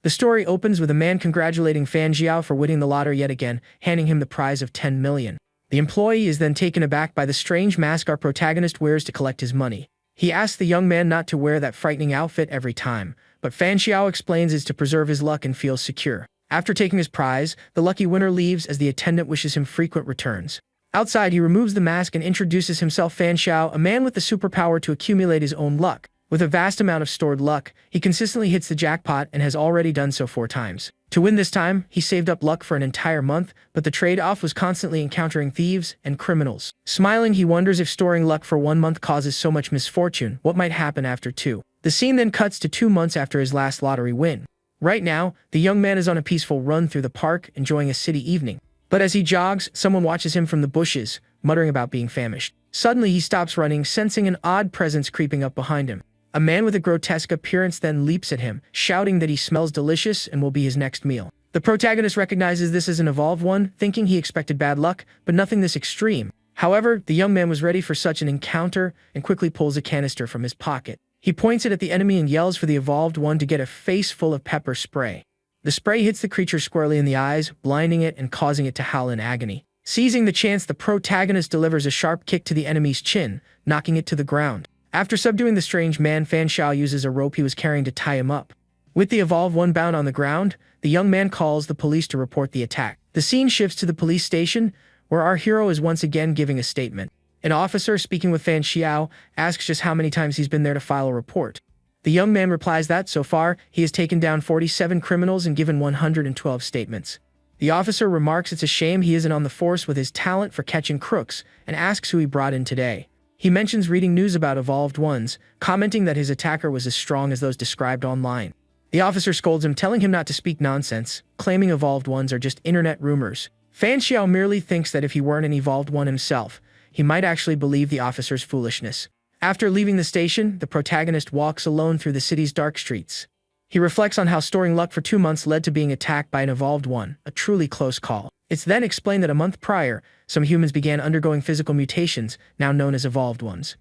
The story opens with a man congratulating Fan Jiao for winning the lottery yet again, handing him the prize of 10 million. The employee is then taken aback by the strange mask our protagonist wears to collect his money. He asks the young man not to wear that frightening outfit every time, but Fan Jiao explains it's to preserve his luck and feel secure. After taking his prize, the lucky winner leaves as the attendant wishes him frequent returns. Outside, he removes the mask and introduces himself Fan Jiao, a man with the superpower to accumulate his own luck. With a vast amount of stored luck, he consistently hits the jackpot and has already done so 4 times. To win this time, he saved up luck for an entire month, but the trade-off was constantly encountering thieves and criminals. Smiling, he wonders if storing luck for 1 month causes so much misfortune, what might happen after 2. The scene then cuts to 2 months after his last lottery win. Right now, the young man is on a peaceful run through the park, enjoying a city evening. But as he jogs, someone watches him from the bushes, muttering about being famished. Suddenly, he stops running, sensing an odd presence creeping up behind him. A man with a grotesque appearance then leaps at him, shouting that he smells delicious and will be his next meal. The protagonist recognizes this as an evolved one, thinking he expected bad luck, but nothing this extreme. However, the young man was ready for such an encounter and quickly pulls a canister from his pocket. He points it at the enemy and yells for the evolved one to get a face full of pepper spray. The spray hits the creature squarely in the eyes, blinding it and causing it to howl in agony. Seizing the chance, the protagonist delivers a sharp kick to the enemy's chin, knocking it to the ground. After subduing the strange man, Fan Jiao uses a rope he was carrying to tie him up. With the evolved one bound on the ground, the young man calls the police to report the attack. The scene shifts to the police station, where our hero is once again giving a statement. An officer, speaking with Fan Jiao, asks just how many times he's been there to file a report. The young man replies that, so far, he has taken down 47 criminals and given 112 statements. The officer remarks it's a shame he isn't on the force with his talent for catching crooks, and asks who he brought in today. He mentions reading news about evolved ones, commenting that his attacker was as strong as those described online. The officer scolds him, telling him not to speak nonsense, claiming evolved ones are just internet rumors. Fan Jiao merely thinks that if he weren't an evolved one himself, he might actually believe the officer's foolishness. After leaving the station, the protagonist walks alone through the city's dark streets. He reflects on how storing luck for 2 months led to being attacked by an evolved one, a truly close call. It's then explained that a month prior, some humans began undergoing physical mutations, now known as evolved ones.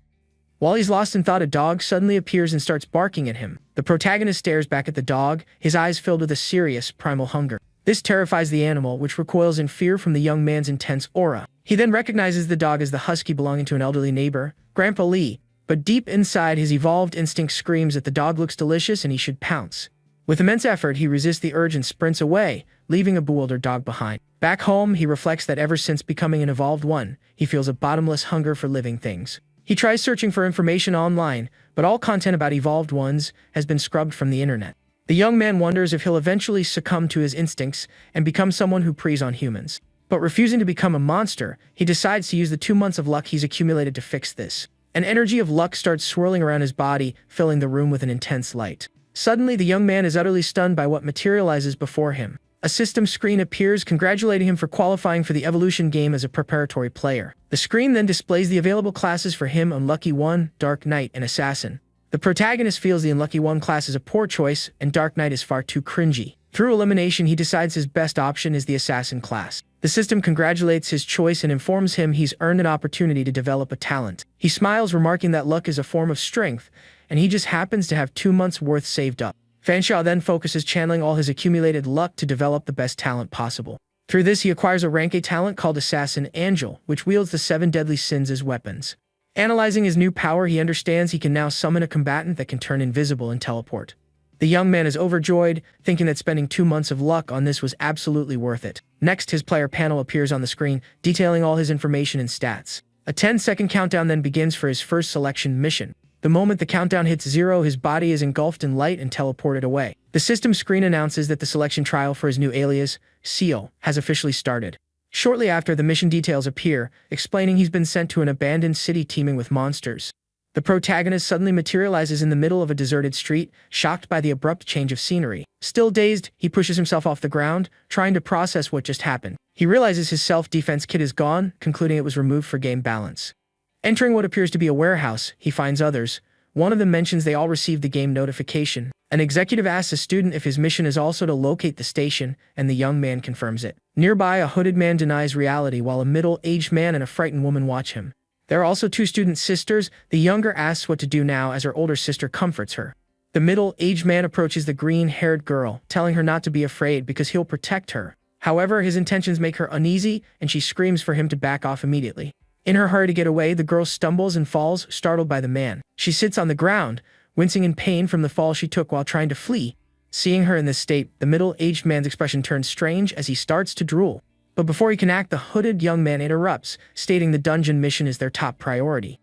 While he's lost in thought, a dog suddenly appears and starts barking at him. The protagonist stares back at the dog, his eyes filled with a serious, primal hunger. This terrifies the animal, which recoils in fear from the young man's intense aura. He then recognizes the dog as the husky belonging to an elderly neighbor, Grandpa Lee, but deep inside, his evolved instinct screams that the dog looks delicious and he should pounce. With immense effort, he resists the urge and sprints away, leaving a bewildered dog behind. Back home, he reflects that ever since becoming an evolved one, he feels a bottomless hunger for living things. He tries searching for information online, but all content about evolved ones has been scrubbed from the internet. The young man wonders if he'll eventually succumb to his instincts and become someone who preys on humans. But refusing to become a monster, he decides to use the 2 months of luck he's accumulated to fix this. An energy of luck starts swirling around his body, filling the room with an intense light. Suddenly, the young man is utterly stunned by what materializes before him. A system screen appears, congratulating him for qualifying for the evolution game as a preparatory player. The screen then displays the available classes for him: Unlucky 1, Dark Knight, and Assassin. The protagonist feels the Unlucky 1 class is a poor choice, and Dark Knight is far too cringy. Through elimination, he decides his best option is the Assassin class. The system congratulates his choice and informs him he's earned an opportunity to develop a talent. He smiles, remarking that luck is a form of strength, and he just happens to have 2 months' worth saved up. Fan Jiao then focuses channeling all his accumulated luck to develop the best talent possible. Through this, he acquires a rank A talent called Assassin Angel, which wields the 7 deadly sins as weapons. Analyzing his new power, he understands he can now summon a combatant that can turn invisible and teleport. The young man is overjoyed, thinking that spending 2 months of luck on this was absolutely worth it. Next, his player panel appears on the screen, detailing all his information and stats. A 10-second countdown then begins for his first selection mission. The moment the countdown hits 0, his body is engulfed in light and teleported away. The system screen announces that the selection trial for his new alias, Seal, has officially started. Shortly after, the mission details appear, explaining he's been sent to an abandoned city teeming with monsters. The protagonist suddenly materializes in the middle of a deserted street, shocked by the abrupt change of scenery. Still dazed, he pushes himself off the ground, trying to process what just happened. He realizes his self-defense kit is gone, concluding it was removed for game balance. Entering what appears to be a warehouse, he finds others. One of them mentions they all received the game notification. An executive asks a student if his mission is also to locate the station, and the young man confirms it. Nearby, a hooded man denies reality while a middle-aged man and a frightened woman watch him. There are also 2 student sisters. The younger asks what to do now as her older sister comforts her. The middle-aged man approaches the green-haired girl, telling her not to be afraid because he'll protect her. However, his intentions make her uneasy, and she screams for him to back off immediately. In her hurry to get away, the girl stumbles and falls, startled by the man. She sits on the ground, wincing in pain from the fall she took while trying to flee. Seeing her in this state, the middle-aged man's expression turns strange as he starts to drool. But before he can act, the hooded young man interrupts, stating the dungeon mission is their top priority.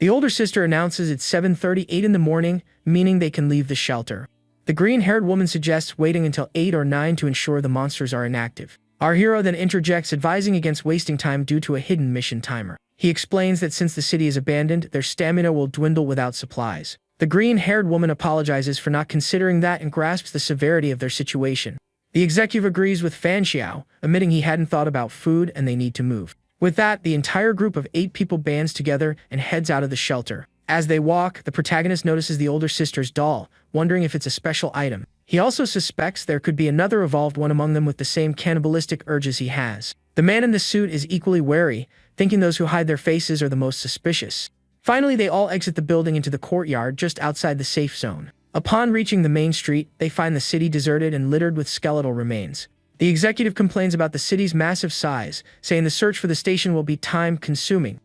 The older sister announces it's 7:38 in the morning, meaning they can leave the shelter. The green-haired woman suggests waiting until 8 or 9 to ensure the monsters are inactive. Our hero then interjects, advising against wasting time due to a hidden mission timer. He explains that since the city is abandoned, their stamina will dwindle without supplies. The green-haired woman apologizes for not considering that and grasps the severity of their situation. The executive agrees with Fan Xiao, admitting he hadn't thought about food and they need to move. With that, the entire group of 8 people bands together and heads out of the shelter. As they walk, the protagonist notices the older sister's doll, wondering if it's a special item. He also suspects there could be another evolved one among them with the same cannibalistic urges he has. The man in the suit is equally wary, thinking those who hide their faces are the most suspicious. Finally, they all exit the building into the courtyard just outside the safe zone. Upon reaching the main street, they find the city deserted and littered with skeletal remains. The executive complains about the city's massive size, saying the search for the station will be time-consuming.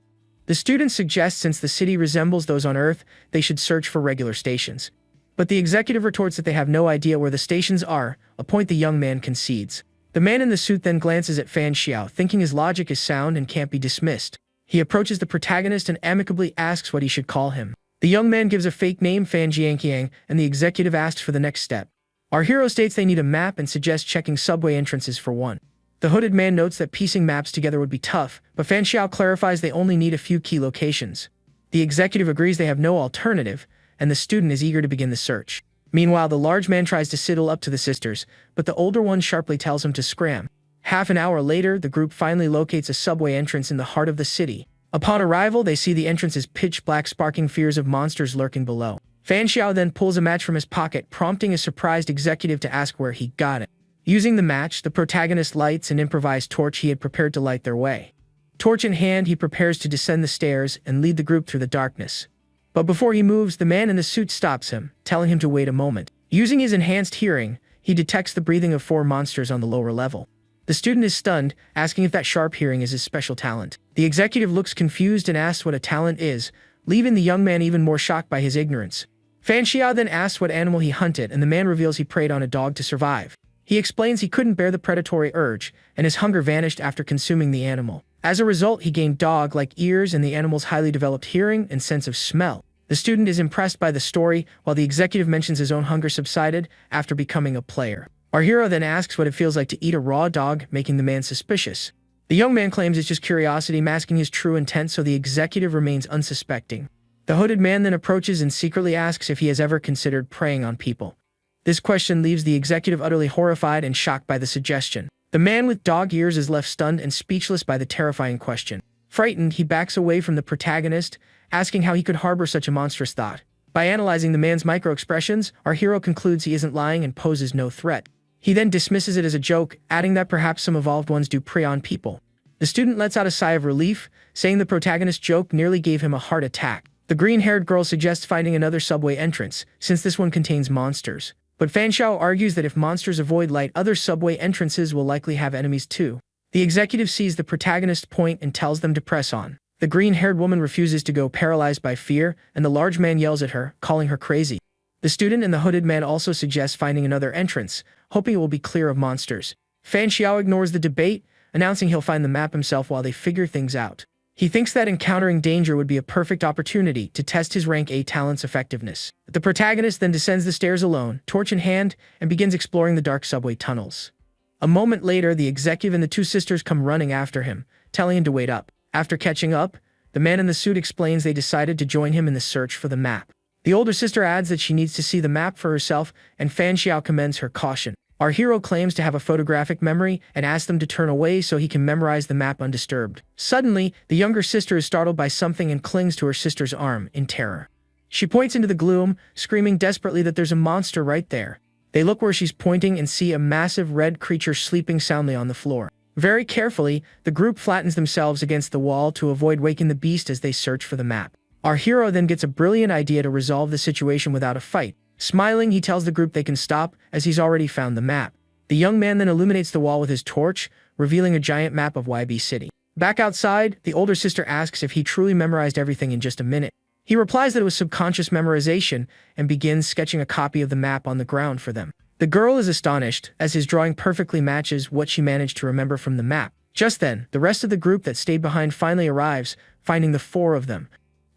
The student suggests since the city resembles those on Earth, they should search for regular stations. But the executive retorts that they have no idea where the stations are, a point the young man concedes. The man in the suit then glances at Fan Xiao, thinking his logic is sound and can't be dismissed. He approaches the protagonist and amicably asks what he should call him. The young man gives a fake name, Fan Jianqiang, and the executive asks for the next step. Our hero states they need a map and suggests checking subway entrances for one. The hooded man notes that piecing maps together would be tough, but Fan Xiao clarifies they only need a few key locations. The executive agrees they have no alternative, and the student is eager to begin the search. Meanwhile, the large man tries to sidle up to the sisters, but the older one sharply tells him to scram. Half an hour later, the group finally locates a subway entrance in the heart of the city. Upon arrival, they see the entrance is pitch black, sparking fears of monsters lurking below. Fan Xiao then pulls a match from his pocket, prompting a surprised executive to ask where he got it. Using the match, the protagonist lights an improvised torch he had prepared to light their way. Torch in hand, he prepares to descend the stairs and lead the group through the darkness. But before he moves, the man in the suit stops him, telling him to wait a moment. Using his enhanced hearing, he detects the breathing of 4 monsters on the lower level. The student is stunned, asking if that sharp hearing is his special talent. The executive looks confused and asks what a talent is, leaving the young man even more shocked by his ignorance. Fan Xiao then asks what animal he hunted, and the man reveals he preyed on a dog to survive. He explains he couldn't bear the predatory urge, and his hunger vanished after consuming the animal. As a result, he gained dog-like ears and the animal's highly developed hearing and sense of smell. The student is impressed by the story, while the executive mentions his own hunger subsided after becoming a player. Our hero then asks what it feels like to eat a raw dog, making the man suspicious. The young man claims it's just curiosity masking his true intent, so the executive remains unsuspecting. The hooded man then approaches and secretly asks if he has ever considered preying on people. This question leaves the executive utterly horrified and shocked by the suggestion. The man with dog ears is left stunned and speechless by the terrifying question. Frightened, he backs away from the protagonist, asking how he could harbor such a monstrous thought. By analyzing the man's micro-expressions, our hero concludes he isn't lying and poses no threat. He then dismisses it as a joke, adding that perhaps some evolved ones do prey on people. The student lets out a sigh of relief, saying the protagonist's joke nearly gave him a heart attack. The green-haired girl suggests finding another subway entrance, since this one contains monsters. But Fan Xiao argues that if monsters avoid light, other subway entrances will likely have enemies too. The executive sees the protagonist's point and tells them to press on. The green-haired woman refuses to go, paralyzed by fear, and the large man yells at her, calling her crazy. The student and the hooded man also suggest finding another entrance, hoping it will be clear of monsters. Fan Xiao ignores the debate, announcing he'll find the map himself while they figure things out. He thinks that encountering danger would be a perfect opportunity to test his rank A talent's effectiveness. The protagonist then descends the stairs alone, torch in hand, and begins exploring the dark subway tunnels. A moment later, the executive and the 2 sisters come running after him, telling him to wait up. After catching up, the man in the suit explains they decided to join him in the search for the map. The older sister adds that she needs to see the map for herself, and Fan Xiao commends her caution. Our hero claims to have a photographic memory and asks them to turn away so he can memorize the map undisturbed. Suddenly, the younger sister is startled by something and clings to her sister's arm in terror. She points into the gloom, screaming desperately that there's a monster right there. They look where she's pointing and see a massive red creature sleeping soundly on the floor. Very carefully, the group flattens themselves against the wall to avoid waking the beast as they search for the map. Our hero then gets a brilliant idea to resolve the situation without a fight. Smiling, he tells the group they can stop, as he's already found the map. The young man then illuminates the wall with his torch, revealing a giant map of YB City. Back outside, the older sister asks if he truly memorized everything in just a minute. He replies that it was subconscious memorization and begins sketching a copy of the map on the ground for them. The girl is astonished, as his drawing perfectly matches what she managed to remember from the map. Just then, the rest of the group that stayed behind finally arrives, finding the four of them.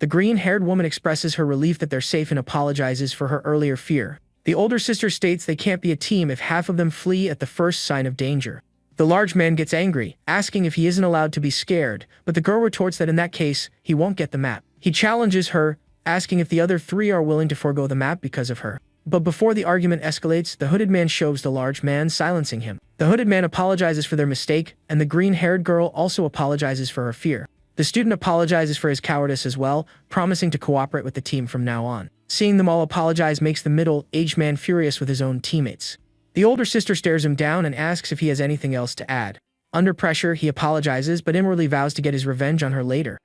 The green-haired woman expresses her relief that they're safe and apologizes for her earlier fear. The older sister states they can't be a team if half of them flee at the first sign of danger. The large man gets angry, asking if he isn't allowed to be scared, but the girl retorts that in that case, he won't get the map. He challenges her, asking if the other three are willing to forego the map because of her. But before the argument escalates, the hooded man shoves the large man, silencing him. The hooded man apologizes for their mistake, and the green-haired girl also apologizes for her fear. The student apologizes for his cowardice as well, promising to cooperate with the team from now on. Seeing them all apologize makes the middle-aged man furious with his own teammates. The older sister stares him down and asks if he has anything else to add. Under pressure, he apologizes but inwardly vows to get his revenge on her later.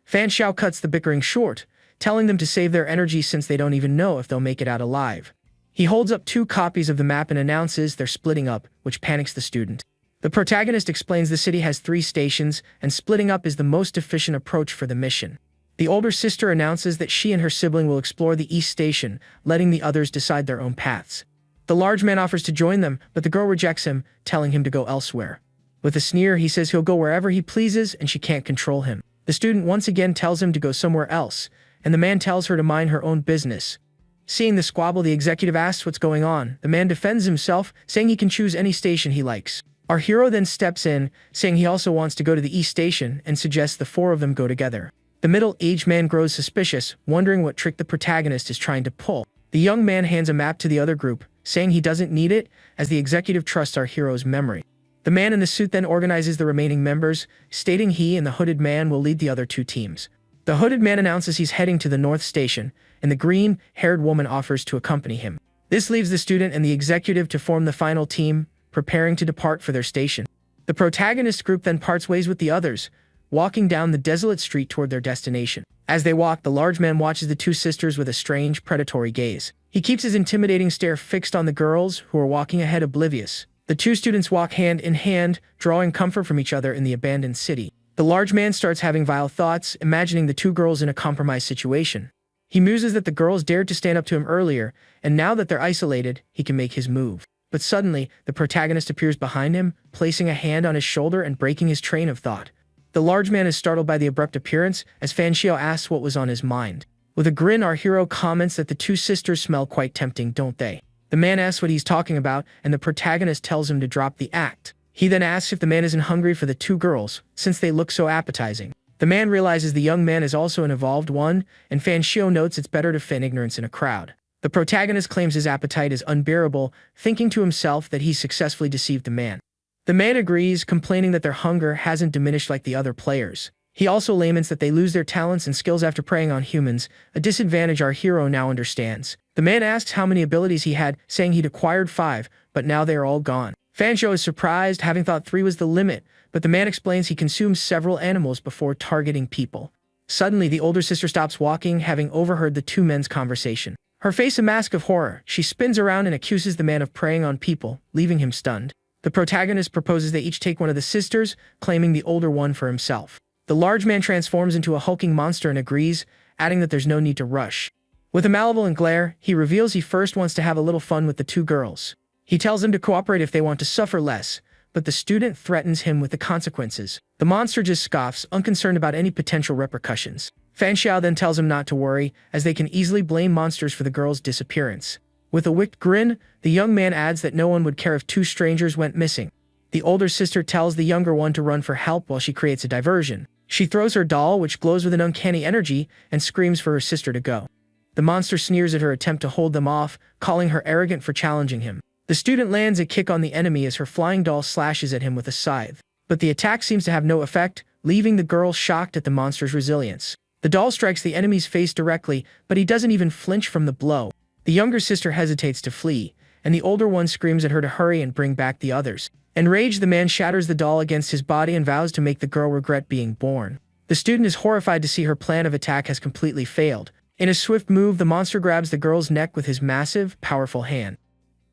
Fan Xiao cuts the bickering short, telling them to save their energy since they don't even know if they'll make it out alive. He holds up 2 copies of the map and announces they're splitting up, which panics the student. The protagonist explains the city has 3 stations, and splitting up is the most efficient approach for the mission. The older sister announces that she and her sibling will explore the East Station, letting the others decide their own paths. The large man offers to join them, but the girl rejects him, telling him to go elsewhere. With a sneer, he says he'll go wherever he pleases and she can't control him. The student once again tells him to go somewhere else, and the man tells her to mind her own business. Seeing the squabble, the executive asks what's going on. The man defends himself, saying he can choose any station he likes. Our hero then steps in, saying he also wants to go to the East Station, and suggests the 4 of them go together. The middle-aged man grows suspicious, wondering what trick the protagonist is trying to pull. The young man hands a map to the other group, saying he doesn't need it, as the executive trusts our hero's memory. The man in the suit then organizes the remaining members, stating he and the hooded man will lead the other 2 teams. The hooded man announces he's heading to the North Station, and the green-haired woman offers to accompany him. This leaves the student and the executive to form the final team, preparing to depart for their station. The protagonist group then parts ways with the others, walking down the desolate street toward their destination. As they walk, the large man watches the 2 sisters with a strange, predatory gaze. He keeps his intimidating stare fixed on the girls, who are walking ahead oblivious. The 2 students walk hand in hand, drawing comfort from each other in the abandoned city. The large man starts having vile thoughts, imagining the 2 girls in a compromised situation. He muses that the girls dared to stand up to him earlier, and now that they're isolated, he can make his move. But suddenly, the protagonist appears behind him, placing a hand on his shoulder and breaking his train of thought. The large man is startled by the abrupt appearance, as Fan Xiao asks what was on his mind. With a grin, our hero comments that the 2 sisters smell quite tempting, don't they? The man asks what he's talking about, and the protagonist tells him to drop the act. He then asks if the man isn't hungry for the 2 girls, since they look so appetizing. The man realizes the young man is also an evolved one, and Fan Xiao notes it's better to feign ignorance in a crowd. The protagonist claims his appetite is unbearable, thinking to himself that he's successfully deceived the man. The man agrees, complaining that their hunger hasn't diminished like the other players. He also laments that they lose their talents and skills after preying on humans, a disadvantage our hero now understands. The man asks how many abilities he had, saying he'd acquired 5, but now they are all gone. Fan Xiao is surprised, having thought 3 was the limit, but the man explains he consumes several animals before targeting people. Suddenly, the older sister stops walking, having overheard the 2 men's conversation. Her face a mask of horror, she spins around and accuses the man of preying on people, leaving him stunned. The protagonist proposes they each take one of the sisters, claiming the older one for himself. The large man transforms into a hulking monster and agrees, adding that there's no need to rush. With a malevolent glare, he reveals he first wants to have a little fun with the 2 girls. He tells them to cooperate if they want to suffer less, but the student threatens him with the consequences. The monster just scoffs, unconcerned about any potential repercussions. Fan Xiao then tells him not to worry, as they can easily blame monsters for the girl's disappearance. With a wicked grin, the young man adds that no one would care if 2 strangers went missing. The older sister tells the younger one to run for help while she creates a diversion. She throws her doll, which glows with an uncanny energy, and screams for her sister to go. The monster sneers at her attempt to hold them off, calling her arrogant for challenging him. The student lands a kick on the enemy as her flying doll slashes at him with a scythe. But the attack seems to have no effect, leaving the girl shocked at the monster's resilience. The doll strikes the enemy's face directly, but he doesn't even flinch from the blow. The younger sister hesitates to flee, and the older one screams at her to hurry and bring back the others. Enraged, the man shatters the doll against his body and vows to make the girl regret being born. The student is horrified to see her plan of attack has completely failed. In a swift move, the monster grabs the girl's neck with his massive, powerful hand.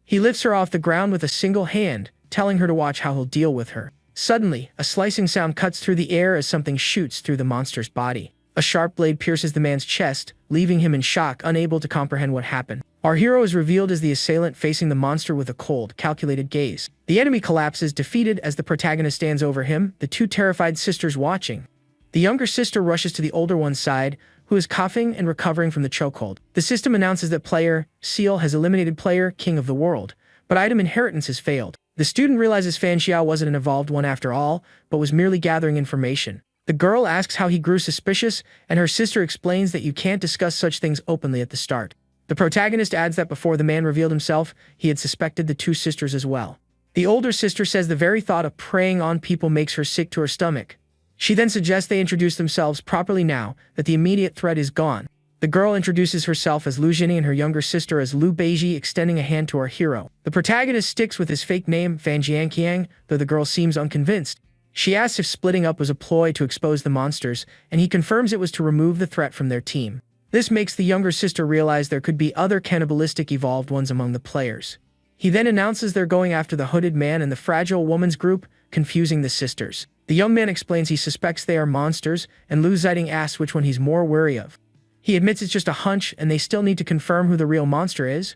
He lifts her off the ground with a single hand, telling her to watch how he'll deal with her. Suddenly, a slicing sound cuts through the air as something shoots through the monster's body. A sharp blade pierces the man's chest, leaving him in shock, unable to comprehend what happened. Our hero is revealed as the assailant facing the monster with a cold, calculated gaze. The enemy collapses, defeated as the protagonist stands over him, the two terrified sisters watching. The younger sister rushes to the older one's side, who is coughing and recovering from the chokehold. The system announces that player Seal has eliminated player King of the World, but item inheritance has failed. The student realizes Fan Xiao wasn't an evolved one after all, but was merely gathering information. The girl asks how he grew suspicious, and her sister explains that you can't discuss such things openly at the start. The protagonist adds that before the man revealed himself, he had suspected the two sisters as well. The older sister says the very thought of preying on people makes her sick to her stomach. She then suggests they introduce themselves properly now that the immediate threat is gone. The girl introduces herself as Lu Jinning and her younger sister as Lu Beiji, extending a hand to our hero. The protagonist sticks with his fake name, Fan Jianqiang, though the girl seems unconvinced. She asks if splitting up was a ploy to expose the monsters, and he confirms it was to remove the threat from their team. This makes the younger sister realize there could be other cannibalistic evolved ones among the players. He then announces they're going after the hooded man and the fragile woman's group, confusing the sisters. The young man explains he suspects they are monsters, and Lu Ziding asks which one he's more wary of. He admits it's just a hunch, and they still need to confirm who the real monster is.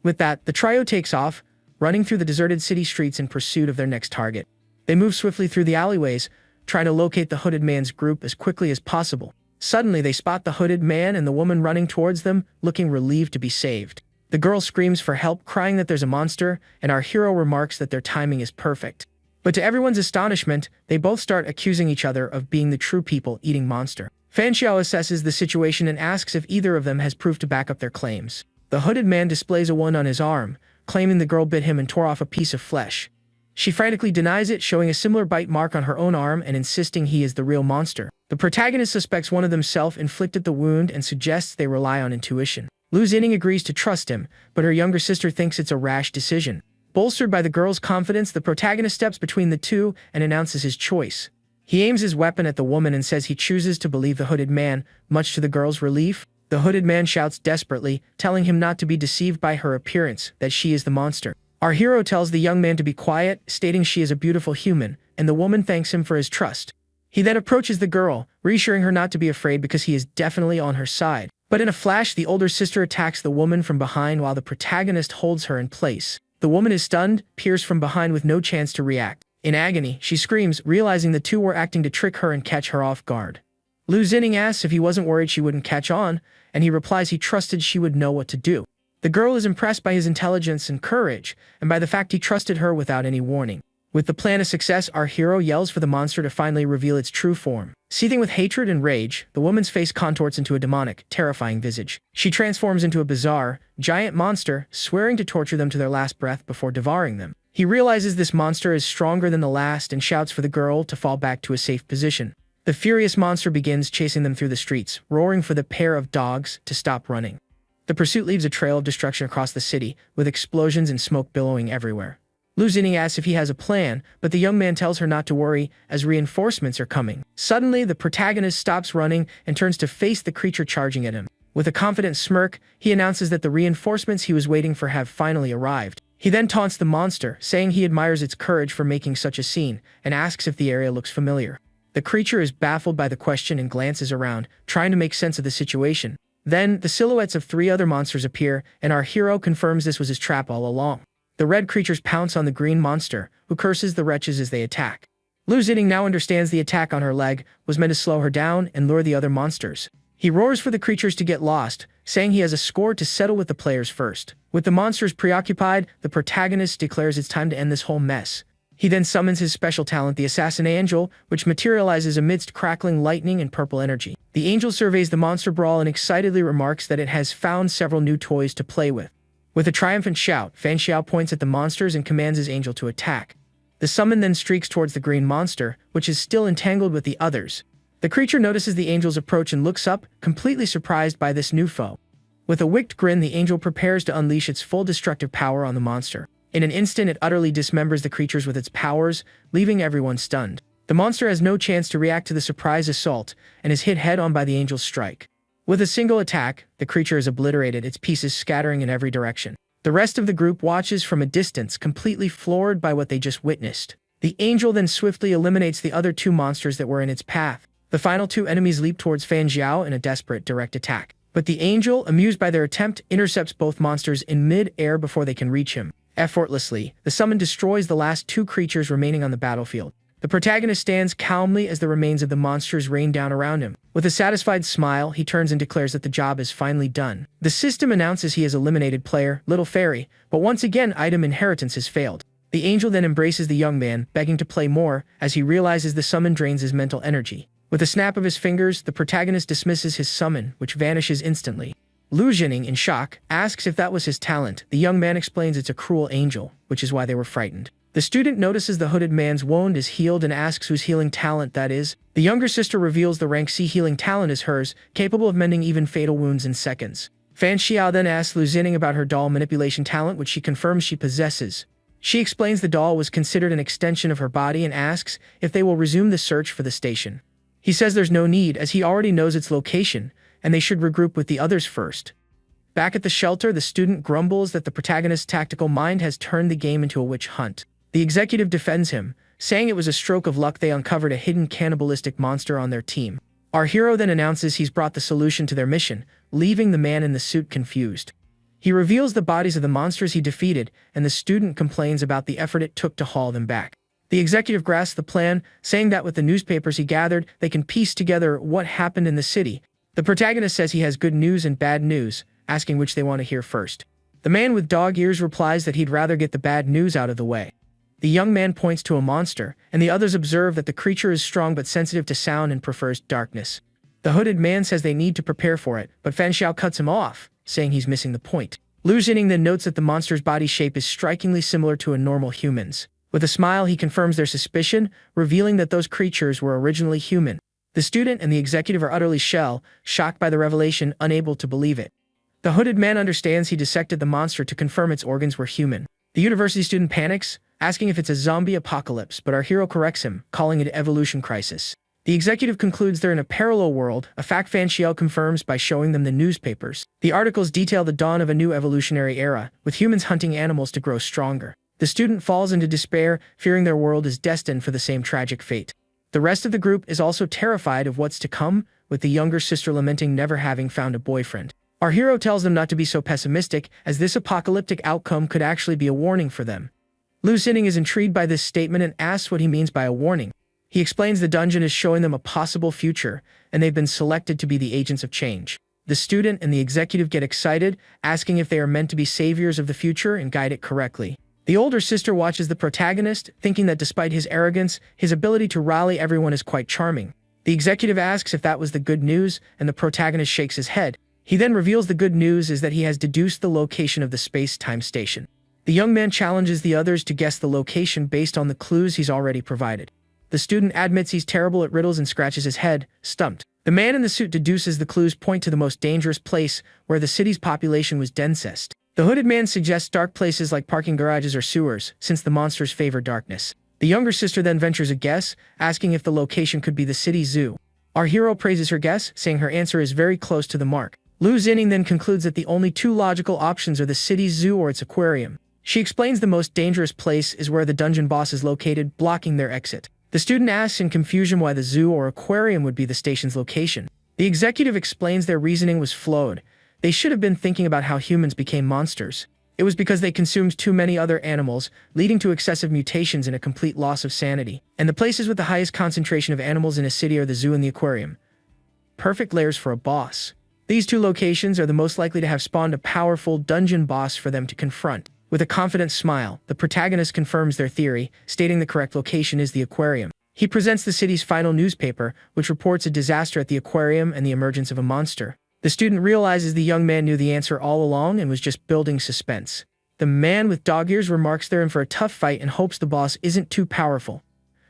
With that, the trio takes off, running through the deserted city streets in pursuit of their next target. They move swiftly through the alleyways, trying to locate the hooded man's group as quickly as possible. Suddenly, they spot the hooded man and the woman running towards them, looking relieved to be saved. The girl screams for help, crying that there's a monster, and our hero remarks that their timing is perfect. But to everyone's astonishment, they both start accusing each other of being the true people-eating monster. Fan Xiao assesses the situation and asks if either of them has proof to back up their claims. The hooded man displays a wound on his arm, claiming the girl bit him and tore off a piece of flesh. She frantically denies it, showing a similar bite mark on her own arm and insisting he is the real monster. The protagonist suspects one of them self-inflicted the wound and suggests they rely on intuition. Lu Zinning agrees to trust him, but her younger sister thinks it's a rash decision. Bolstered by the girl's confidence, the protagonist steps between the two and announces his choice. He aims his weapon at the woman and says he chooses to believe the hooded man, much to the girl's relief. The hooded man shouts desperately, telling him not to be deceived by her appearance, that she is the monster. Our hero tells the young man to be quiet, stating she is a beautiful human, and the woman thanks him for his trust. He then approaches the girl, reassuring her not to be afraid because he is definitely on her side. But in a flash, the older sister attacks the woman from behind while the protagonist holds her in place. The woman is stunned, pierced from behind with no chance to react. In agony, she screams, realizing the two were acting to trick her and catch her off guard. Lu Zinning asks if he wasn't worried she wouldn't catch on, and he replies he trusted she would know what to do. The girl is impressed by his intelligence and courage, and by the fact he trusted her without any warning. With the plan a success, our hero yells for the monster to finally reveal its true form. Seething with hatred and rage, the woman's face contorts into a demonic, terrifying visage. She transforms into a bizarre, giant monster, swearing to torture them to their last breath before devouring them. He realizes this monster is stronger than the last and shouts for the girl to fall back to a safe position. The furious monster begins chasing them through the streets, roaring for the pair of dogs to stop running. The pursuit leaves a trail of destruction across the city, with explosions and smoke billowing everywhere. Lu Zinning asks if he has a plan, but the young man tells her not to worry, as reinforcements are coming. Suddenly, the protagonist stops running and turns to face the creature charging at him. With a confident smirk, he announces that the reinforcements he was waiting for have finally arrived. He then taunts the monster, saying he admires its courage for making such a scene, and asks if the area looks familiar. The creature is baffled by the question and glances around, trying to make sense of the situation. Then, the silhouettes of 3 other monsters appear, and our hero confirms this was his trap all along. The red creatures pounce on the green monster, who curses the wretches as they attack. Lu Zinning now understands the attack on her leg was meant to slow her down and lure the other monsters. He roars for the creatures to get lost, saying he has a score to settle with the players first. With the monsters preoccupied, the protagonist declares it's time to end this whole mess. He then summons his special talent, the Assassin Angel, which materializes amidst crackling lightning and purple energy. The angel surveys the monster brawl and excitedly remarks that it has found several new toys to play with. With a triumphant shout, Fan Xiao points at the monsters and commands his angel to attack. The summon then streaks towards the green monster, which is still entangled with the others. The creature notices the angel's approach and looks up, completely surprised by this new foe. With a wicked grin, the angel prepares to unleash its full destructive power on the monster. In an instant, it utterly dismembers the creatures with its powers, leaving everyone stunned. The monster has no chance to react to the surprise assault, and is hit head-on by the angel's strike. With a single attack, the creature is obliterated, its pieces scattering in every direction. The rest of the group watches from a distance, completely floored by what they just witnessed. The angel then swiftly eliminates the other two monsters that were in its path. The final two enemies leap towards Fan Jiao in a desperate direct attack. But the angel, amused by their attempt, intercepts both monsters in mid-air before they can reach him. Effortlessly, the summon destroys the last two creatures remaining on the battlefield. The protagonist stands calmly as the remains of the monsters rain down around him. With a satisfied smile, he turns and declares that the job is finally done. The system announces he has eliminated player, Little Fairy, but once again item inheritance has failed. The angel then embraces the young man, begging to play more, as he realizes the summon drains his mental energy. With a snap of his fingers, the protagonist dismisses his summon, which vanishes instantly. Lu Jining, in shock, asks if that was his talent. The young man explains it's a cruel angel, which is why they were frightened. The student notices the hooded man's wound is healed and asks whose healing talent that is. The younger sister reveals the rank C healing talent is hers, capable of mending even fatal wounds in seconds. Fan Xiao then asks Lu Jining about her doll manipulation talent, which she confirms she possesses. She explains the doll was considered an extension of her body and asks if they will resume the search for the station. He says there's no need, as he already knows its location, and they should regroup with the others first. Back at the shelter, the student grumbles that the protagonist's tactical mind has turned the game into a witch hunt. The executive defends him, saying it was a stroke of luck they uncovered a hidden cannibalistic monster on their team. Our hero then announces he's brought the solution to their mission, leaving the man in the suit confused. He reveals the bodies of the monsters he defeated, and the student complains about the effort it took to haul them back. The executive grasps the plan, saying that with the newspapers he gathered, they can piece together what happened in the city. The protagonist says he has good news and bad news, asking which they want to hear first. The man with dog ears replies that he'd rather get the bad news out of the way. The young man points to a monster, and the others observe that the creature is strong but sensitive to sound and prefers darkness. The hooded man says they need to prepare for it, but Fan Xiao cuts him off, saying he's missing the point. Lu Jining then notes that the monster's body shape is strikingly similar to a normal human's. With a smile, he confirms their suspicion, revealing that those creatures were originally human. The student and the executive are utterly shocked by the revelation, unable to believe it. The hooded man understands he dissected the monster to confirm its organs were human. The university student panics, asking if it's a zombie apocalypse, but our hero corrects him, calling it evolution crisis. The executive concludes they're in a parallel world, a fact Fan Xiao confirms by showing them the newspapers. The articles detail the dawn of a new evolutionary era, with humans hunting animals to grow stronger. The student falls into despair, fearing their world is destined for the same tragic fate. The rest of the group is also terrified of what's to come, with the younger sister lamenting never having found a boyfriend. Our hero tells them not to be so pessimistic, as this apocalyptic outcome could actually be a warning for them. Lu Jining is intrigued by this statement and asks what he means by a warning. He explains the dungeon is showing them a possible future, and they've been selected to be the agents of change. The student and the executive get excited, asking if they are meant to be saviors of the future and guide it correctly. The older sister watches the protagonist, thinking that despite his arrogance, his ability to rally everyone is quite charming. The executive asks if that was the good news, and the protagonist shakes his head. He then reveals the good news is that he has deduced the location of the space-time station. The young man challenges the others to guess the location based on the clues he's already provided. The student admits he's terrible at riddles and scratches his head, stumped. The man in the suit deduces the clues point to the most dangerous place, where the city's population was densest. The hooded man suggests dark places like parking garages or sewers, since the monsters favor darkness. The younger sister then ventures a guess, asking if the location could be the city zoo. Our hero praises her guess, saying her answer is very close to the mark. Lu Jining then concludes that the only two logical options are the city's zoo or its aquarium. She explains the most dangerous place is where the dungeon boss is located, blocking their exit. The student asks in confusion why the zoo or aquarium would be the station's location. The executive explains their reasoning was flawed. They should have been thinking about how humans became monsters. It was because they consumed too many other animals, leading to excessive mutations and a complete loss of sanity. And the places with the highest concentration of animals in a city are the zoo and the aquarium. Perfect layers for a boss. These two locations are the most likely to have spawned a powerful dungeon boss for them to confront. With a confident smile, the protagonist confirms their theory, stating the correct location is the aquarium. He presents the city's final newspaper, which reports a disaster at the aquarium and the emergence of a monster. The student realizes the young man knew the answer all along and was just building suspense. The man with dog ears remarks they're in for a tough fight and hopes the boss isn't too powerful.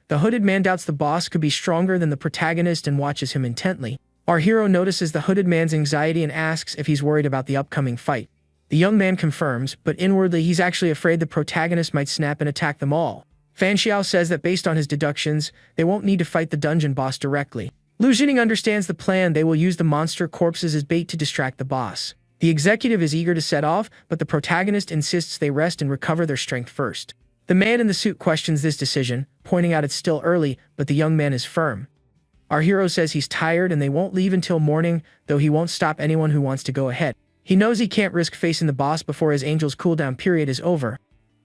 The hooded man doubts the boss could be stronger than the protagonist and watches him intently. Our hero notices the hooded man's anxiety and asks if he's worried about the upcoming fight. The young man confirms, but inwardly he's actually afraid the protagonist might snap and attack them all. Fan Xiao says that based on his deductions, they won't need to fight the dungeon boss directly. Lu Jining understands the plan. They will use the monster corpses as bait to distract the boss. The executive is eager to set off, but the protagonist insists they rest and recover their strength first. The man in the suit questions this decision, pointing out it's still early, but the young man is firm. Our hero says he's tired and they won't leave until morning, though he won't stop anyone who wants to go ahead. He knows he can't risk facing the boss before his angel's cooldown period is over.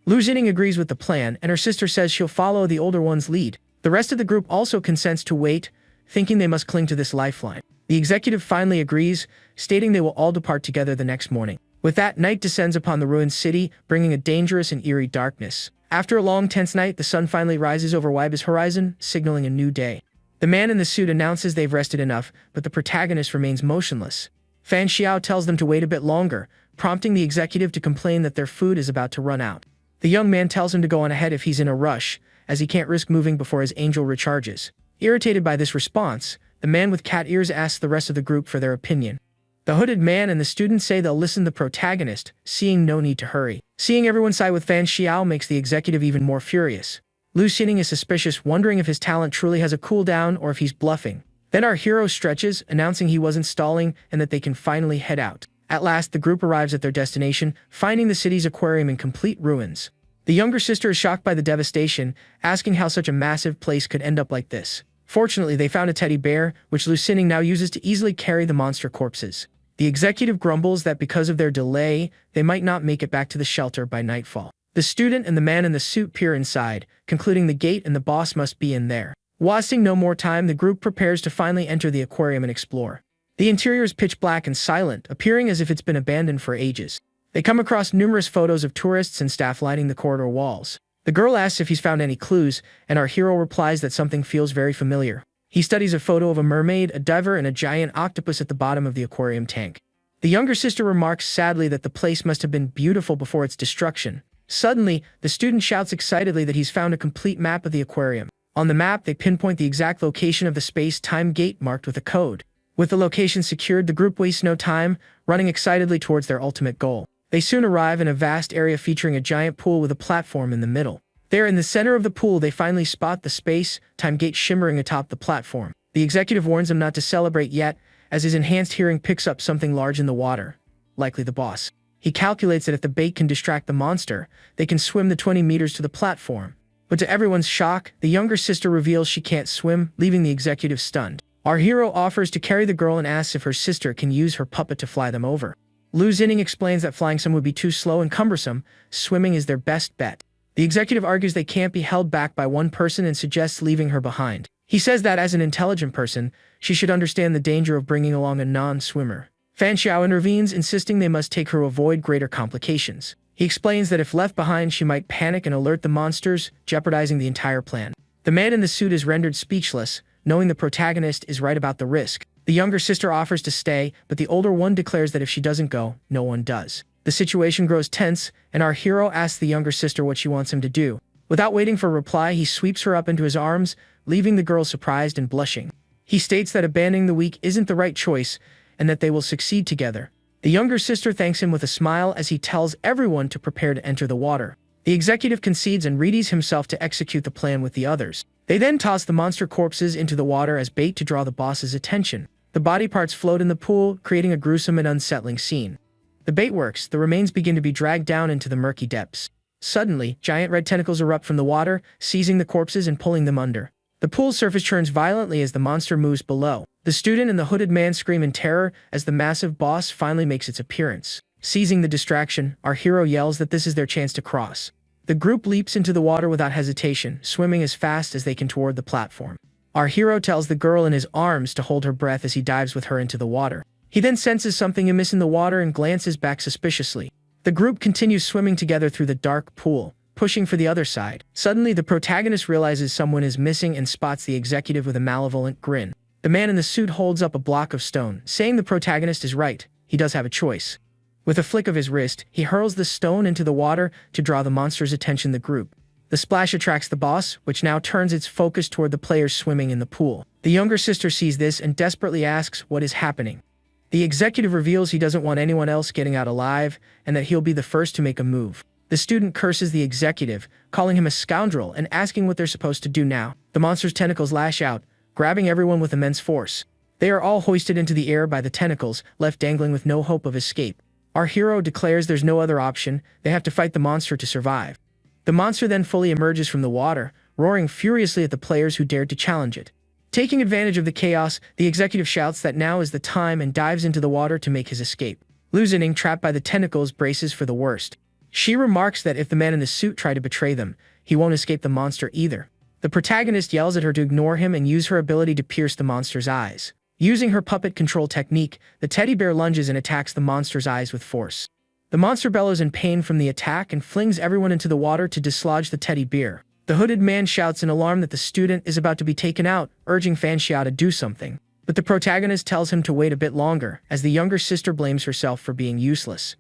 Lu Jining agrees with the plan, and her sister says she'll follow the older one's lead. The rest of the group also consents to wait, thinking they must cling to this lifeline. The executive finally agrees, stating they will all depart together the next morning. With that, night descends upon the ruined city, bringing a dangerous and eerie darkness. After a long, tense night, the sun finally rises over Weiba's horizon, signaling a new day. The man in the suit announces they've rested enough, but the protagonist remains motionless. Fan Xiao tells them to wait a bit longer, prompting the executive to complain that their food is about to run out. The young man tells him to go on ahead if he's in a rush, as he can't risk moving before his angel recharges. Irritated by this response, the man with cat ears asks the rest of the group for their opinion. The hooded man and the student say they'll listen to the protagonist, seeing no need to hurry. Seeing everyone side with Fan Xiao makes the executive even more furious. Lu Jining is suspicious, wondering if his talent truly has a cooldown or if he's bluffing. Then our hero stretches, announcing he wasn't stalling and that they can finally head out. At last, the group arrives at their destination, finding the city's aquarium in complete ruins. The younger sister is shocked by the devastation, asking how such a massive place could end up like this. Fortunately, they found a teddy bear, which Lu Jining now uses to easily carry the monster corpses. The executive grumbles that because of their delay, they might not make it back to the shelter by nightfall. The student and the man in the suit peer inside, concluding the gate and the boss must be in there. Wasting no more time, the group prepares to finally enter the aquarium and explore. The interior is pitch black and silent, appearing as if it's been abandoned for ages. They come across numerous photos of tourists and staff lining the corridor walls. The girl asks if he's found any clues, and our hero replies that something feels very familiar. He studies a photo of a mermaid, a diver, and a giant octopus at the bottom of the aquarium tank. The younger sister remarks sadly that the place must have been beautiful before its destruction. Suddenly, the student shouts excitedly that he's found a complete map of the aquarium. On the map, they pinpoint the exact location of the space-time gate marked with a code. With the location secured, the group wastes no time, running excitedly towards their ultimate goal. They soon arrive in a vast area featuring a giant pool with a platform in the middle. There, in the center of the pool, they finally spot the space-time gate shimmering atop the platform. The executive warns them not to celebrate yet, as his enhanced hearing picks up something large in the water, likely the boss. He calculates that if the bait can distract the monster, they can swim the 20 meters to the platform. But to everyone's shock, the younger sister reveals she can't swim, leaving the executive stunned. Our hero offers to carry the girl and asks if her sister can use her puppet to fly them over. Lu Jining explains that flying some would be too slow and cumbersome, swimming is their best bet. The executive argues they can't be held back by one person and suggests leaving her behind. He says that as an intelligent person, she should understand the danger of bringing along a non-swimmer. Fan Xiao intervenes, insisting they must take her to avoid greater complications. He explains that if left behind, she might panic and alert the monsters, jeopardizing the entire plan. The man in the suit is rendered speechless, knowing the protagonist is right about the risk. The younger sister offers to stay, but the older one declares that if she doesn't go, no one does. The situation grows tense, and our hero asks the younger sister what she wants him to do. Without waiting for a reply, he sweeps her up into his arms, leaving the girl surprised and blushing. He states that abandoning the weak isn't the right choice, and that they will succeed together. The younger sister thanks him with a smile as he tells everyone to prepare to enter the water. The executive concedes and readies himself to execute the plan with the others. They then toss the monster corpses into the water as bait to draw the boss's attention. The body parts float in the pool, creating a gruesome and unsettling scene. The bait works, the remains begin to be dragged down into the murky depths. Suddenly, giant red tentacles erupt from the water, seizing the corpses and pulling them under. The pool's surface churns violently as the monster moves below. The student and the hooded man scream in terror as the massive boss finally makes its appearance. Seizing the distraction, our hero yells that this is their chance to cross. The group leaps into the water without hesitation, swimming as fast as they can toward the platform. Our hero tells the girl in his arms to hold her breath as he dives with her into the water. He then senses something amiss in the water and glances back suspiciously. The group continues swimming together through the dark pool, pushing for the other side. Suddenly, the protagonist realizes someone is missing and spots the executive with a malevolent grin. The man in the suit holds up a block of stone, saying the protagonist is right, he does have a choice. With a flick of his wrist, he hurls the stone into the water to draw the monster's attention. The group. The splash attracts the boss, which now turns its focus toward the players swimming in the pool. The younger sister sees this and desperately asks what is happening. The executive reveals he doesn't want anyone else getting out alive, and that he'll be the first to make a move. The student curses the executive, calling him a scoundrel and asking what they're supposed to do now. The monster's tentacles lash out, grabbing everyone with immense force. They are all hoisted into the air by the tentacles, left dangling with no hope of escape. Our hero declares there's no other option, they have to fight the monster to survive. The monster then fully emerges from the water, roaring furiously at the players who dared to challenge it. Taking advantage of the chaos, the executive shouts that now is the time and dives into the water to make his escape. Lu Xingning, trapped by the tentacles, braces for the worst. She remarks that if the man in the suit tried to betray them, he won't escape the monster either. The protagonist yells at her to ignore him and use her ability to pierce the monster's eyes. Using her puppet control technique, the teddy bear lunges and attacks the monster's eyes with force. The monster bellows in pain from the attack and flings everyone into the water to dislodge the teddy bear. The hooded man shouts in alarm that the student is about to be taken out, urging Fan Xiao to do something. But the protagonist tells him to wait a bit longer, as the younger sister blames herself for being useless.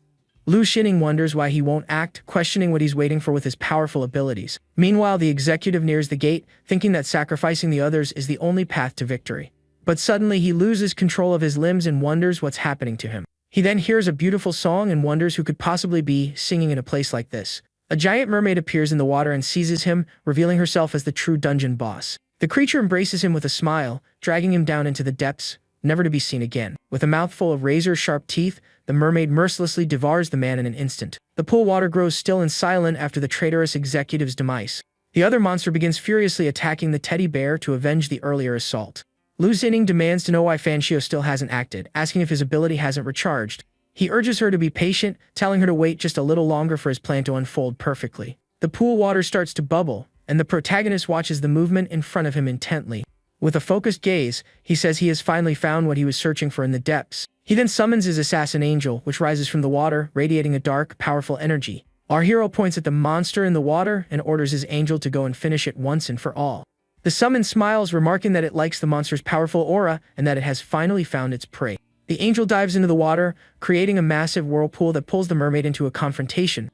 Lu Xingning wonders why he won't act, questioning what he's waiting for with his powerful abilities. Meanwhile, the executive nears the gate, thinking that sacrificing the others is the only path to victory. But suddenly he loses control of his limbs and wonders what's happening to him. He then hears a beautiful song and wonders who could possibly be singing in a place like this. A giant mermaid appears in the water and seizes him, revealing herself as the true dungeon boss. The creature embraces him with a smile, dragging him down into the depths, never to be seen again. With a mouthful of razor-sharp teeth, the mermaid mercilessly devours the man in an instant. The pool water grows still and silent after the traitorous executive's demise. The other monster begins furiously attacking the teddy bear to avenge the earlier assault. Lu Xingning demands to know why Fan Xiao still hasn't acted, asking if his ability hasn't recharged. He urges her to be patient, telling her to wait just a little longer for his plan to unfold perfectly. The pool water starts to bubble, and the protagonist watches the movement in front of him intently. With a focused gaze, he says he has finally found what he was searching for in the depths. He then summons his Assassin angel, which rises from the water, radiating a dark, powerful energy. Our hero points at the monster in the water and orders his angel to go and finish it once and for all. The summon smiles, remarking that it likes the monster's powerful aura and that it has finally found its prey. The angel dives into the water, creating a massive whirlpool that pulls the mermaid into a confrontation.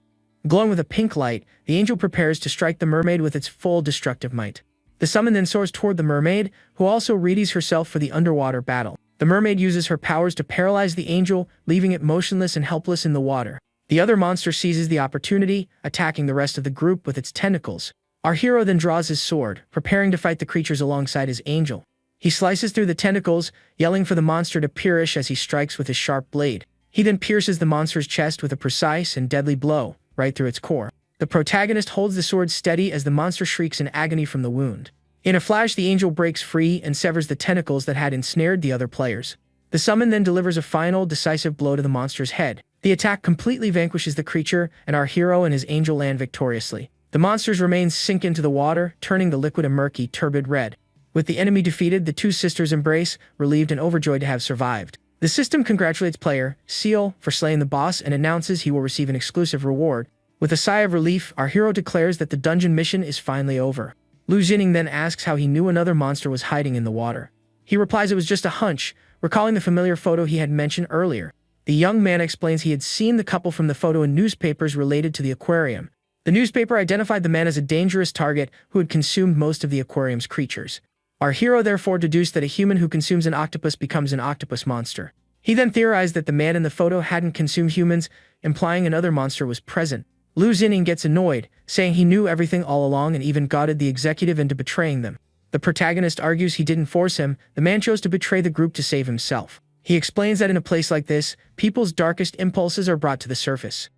Glowing with a pink light, the angel prepares to strike the mermaid with its full destructive might. The summon then soars toward the mermaid, who also readies herself for the underwater battle. The mermaid uses her powers to paralyze the angel, leaving it motionless and helpless in the water. The other monster seizes the opportunity, attacking the rest of the group with its tentacles. Our hero then draws his sword, preparing to fight the creatures alongside his angel. He slices through the tentacles, yelling for the monster to perish as he strikes with his sharp blade. He then pierces the monster's chest with a precise and deadly blow, right through its core. The protagonist holds the sword steady as the monster shrieks in agony from the wound. In a flash, the angel breaks free and severs the tentacles that had ensnared the other players. The summon then delivers a final, decisive blow to the monster's head. The attack completely vanquishes the creature, and our hero and his angel land victoriously. The monster's remains sink into the water, turning the liquid a murky, turbid red. With the enemy defeated, the two sisters embrace, relieved and overjoyed to have survived. The system congratulates player Seal for slaying the boss and announces he will receive an exclusive reward. With a sigh of relief, our hero declares that the dungeon mission is finally over. Lu Xingning then asks how he knew another monster was hiding in the water. He replies it was just a hunch, recalling the familiar photo he had mentioned earlier. The young man explains he had seen the couple from the photo in newspapers related to the aquarium. The newspaper identified the man as a dangerous target who had consumed most of the aquarium's creatures. Our hero therefore deduced that a human who consumes an octopus becomes an octopus monster. He then theorized that the man in the photo hadn't consumed humans, implying another monster was present. Lu Xingning gets annoyed, saying he knew everything all along and even goaded the executive into betraying them. The protagonist argues he didn't force him, the man chose to betray the group to save himself. He explains that in a place like this, people's darkest impulses are brought to the surface.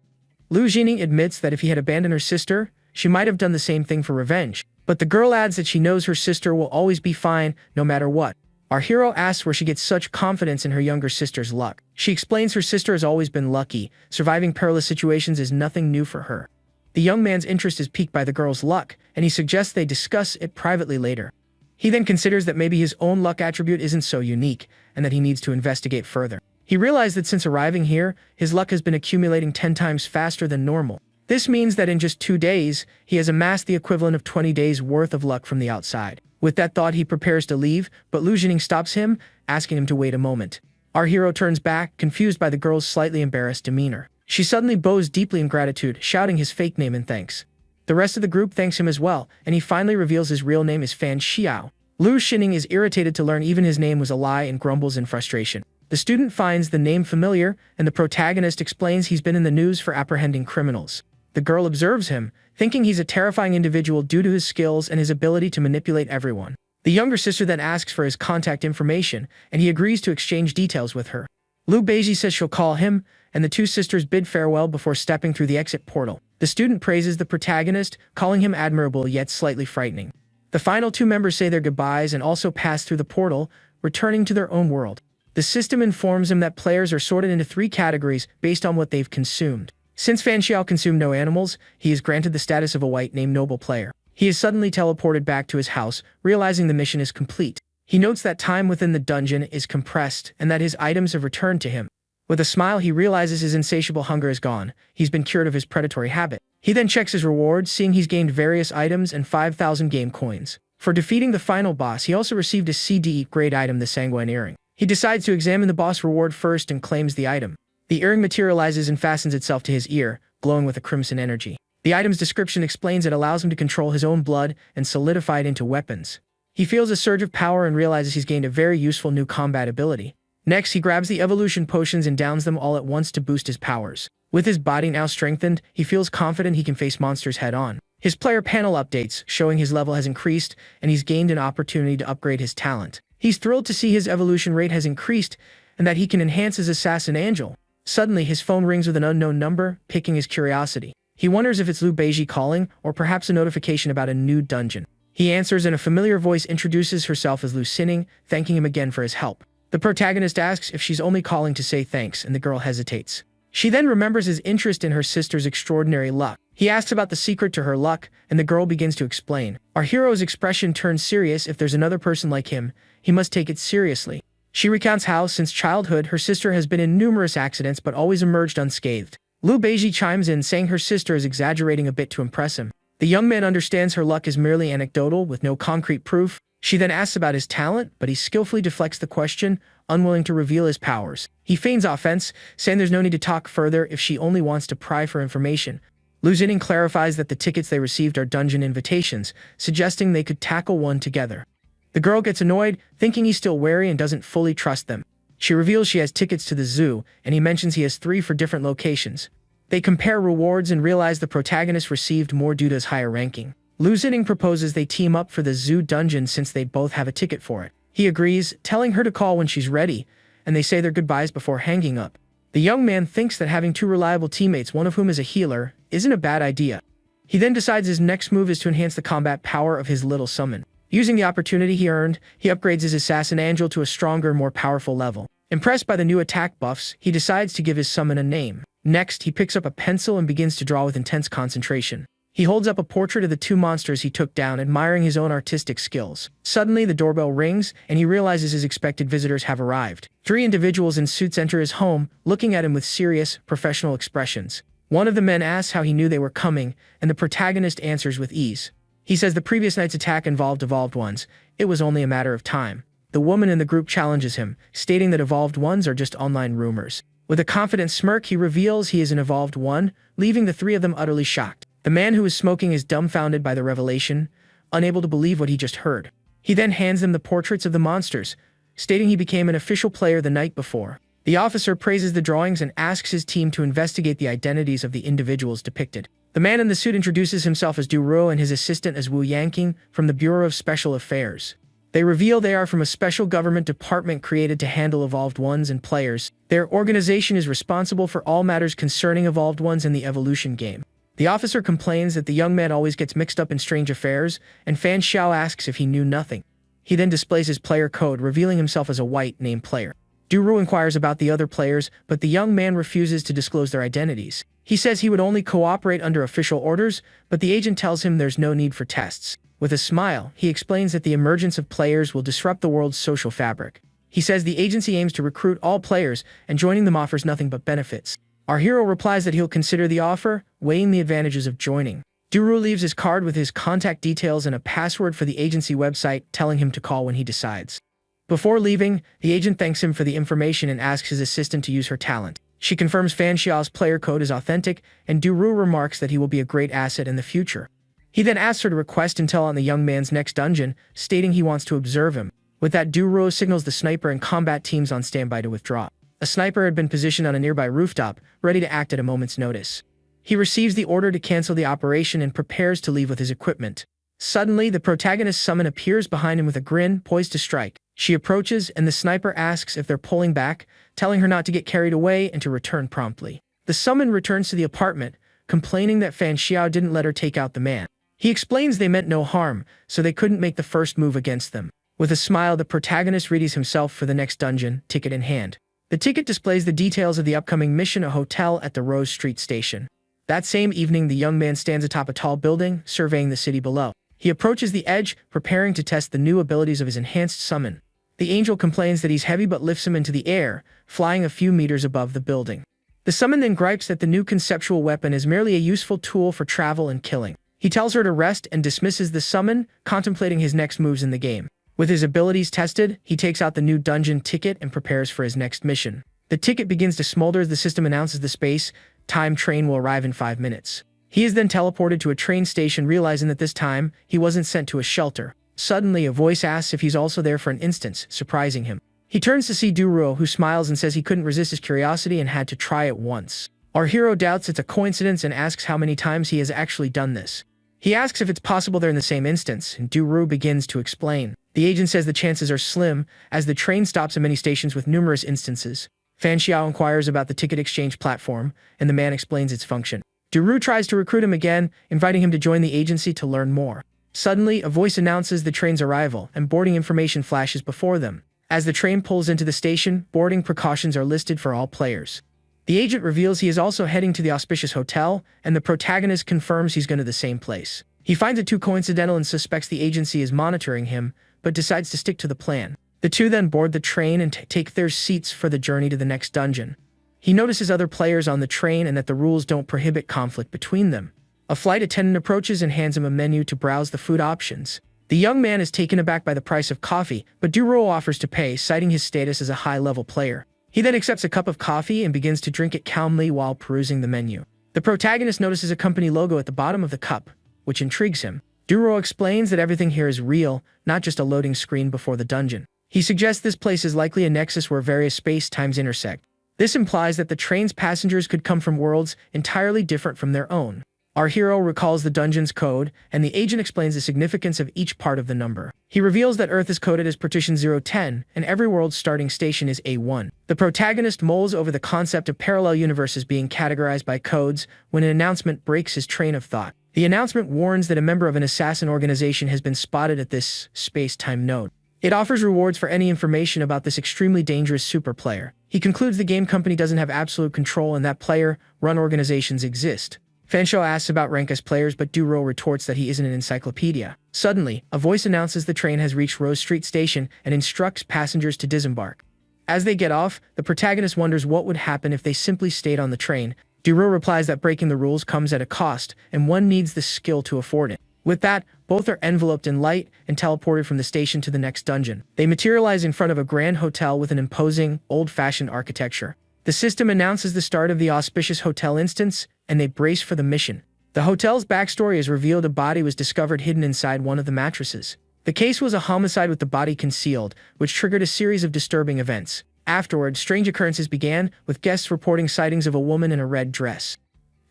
Lu Xingning admits that if he had abandoned her sister, she might have done the same thing for revenge. But the girl adds that she knows her sister will always be fine, no matter what. Our hero asks where she gets such confidence in her younger sister's luck. She explains her sister has always been lucky, surviving perilous situations is nothing new for her. The young man's interest is piqued by the girl's luck, and he suggests they discuss it privately later. He then considers that maybe his own luck attribute isn't so unique, and that he needs to investigate further. He realized that since arriving here, his luck has been accumulating 10 times faster than normal. This means that in just 2 days, he has amassed the equivalent of 20 days' worth of luck from the outside. With that thought, he prepares to leave, but Lu Xingning stops him, asking him to wait a moment. Our hero turns back, confused by the girl's slightly embarrassed demeanor. She suddenly bows deeply in gratitude, shouting his fake name in thanks. The rest of the group thanks him as well, and he finally reveals his real name is Fan Xiao. Lu Xingning is irritated to learn even his name was a lie and grumbles in frustration. The student finds the name familiar, and the protagonist explains he's been in the news for apprehending criminals. The girl observes him, thinking he's a terrifying individual due to his skills and his ability to manipulate everyone. The The younger sister then asks for his contact information, and he agrees to exchange details with her. Liu Beiji says she'll call him, and the two sisters bid farewell before stepping through the exit portal. The student praises the protagonist, calling him admirable yet slightly frightening. The final two members say their goodbyes and also pass through the portal, returning to their own world. The system informs him that players are sorted into 3 categories based on what they've consumed. Since Fan Xiao consumed no animals, he is granted the status of a white named noble player. He is suddenly teleported back to his house, realizing the mission is complete. He notes that time within the dungeon is compressed and that his items have returned to him. With a smile, he realizes his insatiable hunger is gone. He's been cured of his predatory habit. He then checks his rewards, seeing he's gained various items and 5,000 game coins. For defeating the final boss, he also received a CD grade item, the Sanguine Earring. He decides to examine the boss reward first and claims the item. The earring materializes and fastens itself to his ear, glowing with a crimson energy. The item's description explains it allows him to control his own blood and solidify it into weapons. He feels a surge of power and realizes he's gained a very useful new combat ability. Next, he grabs the evolution potions and downs them all at once to boost his powers. With his body now strengthened, he feels confident he can face monsters head-on. His player panel updates, showing his level has increased, and he's gained an opportunity to upgrade his talent. He's thrilled to see his evolution rate has increased, and that he can enhance his Assassin Angel. Suddenly, his phone rings with an unknown number, piquing his curiosity. He wonders if it's Liu Beiji calling, or perhaps a notification about a new dungeon. He answers, and a familiar voice introduces herself as Liu Sinning, thanking him again for his help. The protagonist asks if she's only calling to say thanks, and the girl hesitates. She then remembers his interest in her sister's extraordinary luck. He asks about the secret to her luck, and the girl begins to explain. Our hero's expression turns serious. If there's another person like him, he must take it seriously. She recounts how, since childhood, her sister has been in numerous accidents but always emerged unscathed. Liu Beiji chimes in, saying her sister is exaggerating a bit to impress him. The young man understands her luck is merely anecdotal, with no concrete proof. She then asks about his talent, but he skillfully deflects the question, unwilling to reveal his powers. He feigns offense, saying there's no need to talk further if she only wants to pry for information. Liu Sinning clarifies that the tickets they received are dungeon invitations, suggesting they could tackle one together. The girl gets annoyed, thinking he's still wary and doesn't fully trust them. She reveals she has tickets to the zoo, and he mentions he has 3 for different locations. They compare rewards and realize the protagonist received more due to his higher ranking. Liu Sinning proposes they team up for the zoo dungeon since they both have a ticket for it. He agrees, telling her to call when she's ready, and they say their goodbyes before hanging up. The young man thinks that having 2 reliable teammates, one of whom is a healer, isn't a bad idea. He then decides his next move is to enhance the combat power of his little summon. Using the opportunity he earned, he upgrades his Assassin Angel to a stronger, more powerful level. Impressed by the new attack buffs, he decides to give his summon a name. Next, he picks up a pencil and begins to draw with intense concentration. He holds up a portrait of the 2 monsters he took down, admiring his own artistic skills. Suddenly, the doorbell rings, and he realizes his expected visitors have arrived. 3 individuals in suits enter his home, looking at him with serious, professional expressions. One of the men asks how he knew they were coming, and the protagonist answers with ease. He says the previous night's attack involved evolved ones. It was only a matter of time. The woman in the group challenges him, stating that evolved ones are just online rumors. With a confident smirk, he reveals he is an evolved one, leaving the 3 of them utterly shocked. The man who is smoking is dumbfounded by the revelation, unable to believe what he just heard. He then hands them the portraits of the monsters, stating he became an official player the night before. The officer praises the drawings and asks his team to investigate the identities of the individuals depicted. The man in the suit introduces himself as Du Ruo and his assistant as Wu Yanqing from the Bureau of Special Affairs. They reveal they are from a special government department created to handle evolved ones and players. Their organization is responsible for all matters concerning evolved ones in the evolution game. The officer complains that the young man always gets mixed up in strange affairs, and Fan Xiao asks if he knew nothing. He then displays his player code, revealing himself as a white named player. Du Ruo inquires about the other players, but the young man refuses to disclose their identities. He says he would only cooperate under official orders, but the agent tells him there's no need for tests. With a smile, he explains that the emergence of players will disrupt the world's social fabric. He says the agency aims to recruit all players, and joining them offers nothing but benefits. Our hero replies that he'll consider the offer, weighing the advantages of joining. Du Ruo leaves his card with his contact details and a password for the agency website, telling him to call when he decides. Before leaving, the agent thanks him for the information and asks his assistant to use her talent. She confirms Fan Xiao's player code is authentic, and Du Ruo remarks that he will be a great asset in the future. He then asks her to request intel on the young man's next dungeon, stating he wants to observe him. With that, Du Ruo signals the sniper and combat teams on standby to withdraw. A sniper had been positioned on a nearby rooftop, ready to act at a moment's notice. He receives the order to cancel the operation and prepares to leave with his equipment. Suddenly, the protagonist's summon appears behind him with a grin, poised to strike. She approaches, and the sniper asks if they're pulling back, telling her not to get carried away and to return promptly. The summon returns to the apartment, complaining that Fan Xiao didn't let her take out the man. He explains they meant no harm, so they couldn't make the first move against them. With a smile, the protagonist readies himself for the next dungeon, ticket in hand. The ticket displays the details of the upcoming mission, a hotel at the Rose Street station. That same evening, the young man stands atop a tall building, surveying the city below. He approaches the edge, preparing to test the new abilities of his enhanced summon. The angel complains that he's heavy but lifts him into the air, flying a few meters above the building. The summon then gripes that the new conceptual weapon is merely a useful tool for travel and killing. He tells her to rest and dismisses the summon, contemplating his next moves in the game. With his abilities tested, he takes out the new dungeon ticket and prepares for his next mission. The ticket begins to smolder as the system announces the space-time train will arrive in 5 minutes. He is then teleported to a train station, realizing that this time, he wasn't sent to a shelter. Suddenly, a voice asks if he's also there for an instant, surprising him. He turns to see Duruo, who smiles and says he couldn't resist his curiosity and had to try it once. Our hero doubts it's a coincidence and asks how many times he has actually done this. He asks if it's possible they're in the same instance, and Duruo begins to explain. The agent says the chances are slim, as the train stops at many stations with numerous instances. Fan Xiao inquires about the ticket exchange platform, and the man explains its function. Duruo tries to recruit him again, inviting him to join the agency to learn more. Suddenly, a voice announces the train's arrival, and boarding information flashes before them. As the train pulls into the station, boarding precautions are listed for all players. The agent reveals he is also heading to the auspicious hotel, and the protagonist confirms he's going to the same place. He finds it too coincidental and suspects the agency is monitoring him, but decides to stick to the plan. The two then board the train and take their seats for the journey to the next dungeon. He notices other players on the train and that the rules don't prohibit conflict between them. A flight attendant approaches and hands him a menu to browse the food options. The young man is taken aback by the price of coffee, but Duruo offers to pay, citing his status as a high-level player. He then accepts a cup of coffee and begins to drink it calmly while perusing the menu. The protagonist notices a company logo at the bottom of the cup, which intrigues him. Duruo explains that everything here is real, not just a loading screen before the dungeon. He suggests this place is likely a nexus where various space-times intersect. This implies that the train's passengers could come from worlds entirely different from their own. Our hero recalls the dungeon's code, and the agent explains the significance of each part of the number. He reveals that Earth is coded as partition 010, and every world's starting station is A1. The protagonist mulls over the concept of parallel universes being categorized by codes when an announcement breaks his train of thought. The announcement warns that a member of an assassin organization has been spotted at this space-time node. It offers rewards for any information about this extremely dangerous super player. He concludes the game company doesn't have absolute control and that player-run organizations exist. Fan Xiao asks about rank as players, but Duruo retorts that he isn't an encyclopedia. Suddenly, a voice announces the train has reached Rose Street Station and instructs passengers to disembark. As they get off, the protagonist wonders what would happen if they simply stayed on the train. Duruo replies that breaking the rules comes at a cost, and one needs the skill to afford it. With that, both are enveloped in light and teleported from the station to the next dungeon. They materialize in front of a grand hotel with an imposing, old-fashioned architecture. The system announces the start of the auspicious hotel instance, and they brace for the mission. The hotel's backstory is revealed. A body was discovered hidden inside one of the mattresses. The case was a homicide with the body concealed, which triggered a series of disturbing events. Afterward, strange occurrences began, with guests reporting sightings of a woman in a red dress.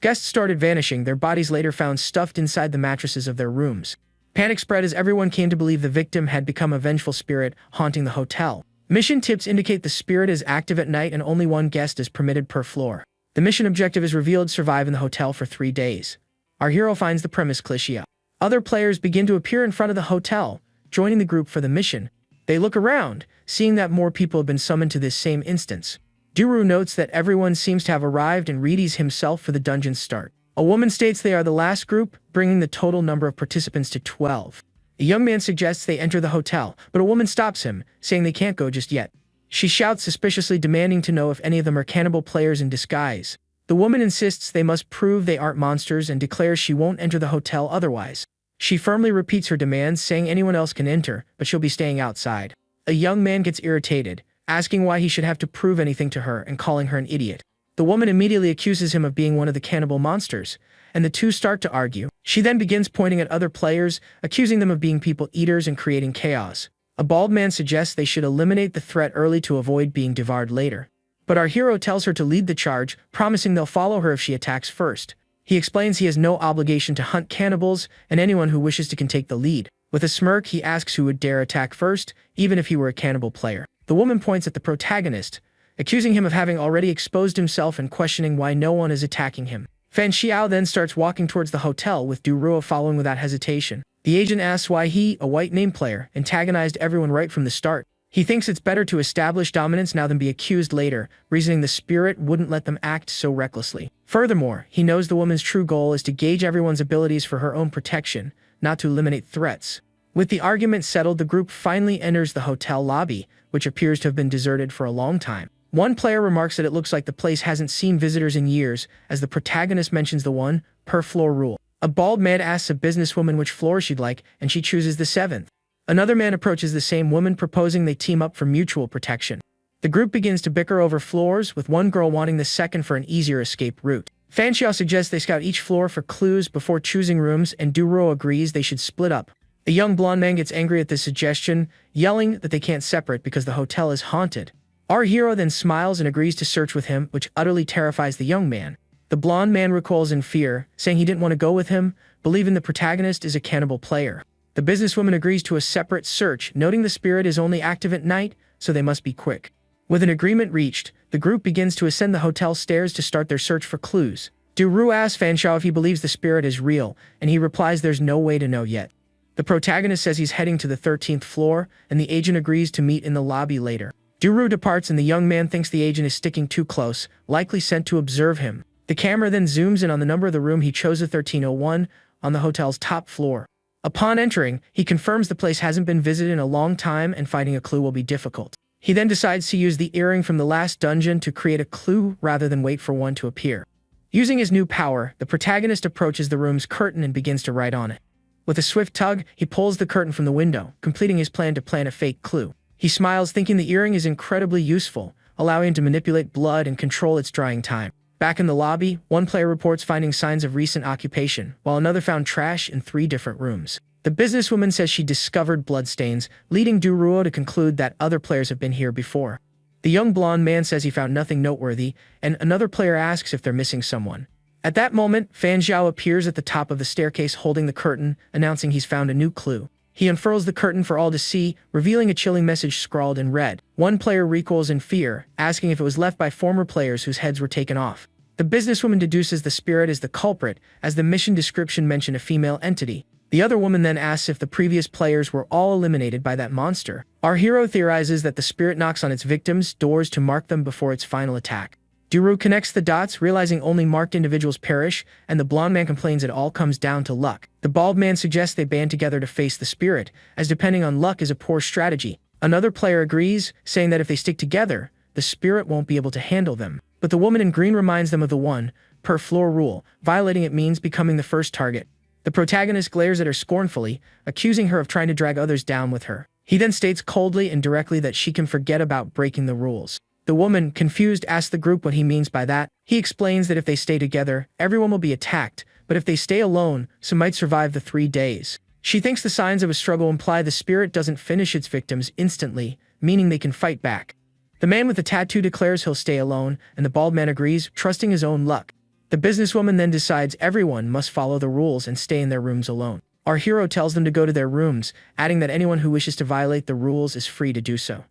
Guests started vanishing, their bodies later found stuffed inside the mattresses of their rooms. Panic spread as everyone came to believe the victim had become a vengeful spirit haunting the hotel. Mission tips indicate the spirit is active at night and only one guest is permitted per floor. The mission objective is revealed: survive in the hotel for 3 days. Our hero finds the premise cliché. Other players begin to appear in front of the hotel, joining the group for the mission. They look around, seeing that more people have been summoned to this same instance. Duruo notes that everyone seems to have arrived and readies himself for the dungeon's start. A woman states they are the last group, bringing the total number of participants to 12. A young man suggests they enter the hotel, but a woman stops him, saying they can't go just yet. She shouts suspiciously, demanding to know if any of them are cannibal players in disguise. The woman insists they must prove they aren't monsters and declares she won't enter the hotel otherwise. She firmly repeats her demands, saying anyone else can enter, but she'll be staying outside. A young man gets irritated, asking why he should have to prove anything to her and calling her an idiot. The woman immediately accuses him of being one of the cannibal monsters, and the two start to argue. She then begins pointing at other players, accusing them of being people eaters and creating chaos. A bald man suggests they should eliminate the threat early to avoid being devoured later. But our hero tells her to lead the charge, promising they'll follow her if she attacks first. He explains he has no obligation to hunt cannibals, and anyone who wishes to can take the lead. With a smirk, he asks who would dare attack first, even if he were a cannibal player. The woman points at the protagonist, accusing him of having already exposed himself and questioning why no one is attacking him. Fan Xiao then starts walking towards the hotel, with Du Ruo following without hesitation. The agent asks why he, a white name player, antagonized everyone right from the start. He thinks it's better to establish dominance now than be accused later, reasoning the spirit wouldn't let them act so recklessly. Furthermore, he knows the woman's true goal is to gauge everyone's abilities for her own protection, not to eliminate threats. With the argument settled, the group finally enters the hotel lobby, which appears to have been deserted for a long time. One player remarks that it looks like the place hasn't seen visitors in years, as the protagonist mentions the one per floor rule. A bald man asks a businesswoman which floor she'd like, and she chooses the 7th. Another man approaches the same woman, proposing they team up for mutual protection. The group begins to bicker over floors, with one girl wanting the 2nd for an easier escape route. Fan Xiao suggests they scout each floor for clues before choosing rooms, and Du Ruo agrees they should split up. The young blonde man gets angry at this suggestion, yelling that they can't separate because the hotel is haunted. Our hero then smiles and agrees to search with him, which utterly terrifies the young man. The blonde man recoils in fear, saying he didn't want to go with him, believing the protagonist is a cannibal player. The businesswoman agrees to a separate search, noting the spirit is only active at night, so they must be quick. With an agreement reached, the group begins to ascend the hotel stairs to start their search for clues. Du Ruo asks Fan Xiao if he believes the spirit is real, and he replies there's no way to know yet. The protagonist says he's heading to the 13th floor, and the agent agrees to meet in the lobby later. Du Ruo departs, and the young man thinks the agent is sticking too close, likely sent to observe him. The camera then zooms in on the number of the room he chose, 1301, on the hotel's top floor. Upon entering, he confirms the place hasn't been visited in a long time and finding a clue will be difficult. He then decides to use the earring from the last dungeon to create a clue rather than wait for one to appear. Using his new power, the protagonist approaches the room's curtain and begins to write on it. With a swift tug, he pulls the curtain from the window, completing his plan to plant a fake clue. He smiles, thinking the earring is incredibly useful, allowing him to manipulate blood and control its drying time. Back in the lobby, one player reports finding signs of recent occupation, while another found trash in 3 different rooms. The businesswoman says she discovered bloodstains, leading Du Ruo to conclude that other players have been here before. The young blonde man says he found nothing noteworthy, and another player asks if they're missing someone. At that moment, Fan Xiao appears at the top of the staircase holding the curtain, announcing he's found a new clue. He unfurls the curtain for all to see, revealing a chilling message scrawled in red. One player recoils in fear, asking if it was left by former players whose heads were taken off. The businesswoman deduces the spirit is the culprit, as the mission description mentioned a female entity. The other woman then asks if the previous players were all eliminated by that monster. Our hero theorizes that the spirit knocks on its victims' doors to mark them before its final attack. Du Ruo connects the dots, realizing only marked individuals perish, and the blonde man complains it all comes down to luck. The bald man suggests they band together to face the spirit, as depending on luck is a poor strategy. Another player agrees, saying that if they stick together, the spirit won't be able to handle them. But the woman in green reminds them of the one per floor rule. Violating it means becoming the first target. The protagonist glares at her scornfully, accusing her of trying to drag others down with her. He then states coldly and directly that she can forget about breaking the rules. The woman, confused, asks the group what he means by that. He explains that if they stay together, everyone will be attacked, but if they stay alone, some might survive the 3 days. She thinks the signs of a struggle imply the spirit doesn't finish its victims instantly, meaning they can fight back. The man with the tattoo declares he'll stay alone, and the bald man agrees, trusting his own luck. The businesswoman then decides everyone must follow the rules and stay in their rooms alone. Our hero tells them to go to their rooms, adding that anyone who wishes to violate the rules is free to do so.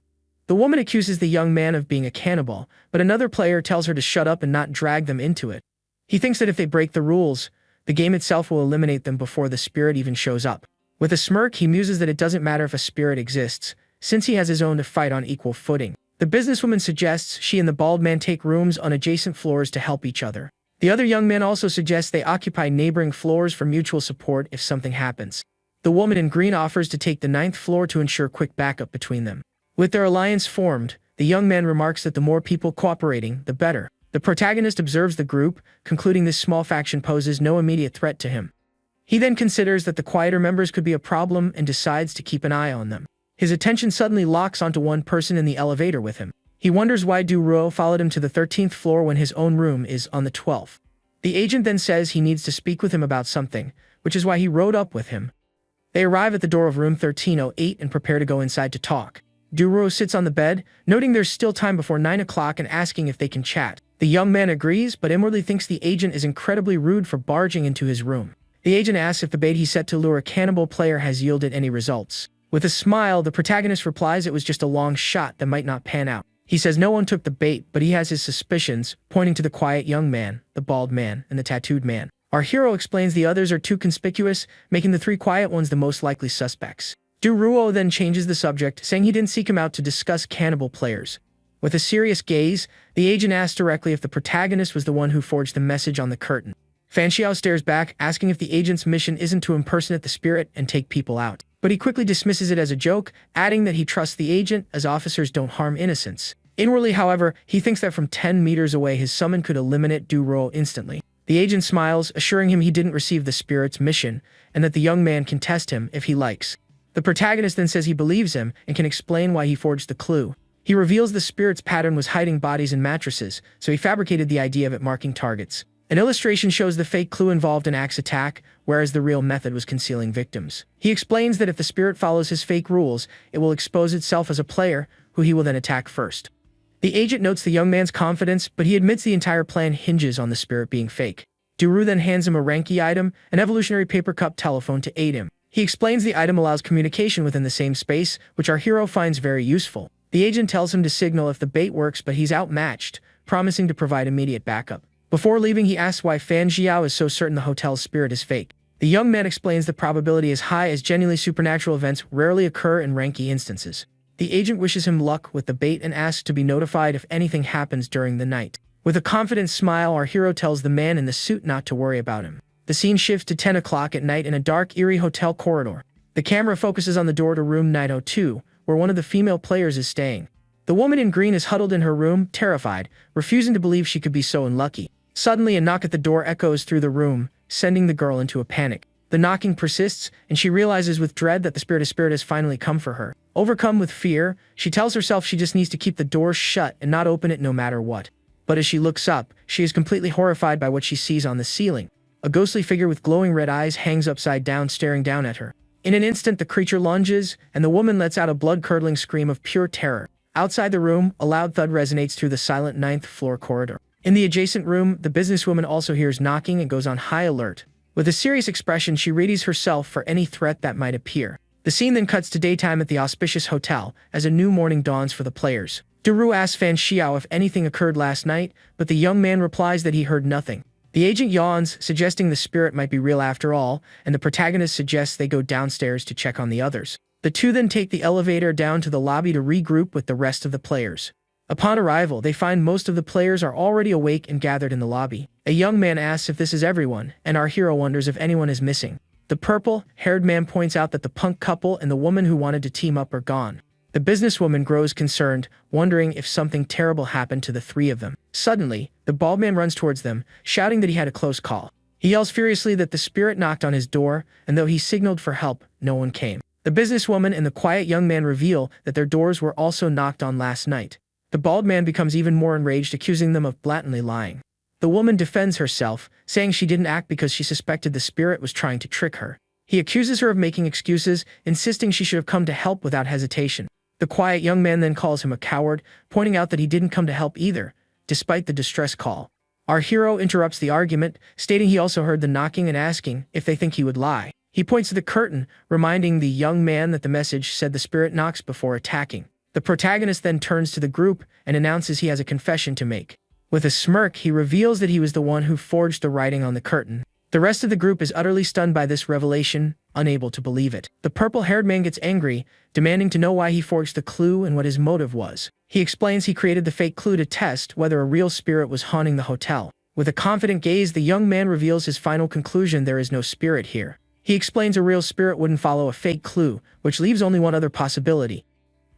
The woman accuses the young man of being a cannibal, but another player tells her to shut up and not drag them into it. He thinks that if they break the rules, the game itself will eliminate them before the spirit even shows up. With a smirk, he muses that it doesn't matter if a spirit exists, since he has his own to fight on equal footing. The businesswoman suggests she and the bald man take rooms on adjacent floors to help each other. The other young man also suggests they occupy neighboring floors for mutual support if something happens. The woman in green offers to take the 9th floor to ensure quick backup between them. With their alliance formed, the young man remarks that the more people cooperating, the better. The protagonist observes the group, concluding this small faction poses no immediate threat to him. He then considers that the quieter members could be a problem and decides to keep an eye on them. His attention suddenly locks onto one person in the elevator with him. He wonders why Du Ruo followed him to the 13th floor when his own room is on the 12th. The agent then says he needs to speak with him about something, which is why he rode up with him. They arrive at the door of room 1308 and prepare to go inside to talk. Du Ruo sits on the bed, noting there's still time before 9 o'clock and asking if they can chat. The young man agrees, but inwardly thinks the agent is incredibly rude for barging into his room. The agent asks if the bait he set to lure a cannibal player has yielded any results. With a smile, the protagonist replies it was just a long shot that might not pan out. He says no one took the bait, but he has his suspicions, pointing to the quiet young man, the bald man, and the tattooed man. Our hero explains the others are too conspicuous, making the three quiet ones the most likely suspects. Duruo then changes the subject, saying he didn't seek him out to discuss cannibal players. With a serious gaze, the agent asks directly if the protagonist was the one who forged the message on the curtain. Fanxiao stares back, asking if the agent's mission isn't to impersonate the spirit and take people out. But he quickly dismisses it as a joke, adding that he trusts the agent as officers don't harm innocents. Inwardly, however, he thinks that from 10 meters away his summon could eliminate Duruo instantly. The agent smiles, assuring him he didn't receive the spirit's mission, and that the young man can test him if he likes. The protagonist then says he believes him and can explain why he forged the clue. He reveals the spirit's pattern was hiding bodies in mattresses, so he fabricated the idea of it marking targets. An illustration shows the fake clue involved an axe attack, whereas the real method was concealing victims. He explains that if the spirit follows his fake rules, it will expose itself as a player, who he will then attack first. The agent notes the young man's confidence, but he admits the entire plan hinges on the spirit being fake. Duru then hands him a Ranky item, an evolutionary paper cup telephone to aid him. He explains the item allows communication within the same space, which our hero finds very useful. The agent tells him to signal if the bait works, but he's outmatched, promising to provide immediate backup. Before leaving, he asks why Fan Jiao is so certain the hotel's spirit is fake. The young man explains the probability is high as genuinely supernatural events rarely occur in Ranky instances. The agent wishes him luck with the bait and asks to be notified if anything happens during the night. With a confident smile, our hero tells the man in the suit not to worry about him. The scene shifts to 10 o'clock at night in a dark, eerie hotel corridor. The camera focuses on the door to room 902, where one of the female players is staying. The woman in green is huddled in her room, terrified, refusing to believe she could be so unlucky. Suddenly, a knock at the door echoes through the room, sending the girl into a panic. The knocking persists, and she realizes with dread that the spirit has finally come for her. Overcome with fear, she tells herself she just needs to keep the door shut and not open it no matter what. But as she looks up, she is completely horrified by what she sees on the ceiling. A ghostly figure with glowing red eyes hangs upside down, staring down at her. In an instant, the creature lunges, and the woman lets out a blood-curdling scream of pure terror. Outside the room, a loud thud resonates through the silent ninth-floor corridor. In the adjacent room, the businesswoman also hears knocking and goes on high alert. With a serious expression, she readies herself for any threat that might appear. The scene then cuts to daytime at the auspicious hotel, as a new morning dawns for the players. Duru asks Fan Xiao if anything occurred last night, but the young man replies that he heard nothing. The agent yawns, suggesting the spirit might be real after all, and the protagonist suggests they go downstairs to check on the others. The two then take the elevator down to the lobby to regroup with the rest of the players. Upon arrival, they find most of the players are already awake and gathered in the lobby. A young man asks if this is everyone, and our hero wonders if anyone is missing. The purple-haired man points out that the punk couple and the woman who wanted to team up are gone. The businesswoman grows concerned, wondering if something terrible happened to the three of them. Suddenly, the bald man runs towards them, shouting that he had a close call. He yells furiously that the spirit knocked on his door, and though he signaled for help, no one came. The businesswoman and the quiet young man reveal that their doors were also knocked on last night. The bald man becomes even more enraged, accusing them of blatantly lying. The woman defends herself, saying she didn't act because she suspected the spirit was trying to trick her. He accuses her of making excuses, insisting she should have come to help without hesitation. The quiet young man then calls him a coward, pointing out that he didn't come to help either, despite the distress call. Our hero interrupts the argument, stating he also heard the knocking and asking if they think he would lie. He points to the curtain, reminding the young man that the message said the spirit knocks before attacking. The protagonist then turns to the group and announces he has a confession to make. With a smirk, he reveals that he was the one who forged the writing on the curtain. The rest of the group is utterly stunned by this revelation, unable to believe it. The purple-haired man gets angry, demanding to know why he forged the clue and what his motive was. He explains he created the fake clue to test whether a real spirit was haunting the hotel. With a confident gaze, the young man reveals his final conclusion: there is no spirit here. He explains a real spirit wouldn't follow a fake clue, which leaves only one other possibility.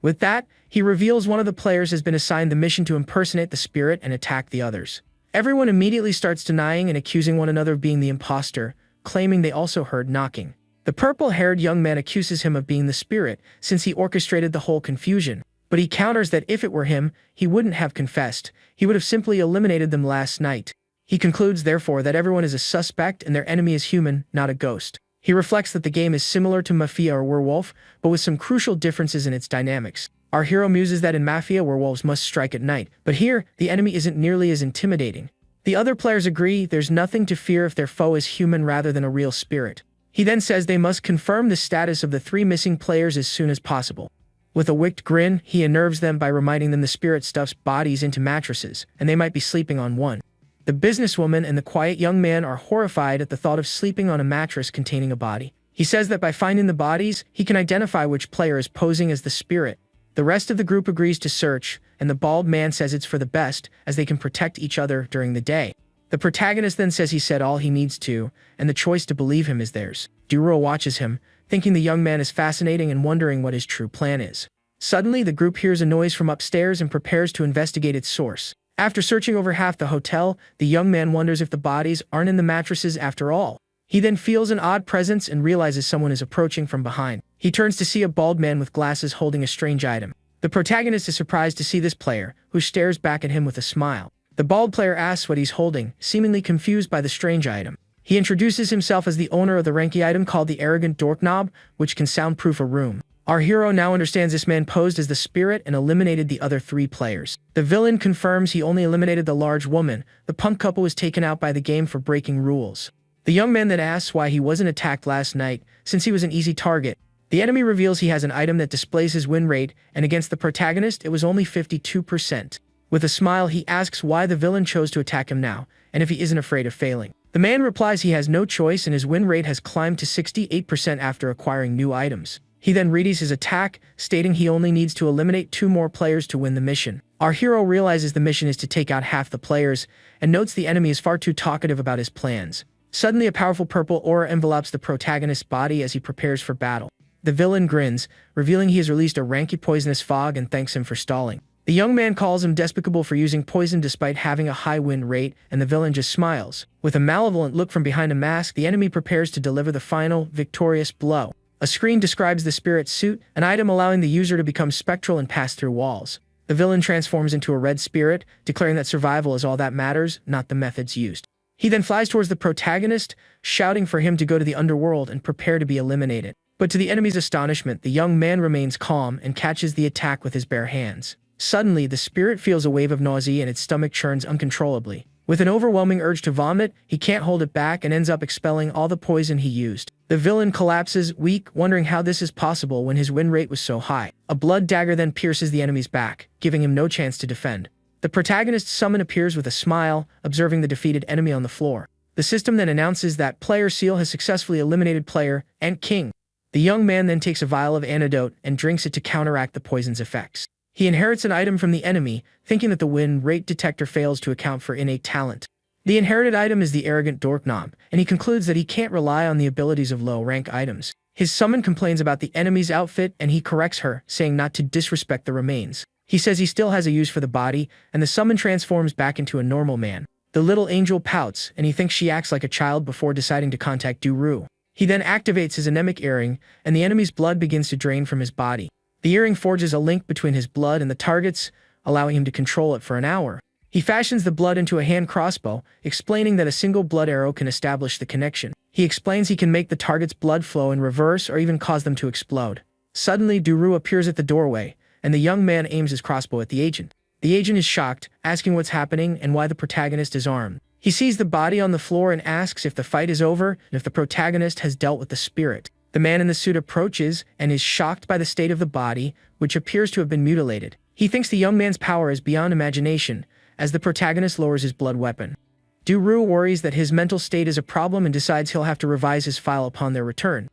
With that, he reveals one of the players has been assigned the mission to impersonate the spirit and attack the others. Everyone immediately starts denying and accusing one another of being the imposter, claiming they also heard knocking. The purple-haired young man accuses him of being the spirit, since he orchestrated the whole confusion. But he counters that if it were him, he wouldn't have confessed. He would have simply eliminated them last night. He concludes, therefore, that everyone is a suspect and their enemy is human, not a ghost. He reflects that the game is similar to Mafia or Werewolf, but with some crucial differences in its dynamics. Our hero muses that in Mafia, werewolves must strike at night, but here, the enemy isn't nearly as intimidating. The other players agree there's nothing to fear if their foe is human rather than a real spirit. He then says they must confirm the status of the 3 missing players as soon as possible. With a wicked grin, he unnerves them by reminding them the spirit stuffs bodies into mattresses, and they might be sleeping on one. The businesswoman and the quiet young man are horrified at the thought of sleeping on a mattress containing a body. He says that by finding the bodies, he can identify which player is posing as the spirit. The rest of the group agrees to search, and the bald man says it's for the best, as they can protect each other during the day. The protagonist then says he said all he needs to, and the choice to believe him is theirs. Duro watches him, thinking the young man is fascinating and wondering what his true plan is. Suddenly, the group hears a noise from upstairs and prepares to investigate its source. After searching over half the hotel, the young man wonders if the bodies aren't in the mattresses after all. He then feels an odd presence and realizes someone is approaching from behind. He turns to see a bald man with glasses holding a strange item. The protagonist is surprised to see this player, who stares back at him with a smile. The bald player asks what he's holding, seemingly confused by the strange item. He introduces himself as the owner of the ranky item called the arrogant doorknob, which can soundproof a room. Our hero now understands this man posed as the spirit and eliminated the other 3 players. The villain confirms he only eliminated the large woman. The punk couple was taken out by the game for breaking rules. The young man then asks why he wasn't attacked last night, since he was an easy target. The enemy reveals he has an item that displays his win rate, and against the protagonist it was only 52%. With a smile, he asks why the villain chose to attack him now, and if he isn't afraid of failing. The man replies he has no choice and his win rate has climbed to 68% after acquiring new items. He then readies his attack, stating he only needs to eliminate 2 more players to win the mission. Our hero realizes the mission is to take out half the players, and notes the enemy is far too talkative about his plans. Suddenly, a powerful purple aura envelops the protagonist's body as he prepares for battle. The villain grins, revealing he has released a ranky poisonous fog and thanks him for stalling. The young man calls him despicable for using poison despite having a high win rate, and the villain just smiles. With a malevolent look from behind a mask, the enemy prepares to deliver the final, victorious blow. A screen describes the spirit's suit, an item allowing the user to become spectral and pass through walls. The villain transforms into a red spirit, declaring that survival is all that matters, not the methods used. He then flies towards the protagonist, shouting for him to go to the underworld and prepare to be eliminated. But to the enemy's astonishment, the young man remains calm and catches the attack with his bare hands. Suddenly, the spirit feels a wave of nausea and its stomach churns uncontrollably. With an overwhelming urge to vomit, he can't hold it back and ends up expelling all the poison he used. The villain collapses, weak, wondering how this is possible when his win rate was so high. A blood dagger then pierces the enemy's back, giving him no chance to defend. The protagonist's summon appears with a smile, observing the defeated enemy on the floor. The system then announces that Player Seal has successfully eliminated Player and King. The young man then takes a vial of antidote and drinks it to counteract the poison's effects. He inherits an item from the enemy, thinking that the win rate detector fails to account for innate talent. The inherited item is the arrogant doorknob, and he concludes that he can't rely on the abilities of low-rank items. His summon complains about the enemy's outfit, and he corrects her, saying not to disrespect the remains. He says he still has a use for the body, and the summon transforms back into a normal man. The little angel pouts, and he thinks she acts like a child before deciding to contact Duru. He then activates his anemic earring, and the enemy's blood begins to drain from his body. The earring forges a link between his blood and the target's, allowing him to control it for an hour. He fashions the blood into a hand crossbow, explaining that a single blood arrow can establish the connection. He explains he can make the target's blood flow in reverse or even cause them to explode. Suddenly, Duru appears at the doorway, and the young man aims his crossbow at the agent. The agent is shocked, asking what's happening and why the protagonist is armed. He sees the body on the floor and asks if the fight is over and if the protagonist has dealt with the spirit. The man in the suit approaches and is shocked by the state of the body, which appears to have been mutilated. He thinks the young man's power is beyond imagination, as the protagonist lowers his blood weapon. Duru worries that his mental state is a problem and decides he'll have to revise his file upon their return.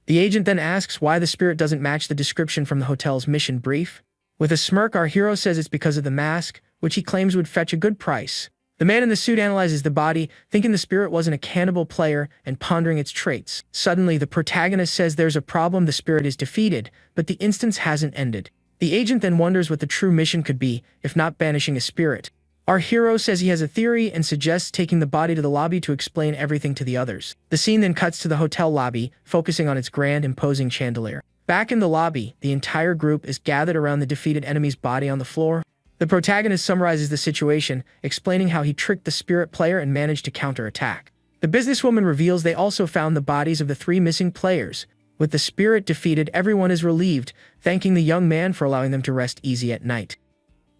The agent then asks why the spirit doesn't match the description from the hotel's mission brief. With a smirk, our hero says it's because of the mask, which he claims would fetch a good price. The man in the suit analyzes the body, thinking the spirit wasn't a cannibal player and pondering its traits. Suddenly, the protagonist says there's a problem, the spirit is defeated, but the instance hasn't ended. The agent then wonders what the true mission could be, if not banishing a spirit. Our hero says he has a theory and suggests taking the body to the lobby to explain everything to the others. The scene then cuts to the hotel lobby, focusing on its grand, imposing chandelier. Back in the lobby, the entire group is gathered around the defeated enemy's body on the floor. The protagonist summarizes the situation, explaining how he tricked the spirit player and managed to counterattack. The businesswoman reveals they also found the bodies of the 3 missing players. With the spirit defeated, everyone is relieved, thanking the young man for allowing them to rest easy at night.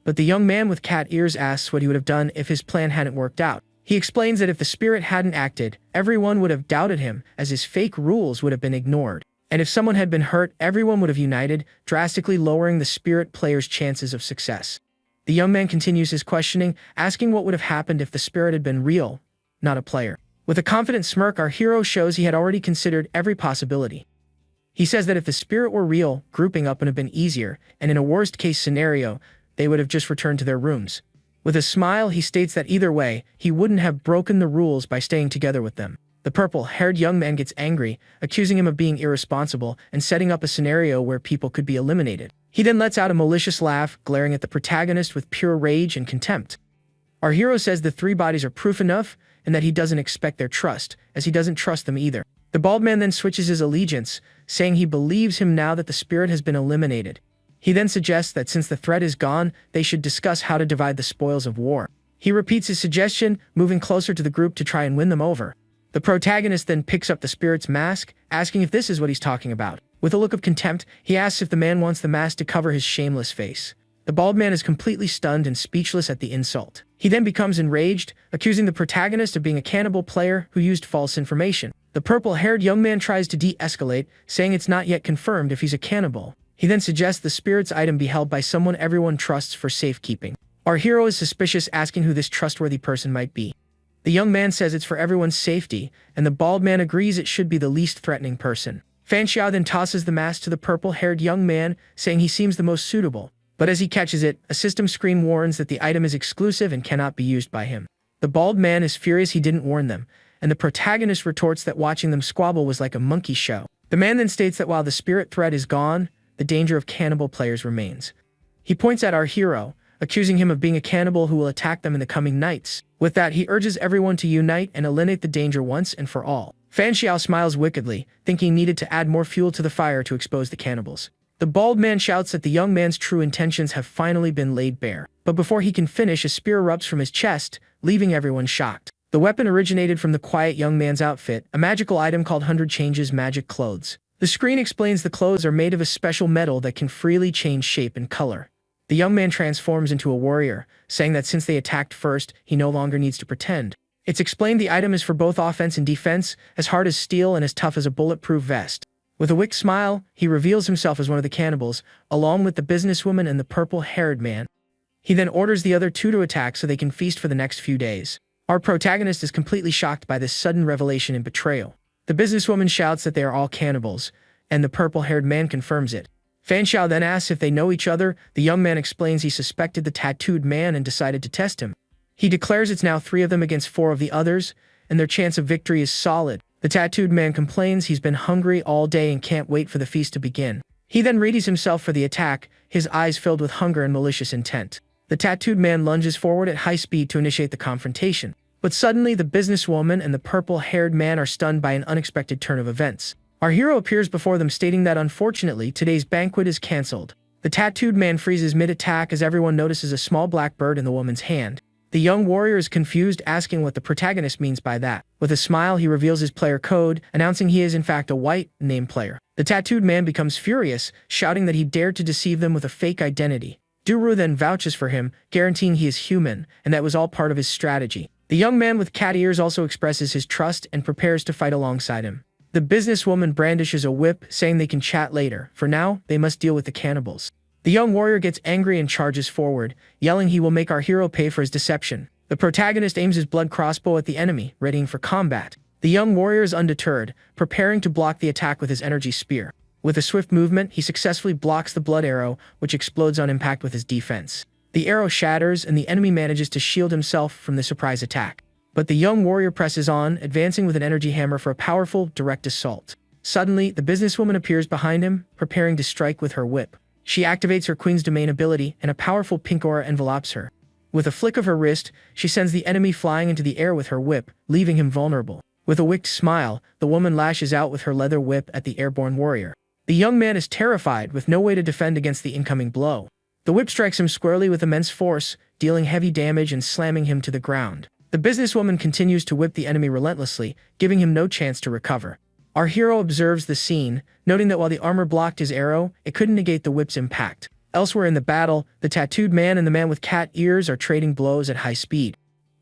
But the young man with cat ears asks what he would have done if his plan hadn't worked out. He explains that if the spirit hadn't acted, everyone would have doubted him, as his fake rules would have been ignored. And if someone had been hurt, everyone would have united, drastically lowering the spirit player's chances of success. The young man continues his questioning, asking what would have happened if the spirit had been real, not a player. With a confident smirk, our hero shows he had already considered every possibility. He says that if the spirit were real, grouping up would have been easier, and in a worst-case scenario, they would have just returned to their rooms. With a smile, he states that either way, he wouldn't have broken the rules by staying together with them. The purple-haired young man gets angry, accusing him of being irresponsible and setting up a scenario where people could be eliminated. He then lets out a malicious laugh, glaring at the protagonist with pure rage and contempt. Our hero says the three bodies are proof enough, and that he doesn't expect their trust, as he doesn't trust them either. The bald man then switches his allegiance, saying he believes him now that the spirit has been eliminated. He then suggests that since the threat is gone, they should discuss how to divide the spoils of war. He repeats his suggestion, moving closer to the group to try and win them over. The protagonist then picks up the spirit's mask, asking if this is what he's talking about. With a look of contempt, he asks if the man wants the mask to cover his shameless face. The bald man is completely stunned and speechless at the insult. He then becomes enraged, accusing the protagonist of being a cannibal player who used false information. The purple-haired young man tries to de-escalate, saying it's not yet confirmed if he's a cannibal. He then suggests the spirit's item be held by someone everyone trusts for safekeeping. Our hero is suspicious, asking who this trustworthy person might be. The young man says it's for everyone's safety, and the bald man agrees it should be the least threatening person. Fan Xiao then tosses the mask to the purple-haired young man, saying he seems the most suitable. But as he catches it, a system screen warns that the item is exclusive and cannot be used by him. The bald man is furious he didn't warn them, and the protagonist retorts that watching them squabble was like a monkey show. The man then states that while the spirit threat is gone, the danger of cannibal players remains. He points at our hero, accusing him of being a cannibal who will attack them in the coming nights. With that, he urges everyone to unite and eliminate the danger once and for all. Fan Xiao smiles wickedly, thinking he needed to add more fuel to the fire to expose the cannibals. The bald man shouts that the young man's true intentions have finally been laid bare. But before he can finish, a spear erupts from his chest, leaving everyone shocked. The weapon originated from the quiet young man's outfit, a magical item called 100 Changes Magic Clothes. The screen explains the clothes are made of a special metal that can freely change shape and color. The young man transforms into a warrior, saying that since they attacked first, he no longer needs to pretend. It's explained the item is for both offense and defense, as hard as steel and as tough as a bulletproof vest. With a wicked smile, he reveals himself as one of the cannibals, along with the businesswoman and the purple-haired man. He then orders the other two to attack so they can feast for the next few days. Our protagonist is completely shocked by this sudden revelation and betrayal. The businesswoman shouts that they are all cannibals, and the purple-haired man confirms it. Fan Xiao then asks if they know each other. The young man explains he suspected the tattooed man and decided to test him. He declares it's now 3 of them against 4 of the others, and their chance of victory is solid. The tattooed man complains he's been hungry all day and can't wait for the feast to begin. He then readies himself for the attack, his eyes filled with hunger and malicious intent. The tattooed man lunges forward at high speed to initiate the confrontation. But suddenly, the businesswoman and the purple-haired man are stunned by an unexpected turn of events. Our hero appears before them, stating that unfortunately, today's banquet is cancelled. The tattooed man freezes mid-attack as everyone notices a small black bird in the woman's hand. The young warrior is confused, asking what the protagonist means by that. With a smile, he reveals his player code, announcing he is in fact a white name player. The tattooed man becomes furious, shouting that he dared to deceive them with a fake identity. Duru then vouches for him, guaranteeing he is human, and that was all part of his strategy. The young man with cat ears also expresses his trust and prepares to fight alongside him. The businesswoman brandishes a whip, saying they can chat later. For now, they must deal with the cannibals. The young warrior gets angry and charges forward, yelling he will make our hero pay for his deception. The protagonist aims his blood crossbow at the enemy, readying for combat. The young warrior is undeterred, preparing to block the attack with his energy spear. With a swift movement, he successfully blocks the blood arrow, which explodes on impact with his defense. The arrow shatters, and the enemy manages to shield himself from the surprise attack. But the young warrior presses on, advancing with an energy hammer for a powerful, direct assault. Suddenly, the businesswoman appears behind him, preparing to strike with her whip. She activates her Queen's Domain ability, and a powerful pink aura envelopes her. With a flick of her wrist, she sends the enemy flying into the air with her whip, leaving him vulnerable. With a wicked smile, the woman lashes out with her leather whip at the airborne warrior. The young man is terrified, with no way to defend against the incoming blow. The whip strikes him squarely with immense force, dealing heavy damage and slamming him to the ground. The businesswoman continues to whip the enemy relentlessly, giving him no chance to recover. Our hero observes the scene, noting that while the armor blocked his arrow, it couldn't negate the whip's impact. Elsewhere in the battle, the tattooed man and the man with cat ears are trading blows at high speed.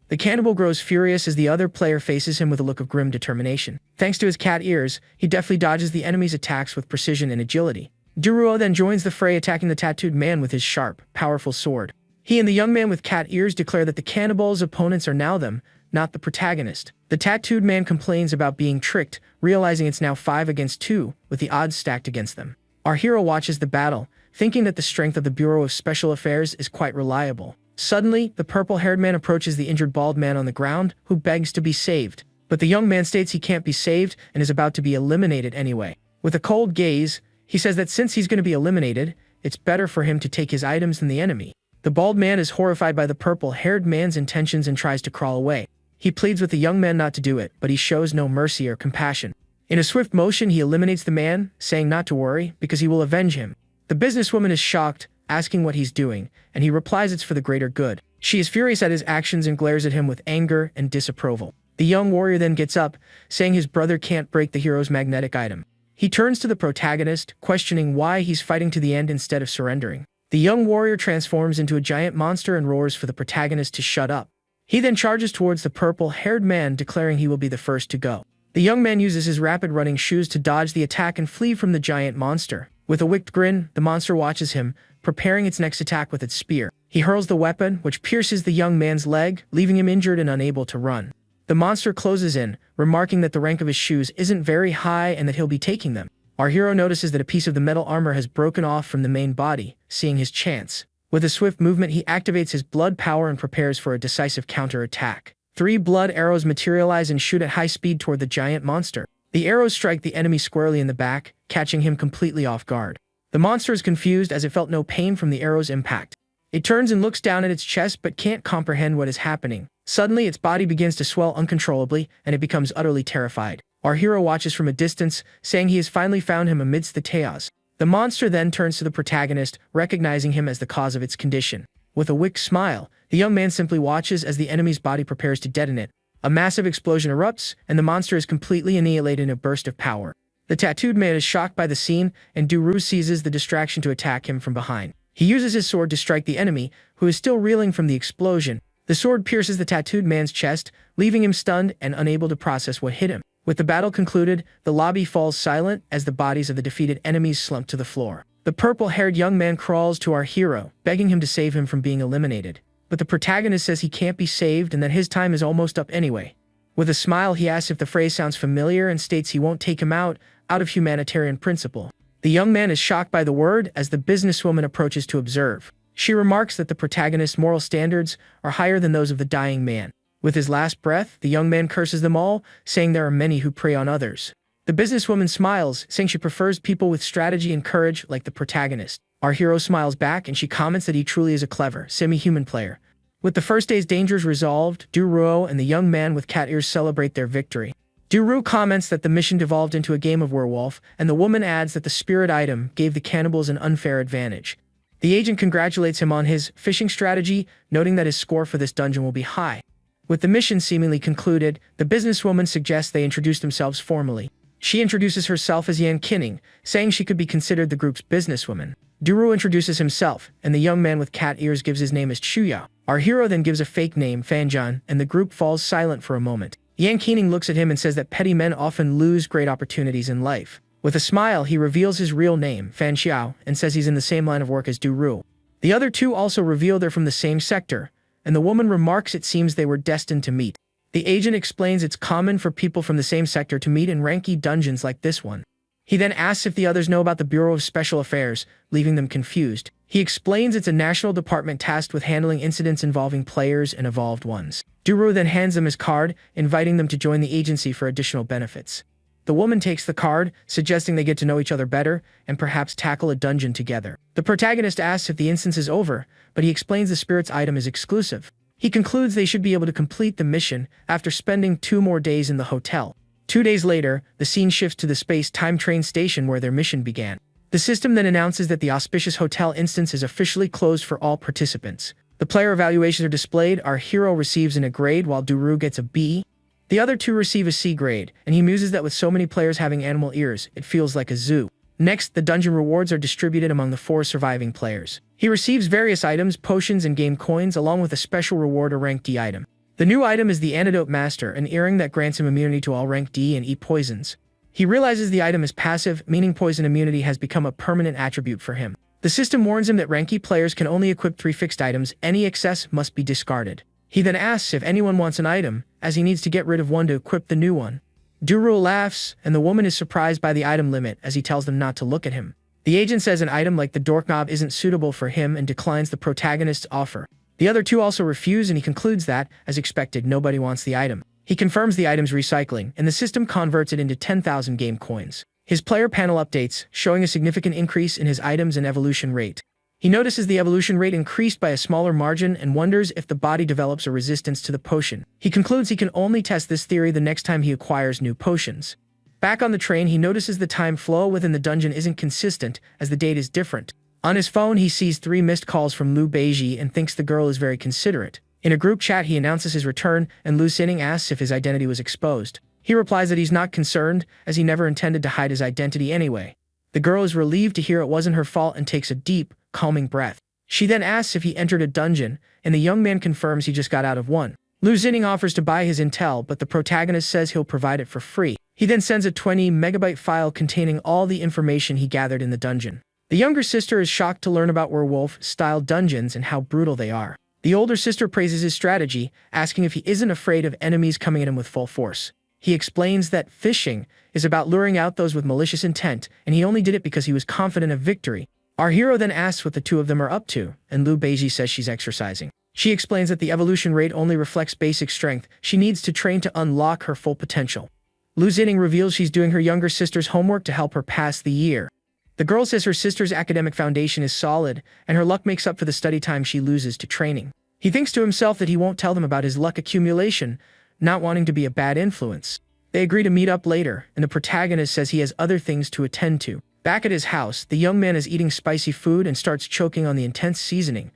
The cannibal grows furious as the other player faces him with a look of grim determination. Thanks to his cat ears, he deftly dodges the enemy's attacks with precision and agility. Duruo then joins the fray, attacking the tattooed man with his sharp, powerful sword. He and the young man with cat ears declare that the cannibal's opponents are now them, not the protagonist. The tattooed man complains about being tricked, realizing it's now 5 against 2, with the odds stacked against them. Our hero watches the battle, thinking that the strength of the Bureau of Special Affairs is quite reliable. Suddenly, the purple-haired man approaches the injured bald man on the ground, who begs to be saved. But the young man states he can't be saved and is about to be eliminated anyway. With a cold gaze, he says that since he's going to be eliminated, it's better for him to take his items than the enemy. The bald man is horrified by the purple-haired man's intentions and tries to crawl away. He pleads with the young man not to do it, but he shows no mercy or compassion. In a swift motion, he eliminates the man, saying not to worry, because he will avenge him. The businesswoman is shocked, asking what he's doing, and he replies it's for the greater good. She is furious at his actions and glares at him with anger and disapproval. The young warrior then gets up, saying his brother can't break the hero's magnetic item. He turns to the protagonist, questioning why he's fighting to the end instead of surrendering. The young warrior transforms into a giant monster and roars for the protagonist to shut up. He then charges towards the purple-haired man, declaring he will be the first to go. The young man uses his rapid running shoes to dodge the attack and flee from the giant monster. With a wicked grin, the monster watches him, preparing its next attack with its spear. He hurls the weapon, which pierces the young man's leg, leaving him injured and unable to run. The monster closes in, remarking that the rank of his shoes isn't very high and that he'll be taking them. Our hero notices that a piece of the metal armor has broken off from the main body, seeing his chance. With a swift movement, he activates his blood power and prepares for a decisive counterattack. 3 blood arrows materialize and shoot at high speed toward the giant monster. The arrows strike the enemy squarely in the back, catching him completely off guard. The monster is confused as it felt no pain from the arrow's impact. It turns and looks down at its chest but can't comprehend what is happening. Suddenly, its body begins to swell uncontrollably, and it becomes utterly terrified. Our hero watches from a distance, saying he has finally found him amidst the chaos. The monster then turns to the protagonist, recognizing him as the cause of its condition. With a wicked smile, the young man simply watches as the enemy's body prepares to detonate. A massive explosion erupts, and the monster is completely annihilated in a burst of power. The tattooed man is shocked by the scene, and Duru seizes the distraction to attack him from behind. He uses his sword to strike the enemy, who is still reeling from the explosion. The sword pierces the tattooed man's chest, leaving him stunned and unable to process what hit him. With the battle concluded, the lobby falls silent as the bodies of the defeated enemies slump to the floor. The purple-haired young man crawls to our hero, begging him to save him from being eliminated. But the protagonist says he can't be saved and that his time is almost up anyway. With a smile, he asks if the phrase sounds familiar and states he won't take him out of humanitarian principle. The young man is shocked by the word as the businesswoman approaches to observe. She remarks that the protagonist's moral standards are higher than those of the dying man. With his last breath, the young man curses them all, saying there are many who prey on others. The businesswoman smiles, saying she prefers people with strategy and courage like the protagonist. Our hero smiles back and she comments that he truly is a clever, semi-human player. With the first day's dangers resolved, Duruo and the young man with cat ears celebrate their victory. Duru comments that the mission devolved into a game of werewolf, and the woman adds that the spirit item gave the cannibals an unfair advantage. The agent congratulates him on his fishing strategy, noting that his score for this dungeon will be high. With the mission seemingly concluded, the businesswoman suggests they introduce themselves formally. She introduces herself as Yan Kinning, saying she could be considered the group's businesswoman. Duru introduces himself, and the young man with cat ears gives his name as Chuya. Our hero then gives a fake name, Fanjan, and the group falls silent for a moment. Yan Kinning looks at him and says that petty men often lose great opportunities in life. With a smile, he reveals his real name, Fan Xiao, and says he's in the same line of work as Duru. The other two also reveal they're from the same sector, and the woman remarks it seems they were destined to meet. The agent explains it's common for people from the same sector to meet in ranky dungeons like this one. He then asks if the others know about the Bureau of Special Affairs, leaving them confused. He explains it's a national department tasked with handling incidents involving players and evolved ones. Duru then hands them his card, inviting them to join the agency for additional benefits. The woman takes the card, suggesting they get to know each other better and perhaps tackle a dungeon together. The protagonist asks if the instance is over, but he explains the spirit's item is exclusive. He concludes they should be able to complete the mission after spending 2 more days in the hotel. 2 days later, the scene shifts to the space-time train station where their mission began. The system then announces that the auspicious hotel instance is officially closed for all participants. The player evaluations are displayed. Our hero receives an A grade while Duru gets a B. The other two receive a C grade, and he muses that with so many players having animal ears, it feels like a zoo. Next, the dungeon rewards are distributed among the 4 surviving players. He receives various items, potions, and game coins, along with a special reward, a rank D item. The new item is the Antidote Master, an earring that grants him immunity to all rank D and E poisons. He realizes the item is passive, meaning poison immunity has become a permanent attribute for him. The system warns him that rank E players can only equip 3 fixed items, any excess must be discarded. He then asks if anyone wants an item, as he needs to get rid of one to equip the new one. Durul laughs, and the woman is surprised by the item limit as he tells them not to look at him. The agent says an item like the doorknob isn't suitable for him and declines the protagonist's offer. The other two also refuse, and he concludes that, as expected, nobody wants the item. He confirms the item's recycling, and the system converts it into 10,000 game coins. His player panel updates, showing a significant increase in his items and evolution rate. He notices the evolution rate increased by a smaller margin and wonders if the body develops a resistance to the potion. He concludes he can only test this theory the next time he acquires new potions. Back on the train, he notices the time flow within the dungeon isn't consistent, as the date is different. On his phone, he sees 3 missed calls from Lu Beiji and thinks the girl is very considerate. In a group chat, he announces his return, and Lu Xing asks if his identity was exposed. He replies that he's not concerned, as he never intended to hide his identity anyway. The girl is relieved to hear it wasn't her fault and takes a deep, calming breath. She then asks if he entered a dungeon, and the young man confirms he just got out of one. Lu Xing offers to buy his intel, but the protagonist says he'll provide it for free. He then sends a 20 megabyte file containing all the information he gathered in the dungeon. The younger sister is shocked to learn about werewolf-style dungeons and how brutal they are. The older sister praises his strategy, asking if he isn't afraid of enemies coming at him with full force. He explains that fishing is about luring out those with malicious intent, and he only did it because he was confident of victory. Our hero then asks what the two of them are up to, and Lu Beiji says she's exercising. She explains that the evolution rate only reflects basic strength. She needs to train to unlock her full potential. Lu Xing reveals she's doing her younger sister's homework to help her pass the year. The girl says her sister's academic foundation is solid, and her luck makes up for the study time she loses to training. He thinks to himself that he won't tell them about his luck accumulation, not wanting to be a bad influence. They agree to meet up later, and the protagonist says he has other things to attend to. Back at his house, the young man is eating spicy food and starts choking on the intense seasoning.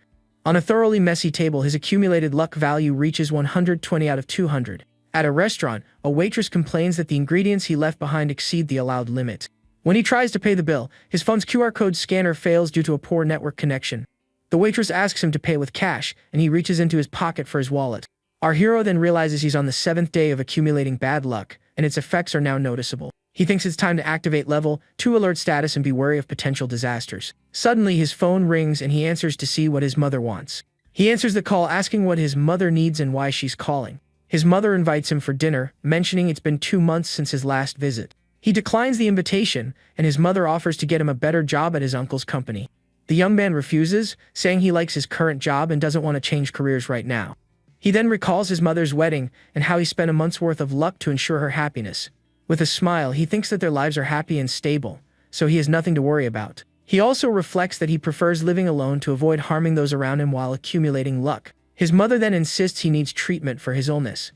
On a thoroughly messy table, his accumulated luck value reaches 120 out of 200. At a restaurant, a waitress complains that the ingredients he left behind exceed the allowed limit. When he tries to pay the bill, his phone's QR code scanner fails due to a poor network connection. The waitress asks him to pay with cash, and he reaches into his pocket for his wallet. Our hero then realizes he's on the 7th day of accumulating bad luck, and its effects are now noticeable. He thinks it's time to activate level 2 alert status and be wary of potential disasters. Suddenly, his phone rings and he answers to see what his mother wants. He answers the call asking what his mother needs and why she's calling. His mother invites him for dinner, mentioning it's been 2 months since his last visit. He declines the invitation, and his mother offers to get him a better job at his uncle's company. The young man refuses, saying he likes his current job and doesn't want to change careers right now. He then recalls his mother's wedding and how he spent a month's worth of luck to ensure her happiness. With a smile, he thinks that their lives are happy and stable, so he has nothing to worry about. He also reflects that he prefers living alone to avoid harming those around him while accumulating luck. His mother then insists he needs treatment for his illness,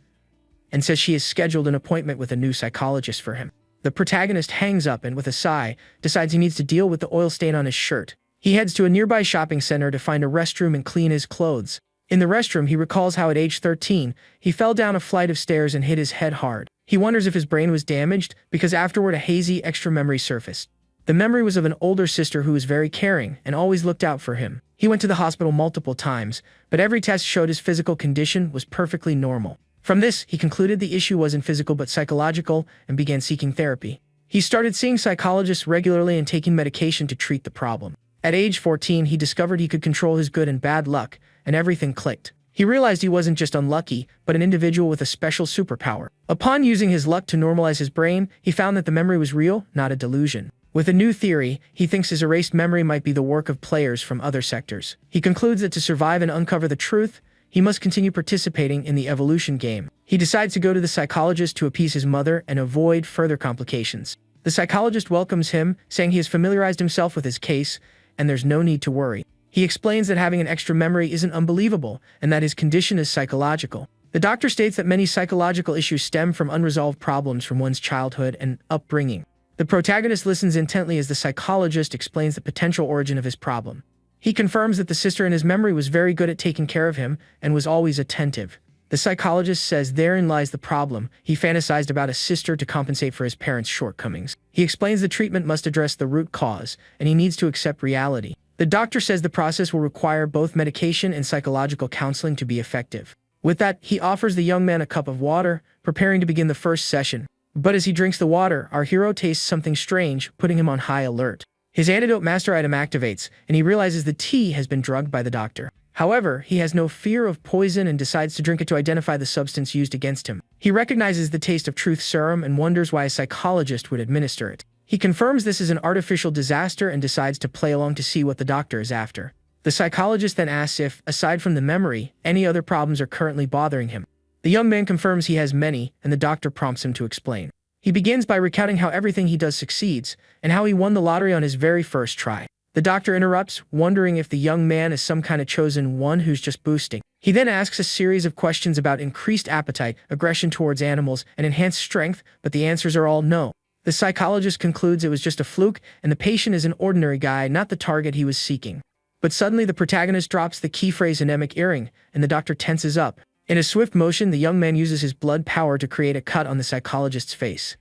and says she has scheduled an appointment with a new psychologist for him. The protagonist hangs up and, with a sigh, decides he needs to deal with the oil stain on his shirt. He heads to a nearby shopping center to find a restroom and clean his clothes. In the restroom, he recalls how at age 13, he fell down a flight of stairs and hit his head hard. He wonders if his brain was damaged, because afterward a hazy extra memory surfaced. The memory was of an older sister who was very caring and always looked out for him. He went to the hospital multiple times, but every test showed his physical condition was perfectly normal. From this, he concluded the issue wasn't physical but psychological and began seeking therapy. He started seeing psychologists regularly and taking medication to treat the problem. At age 14, he discovered he could control his good and bad luck, and everything clicked. He realized he wasn't just unlucky, but an individual with a special superpower. Upon using his luck to normalize his brain, he found that the memory was real, not a delusion. With a new theory, he thinks his erased memory might be the work of players from other sectors. He concludes that to survive and uncover the truth, he must continue participating in the evolution game. He decides to go to the psychologist to appease his mother and avoid further complications. The psychologist welcomes him, saying he has familiarized himself with his case, and there's no need to worry. He explains that having an extra memory isn't unbelievable, and that his condition is psychological. The doctor states that many psychological issues stem from unresolved problems from one's childhood and upbringing. The protagonist listens intently as the psychologist explains the potential origin of his problem. He confirms that the sister in his memory was very good at taking care of him and was always attentive. The psychologist says therein lies the problem. He fantasized about a sister to compensate for his parents' shortcomings. He explains the treatment must address the root cause, and he needs to accept reality. The doctor says the process will require both medication and psychological counseling to be effective. With that, he offers the young man a cup of water, preparing to begin the first session. But as he drinks the water, our hero tastes something strange, putting him on high alert. His antidote master item activates, and he realizes the tea has been drugged by the doctor. However, he has no fear of poison and decides to drink it to identify the substance used against him. He recognizes the taste of truth serum and wonders why a psychologist would administer it. He confirms this is an artificial disaster and decides to play along to see what the doctor is after. The psychologist then asks if, aside from the memory, any other problems are currently bothering him. The young man confirms he has many, and the doctor prompts him to explain. He begins by recounting how everything he does succeeds, and how he won the lottery on his very first try. The doctor interrupts, wondering if the young man is some kind of chosen one who's just boosting. He then asks a series of questions about increased appetite, aggression towards animals, and enhanced strength, but the answers are all no. The psychologist concludes it was just a fluke, and the patient is an ordinary guy, not the target he was seeking. But suddenly the protagonist drops the key phrase anemic earring, and the doctor tenses up. In a swift motion, the young man uses his blood power to create a cut on the psychologist's face.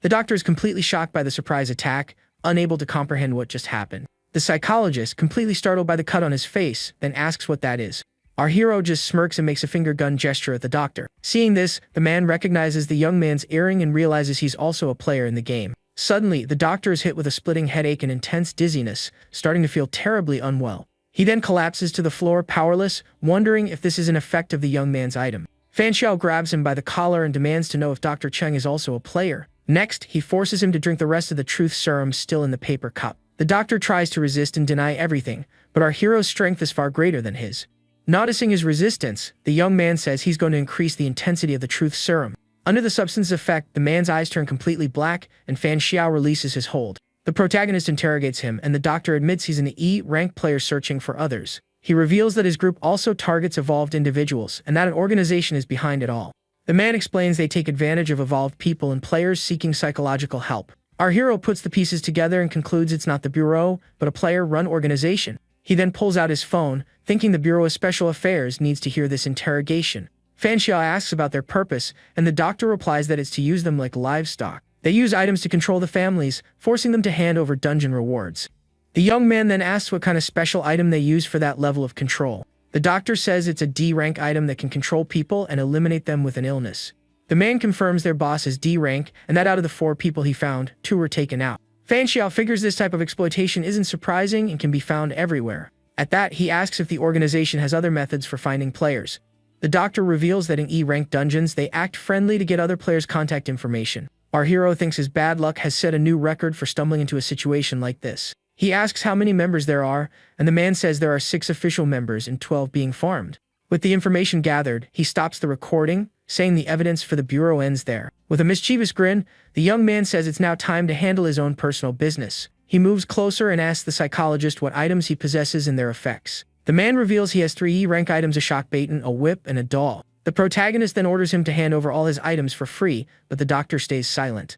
The doctor is completely shocked by the surprise attack, unable to comprehend what just happened. The psychologist, completely startled by the cut on his face, then asks what that is. Our hero just smirks and makes a finger gun gesture at the doctor. Seeing this, the man recognizes the young man's earring and realizes he's also a player in the game. Suddenly, the doctor is hit with a splitting headache and intense dizziness, starting to feel terribly unwell. He then collapses to the floor, powerless, wondering if this is an effect of the young man's item. Fan Xiao grabs him by the collar and demands to know if Dr. Cheng is also a player. Next, he forces him to drink the rest of the truth serum still in the paper cup. The doctor tries to resist and deny everything, but our hero's strength is far greater than his. Noticing his resistance, the young man says he's going to increase the intensity of the truth serum. Under the substance's effect, the man's eyes turn completely black, and Fan Xiao releases his hold. The protagonist interrogates him, and the doctor admits he's an E-rank player searching for others. He reveals that his group also targets evolved individuals, and that an organization is behind it all. The man explains they take advantage of evolved people and players seeking psychological help. Our hero puts the pieces together and concludes it's not the Bureau, but a player-run organization. He then pulls out his phone, thinking the Bureau of Special Affairs needs to hear this interrogation. Fan Xiao asks about their purpose, and the doctor replies that it's to use them like livestock. They use items to control the families, forcing them to hand over dungeon rewards. The young man then asks what kind of special item they use for that level of control. The doctor says it's a D-rank item that can control people and eliminate them with an illness. The man confirms their boss is D-rank, and that out of the 4 people he found, 2 were taken out. Fan Xiao figures this type of exploitation isn't surprising and can be found everywhere. At that, he asks if the organization has other methods for finding players. The doctor reveals that in E-rank dungeons, they act friendly to get other players' contact information. Our hero thinks his bad luck has set a new record for stumbling into a situation like this. He asks how many members there are, and the man says there are 6 official members and 12 being farmed. With the information gathered, he stops the recording, saying the evidence for the Bureau ends there. With a mischievous grin, the young man says it's now time to handle his own personal business. He moves closer and asks the psychologist what items he possesses and their effects. The man reveals he has 3 E-rank items, a shock baton, a whip, and a doll. The protagonist then orders him to hand over all his items for free, but the doctor stays silent.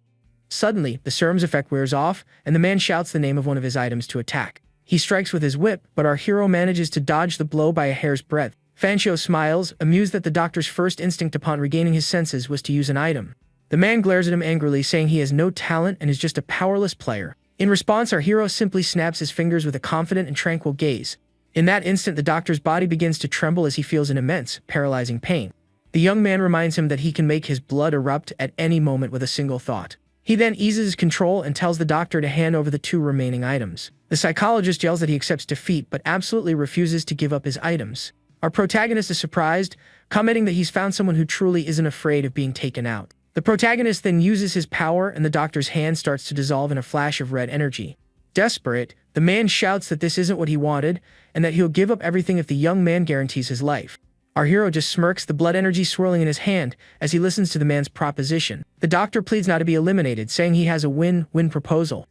Suddenly, the serum's effect wears off, and the man shouts the name of one of his items to attack. He strikes with his whip, but our hero manages to dodge the blow by a hair's breadth. Fan Xiao smiles, amused that the doctor's first instinct upon regaining his senses was to use an item. The man glares at him angrily, saying he has no talent and is just a powerless player. In response, our hero simply snaps his fingers with a confident and tranquil gaze. In that instant, the doctor's body begins to tremble as he feels an immense, paralyzing pain. The young man reminds him that he can make his blood erupt at any moment with a single thought. He then eases his control and tells the doctor to hand over the 2 remaining items. The psychologist yells that he accepts defeat but absolutely refuses to give up his items. Our protagonist is surprised, commenting that he's found someone who truly isn't afraid of being taken out. The protagonist then uses his power and the doctor's hand starts to dissolve in a flash of red energy. Desperate, the man shouts that this isn't what he wanted and that he'll give up everything if the young man guarantees his life. Our hero just smirks, the blood energy swirling in his hand as he listens to the man's proposition. The doctor pleads not to be eliminated, saying he has a win-win proposal.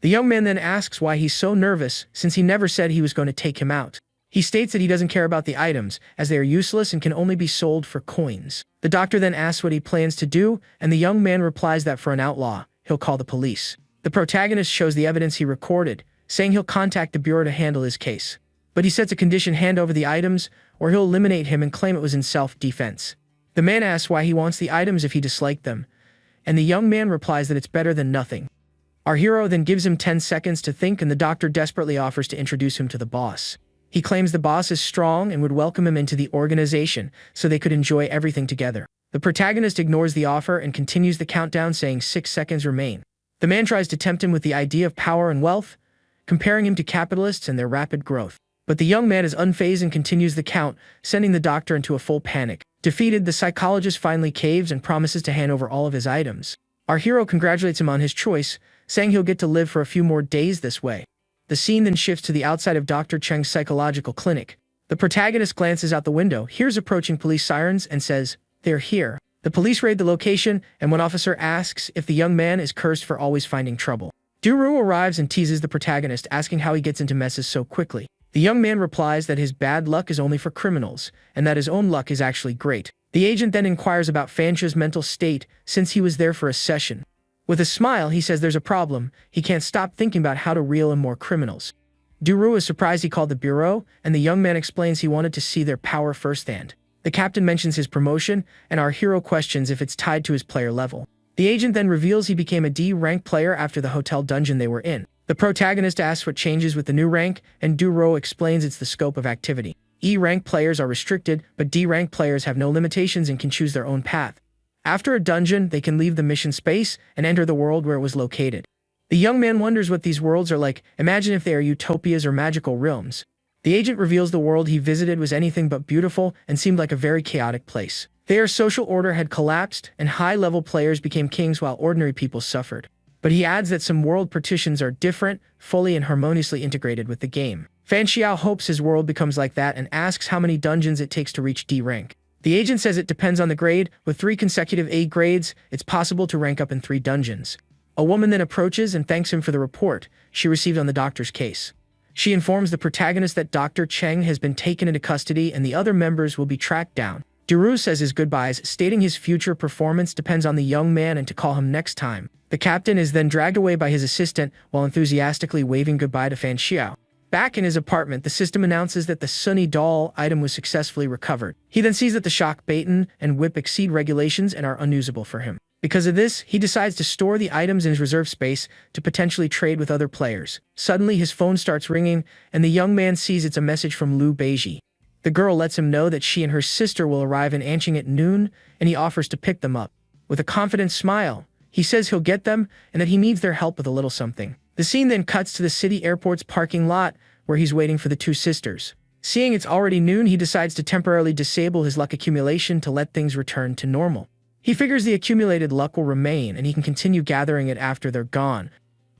The young man then asks why he's so nervous since he never said he was going to take him out. He states that he doesn't care about the items, as they are useless and can only be sold for coins. The doctor then asks what he plans to do, and the young man replies that for an outlaw, he'll call the police. The protagonist shows the evidence he recorded, saying he'll contact the Bureau to handle his case. But he sets a condition: hand over the items, or he'll eliminate him and claim it was in self-defense. The man asks why he wants the items if he disliked them, and the young man replies that it's better than nothing. Our hero then gives him 10 seconds to think, and the doctor desperately offers to introduce him to the boss. He claims the boss is strong and would welcome him into the organization so they could enjoy everything together. The protagonist ignores the offer and continues the countdown, saying 6 seconds remain. The man tries to tempt him with the idea of power and wealth, comparing him to capitalists and their rapid growth. But the young man is unfazed and continues the count, sending the doctor into a full panic. Defeated, the psychologist finally caves and promises to hand over all of his items. Our hero congratulates him on his choice, saying he'll get to live for a few more days this way. The scene then shifts to the outside of Dr. Cheng's psychological clinic. The protagonist glances out the window, hears approaching police sirens, and says, "They're here." The police raid the location, and one officer asks if the young man is cursed for always finding trouble. Duru arrives and teases the protagonist, asking how he gets into messes so quickly. The young man replies that his bad luck is only for criminals, and that his own luck is actually great. The agent then inquires about Fanchua's mental state, since he was there for a session. With a smile, he says there's a problem. He can't stop thinking about how to reel in more criminals. Duru is surprised he called the bureau, and the young man explains he wanted to see their power firsthand. The captain mentions his promotion, and our hero questions if it's tied to his player level. The agent then reveals he became a D-rank player after the hotel dungeon they were in. The protagonist asks what changes with the new rank, and Duru explains it's the scope of activity. E-rank players are restricted, but D-rank players have no limitations and can choose their own path. After a dungeon, they can leave the mission space and enter the world where it was located. The young man wonders what these worlds are like. Imagine if they are utopias or magical realms. The agent reveals the world he visited was anything but beautiful and seemed like a very chaotic place. Their social order had collapsed, and high-level players became kings while ordinary people suffered. But he adds that some world partitions are different, fully and harmoniously integrated with the game. Fanxiao hopes his world becomes like that and asks how many dungeons it takes to reach D rank. The agent says it depends on the grade. With 3 consecutive A grades, it's possible to rank up in 3 dungeons. A woman then approaches and thanks him for the report she received on the doctor's case. She informs the protagonist that Dr. Cheng has been taken into custody and the other members will be tracked down. Duru says his goodbyes, stating his future performance depends on the young man and to call him next time. The captain is then dragged away by his assistant while enthusiastically waving goodbye to Fanxiao. Back in his apartment, the system announces that the Sunny doll item was successfully recovered. He then sees that the shock baton and whip exceed regulations and are unusable for him. Because of this, he decides to store the items in his reserve space to potentially trade with other players. Suddenly, his phone starts ringing, and the young man sees it's a message from Lu Beiji. The girl lets him know that she and her sister will arrive in Anqing at noon, and he offers to pick them up. With a confident smile, he says he'll get them and that he needs their help with a little something. The scene then cuts to the city airport's parking lot, where he's waiting for the 2 sisters. Seeing it's already noon, he decides to temporarily disable his luck accumulation to let things return to normal. He figures the accumulated luck will remain and he can continue gathering it after they're gone.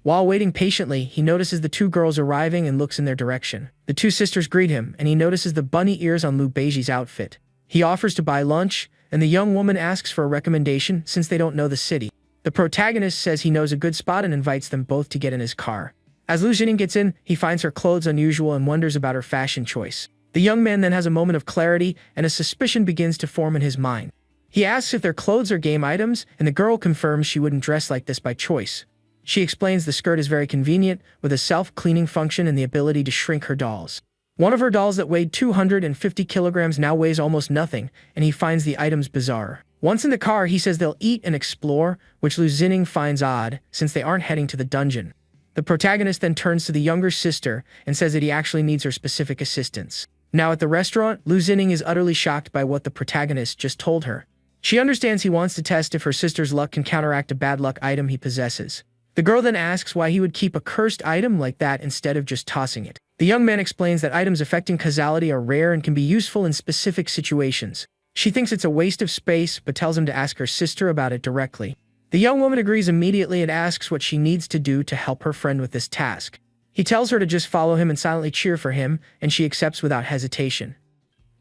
While waiting patiently, he notices the 2 girls arriving and looks in their direction. The 2 sisters greet him, and he notices the bunny ears on Lu Beiji's outfit. He offers to buy lunch, and the young woman asks for a recommendation since they don't know the city. The protagonist says he knows a good spot and invites them both to get in his car. As Lu Jining gets in, he finds her clothes unusual and wonders about her fashion choice. The young man then has a moment of clarity, and a suspicion begins to form in his mind. He asks if their clothes are game items, and the girl confirms she wouldn't dress like this by choice. She explains the skirt is very convenient, with a self-cleaning function and the ability to shrink her dolls. One of her dolls that weighed 250 kilograms now weighs almost nothing, and he finds the items bizarre. Once in the car, he says they'll eat and explore, which Lu Jining finds odd, since they aren't heading to the dungeon. The protagonist then turns to the younger sister and says that he actually needs her specific assistance. Now at the restaurant, Lu Jining is utterly shocked by what the protagonist just told her. She understands he wants to test if her sister's luck can counteract a bad luck item he possesses. The girl then asks why he would keep a cursed item like that instead of just tossing it. The young man explains that items affecting causality are rare and can be useful in specific situations. She thinks it's a waste of space, but tells him to ask her sister about it directly. The young woman agrees immediately and asks what she needs to do to help her friend with this task. He tells her to just follow him and silently cheer for him, and she accepts without hesitation.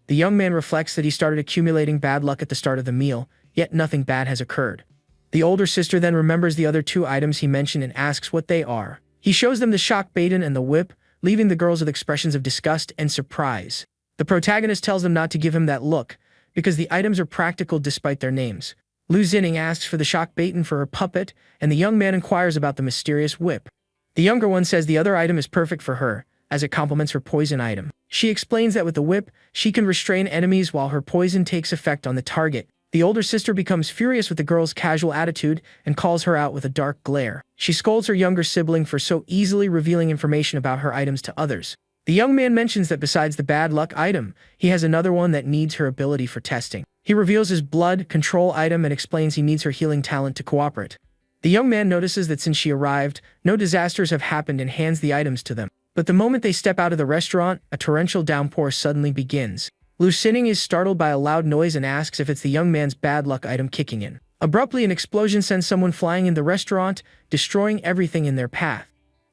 The young man reflects that he started accumulating bad luck at the start of the meal, yet nothing bad has occurred. The older sister then remembers the other 2 items he mentioned and asks what they are. He shows them the shock baton and the whip, leaving the girls with expressions of disgust and surprise. The protagonist tells them not to give him that look, because the items are practical despite their names. Lu Jining asks for the shock baton for her puppet, and the young man inquires about the mysterious whip. The younger one says the other item is perfect for her, as it complements her poison item. She explains that with the whip, she can restrain enemies while her poison takes effect on the target. The older sister becomes furious with the girl's casual attitude and calls her out with a dark glare. She scolds her younger sibling for so easily revealing information about her items to others. The young man mentions that besides the bad luck item, he has another one that needs her ability for testing. He reveals his blood control item and explains he needs her healing talent to cooperate. The young man notices that since she arrived, no disasters have happened and hands the items to them. But the moment they step out of the restaurant, a torrential downpour suddenly begins. Lu Xinning is startled by a loud noise and asks if it's the young man's bad luck item kicking in. Abruptly, an explosion sends someone flying in the restaurant, destroying everything in their path.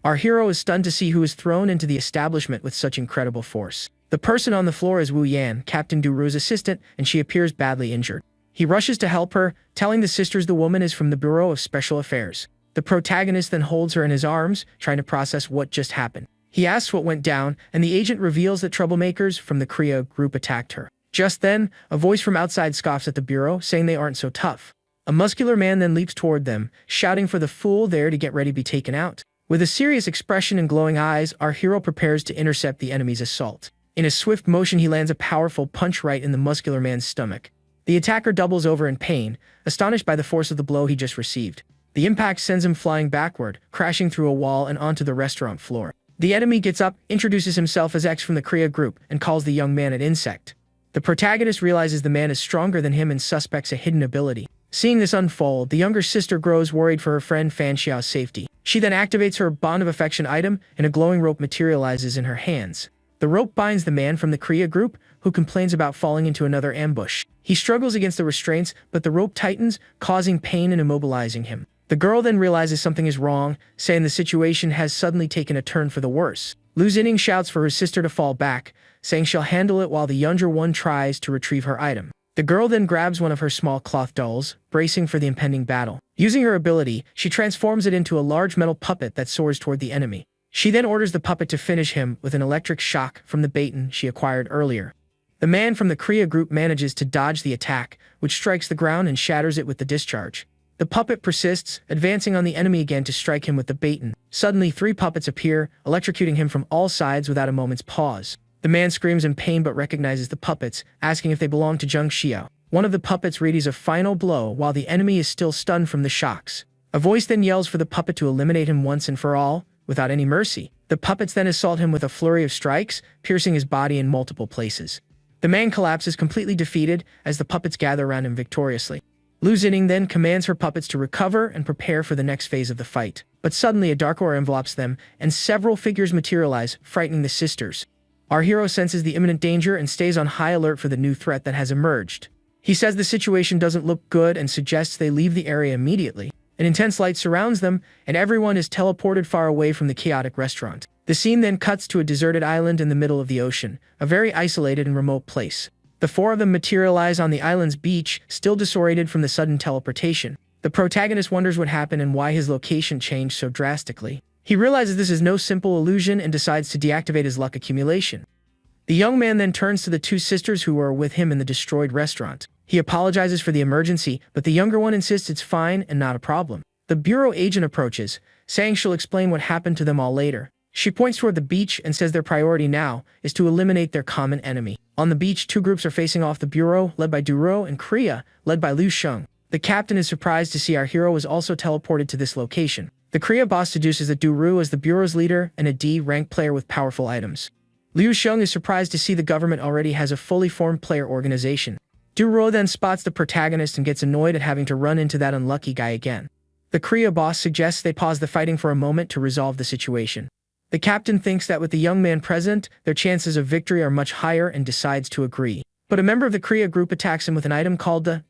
Our hero is stunned to see who is thrown into the establishment with such incredible force. The person on the floor is Wu Yan, Captain Duru's assistant, and she appears badly injured. He rushes to help her, telling the sisters the woman is from the Bureau of Special Affairs. The protagonist then holds her in his arms, trying to process what just happened. He asks what went down, and the agent reveals that troublemakers from the Korea group attacked her. Just then, a voice from outside scoffs at the bureau, saying they aren't so tough. A muscular man then leaps toward them, shouting for the fool there to get ready to be taken out. With a serious expression and glowing eyes, our hero prepares to intercept the enemy's assault. In a swift motion, he lands a powerful punch right in the muscular man's stomach. The attacker doubles over in pain, astonished by the force of the blow he just received. The impact sends him flying backward, crashing through a wall and onto the restaurant floor. The enemy gets up, introduces himself as X from the Korea group, and calls the young man an insect. The protagonist realizes the man is stronger than him and suspects a hidden ability. Seeing this unfold, the younger sister grows worried for her friend Fan Xiao's safety. She then activates her bond of affection item, and a glowing rope materializes in her hands. The rope binds the man from the Korea group, who complains about falling into another ambush. He struggles against the restraints, but the rope tightens, causing pain and immobilizing him. The girl then realizes something is wrong, saying the situation has suddenly taken a turn for the worse. Lu Xinning shouts for her sister to fall back, saying she'll handle it while the younger one tries to retrieve her item. The girl then grabs one of her small cloth dolls, bracing for the impending battle. Using her ability, she transforms it into a large metal puppet that soars toward the enemy. She then orders the puppet to finish him with an electric shock from the baton she acquired earlier. The man from the Korea group manages to dodge the attack, which strikes the ground and shatters it with the discharge. The puppet persists, advancing on the enemy again to strike him with the baton. Suddenly, 3 puppets appear, electrocuting him from all sides without a moment's pause. The man screams in pain but recognizes the puppets, asking if they belong to Zheng Xiao. One of the puppets readies a final blow while the enemy is still stunned from the shocks. A voice then yells for the puppet to eliminate him once and for all, without any mercy. The puppets then assault him with a flurry of strikes, piercing his body in multiple places. The man collapses completely defeated as the puppets gather around him victoriously. Lu Xinning then commands her puppets to recover and prepare for the next phase of the fight. But suddenly a dark aura envelops them, and several figures materialize, frightening the sisters. Our hero senses the imminent danger and stays on high alert for the new threat that has emerged. He says the situation doesn't look good and suggests they leave the area immediately. An intense light surrounds them, and everyone is teleported far away from the chaotic restaurant. The scene then cuts to a deserted island in the middle of the ocean, a very isolated and remote place. The 4 of them materialize on the island's beach, still disoriented from the sudden teleportation. The protagonist wonders what happened and why his location changed so drastically. He realizes this is no simple illusion and decides to deactivate his luck accumulation. The young man then turns to the 2 sisters who are with him in the destroyed restaurant. He apologizes for the emergency, but the younger one insists it's fine and not a problem. The bureau agent approaches, saying she'll explain what happened to them all later. She points toward the beach and says their priority now is to eliminate their common enemy. On the beach, 2 groups are facing off, the bureau, led by Duro, and Korea, led by Lu Xing. The captain is surprised to see our hero is also teleported to this location. The Korea boss deduces that Duru is the bureau's leader and a D-rank player with powerful items. Liu Sheng is surprised to see the government already has a fully formed player organization. Duro then spots the protagonist and gets annoyed at having to run into that unlucky guy again. The Korea boss suggests they pause the fighting for a moment to resolve the situation. The captain thinks that with the young man present, their chances of victory are much higher and decides to agree. But a member of the Korea group attacks him with an item called the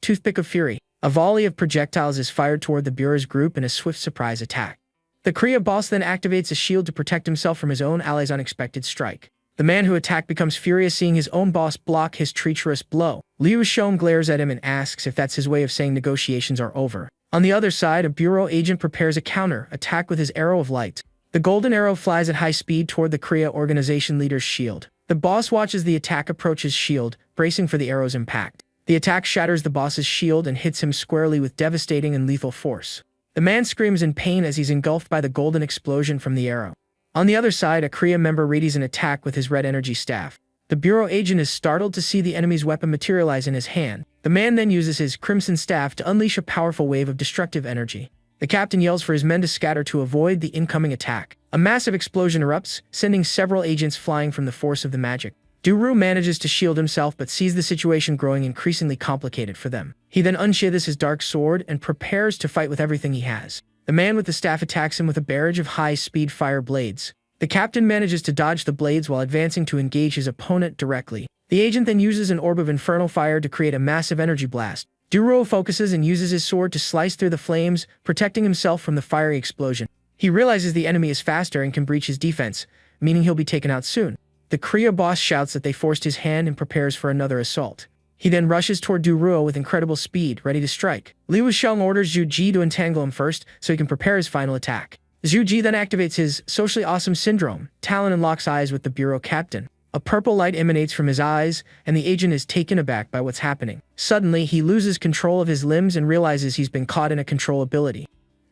Toothpick of Fury. A volley of projectiles is fired toward the bureau's group in a swift surprise attack. The Korea boss then activates a shield to protect himself from his own allies' unexpected strike. The man who attacked becomes furious seeing his own boss block his treacherous blow. Liu Shong glares at him and asks if that's his way of saying negotiations are over. On the other side, a bureau agent prepares a counter attack with his arrow of light. The golden arrow flies at high speed toward the Korea organization leader's shield. The boss watches the attack approach his shield, bracing for the arrow's impact. The attack shatters the boss's shield and hits him squarely with devastating and lethal force. The man screams in pain as he's engulfed by the golden explosion from the arrow. On the other side, a Korea member readies an attack with his red energy staff. The bureau agent is startled to see the enemy's weapon materialize in his hand. The man then uses his crimson staff to unleash a powerful wave of destructive energy. The captain yells for his men to scatter to avoid the incoming attack. A massive explosion erupts, sending several agents flying from the force of the magic. Duru manages to shield himself but sees the situation growing increasingly complicated for them. He then unsheathes his dark sword and prepares to fight with everything he has. The man with the staff attacks him with a barrage of high-speed fire blades. The captain manages to dodge the blades while advancing to engage his opponent directly. The agent then uses an orb of infernal fire to create a massive energy blast. Duro focuses and uses his sword to slice through the flames, protecting himself from the fiery explosion. He realizes the enemy is faster and can breach his defense, meaning he'll be taken out soon. The Kriya boss shouts that they forced his hand and prepares for another assault. He then rushes toward Duruo with incredible speed, ready to strike. Liu Sheng orders Zhu Ji to entangle him first so he can prepare his final attack. Zhu Ji then activates his socially awesome syndrome, Talon, and locks eyes with the bureau captain. A purple light emanates from his eyes, and the agent is taken aback by what's happening. Suddenly, he loses control of his limbs and realizes he's been caught in a control ability.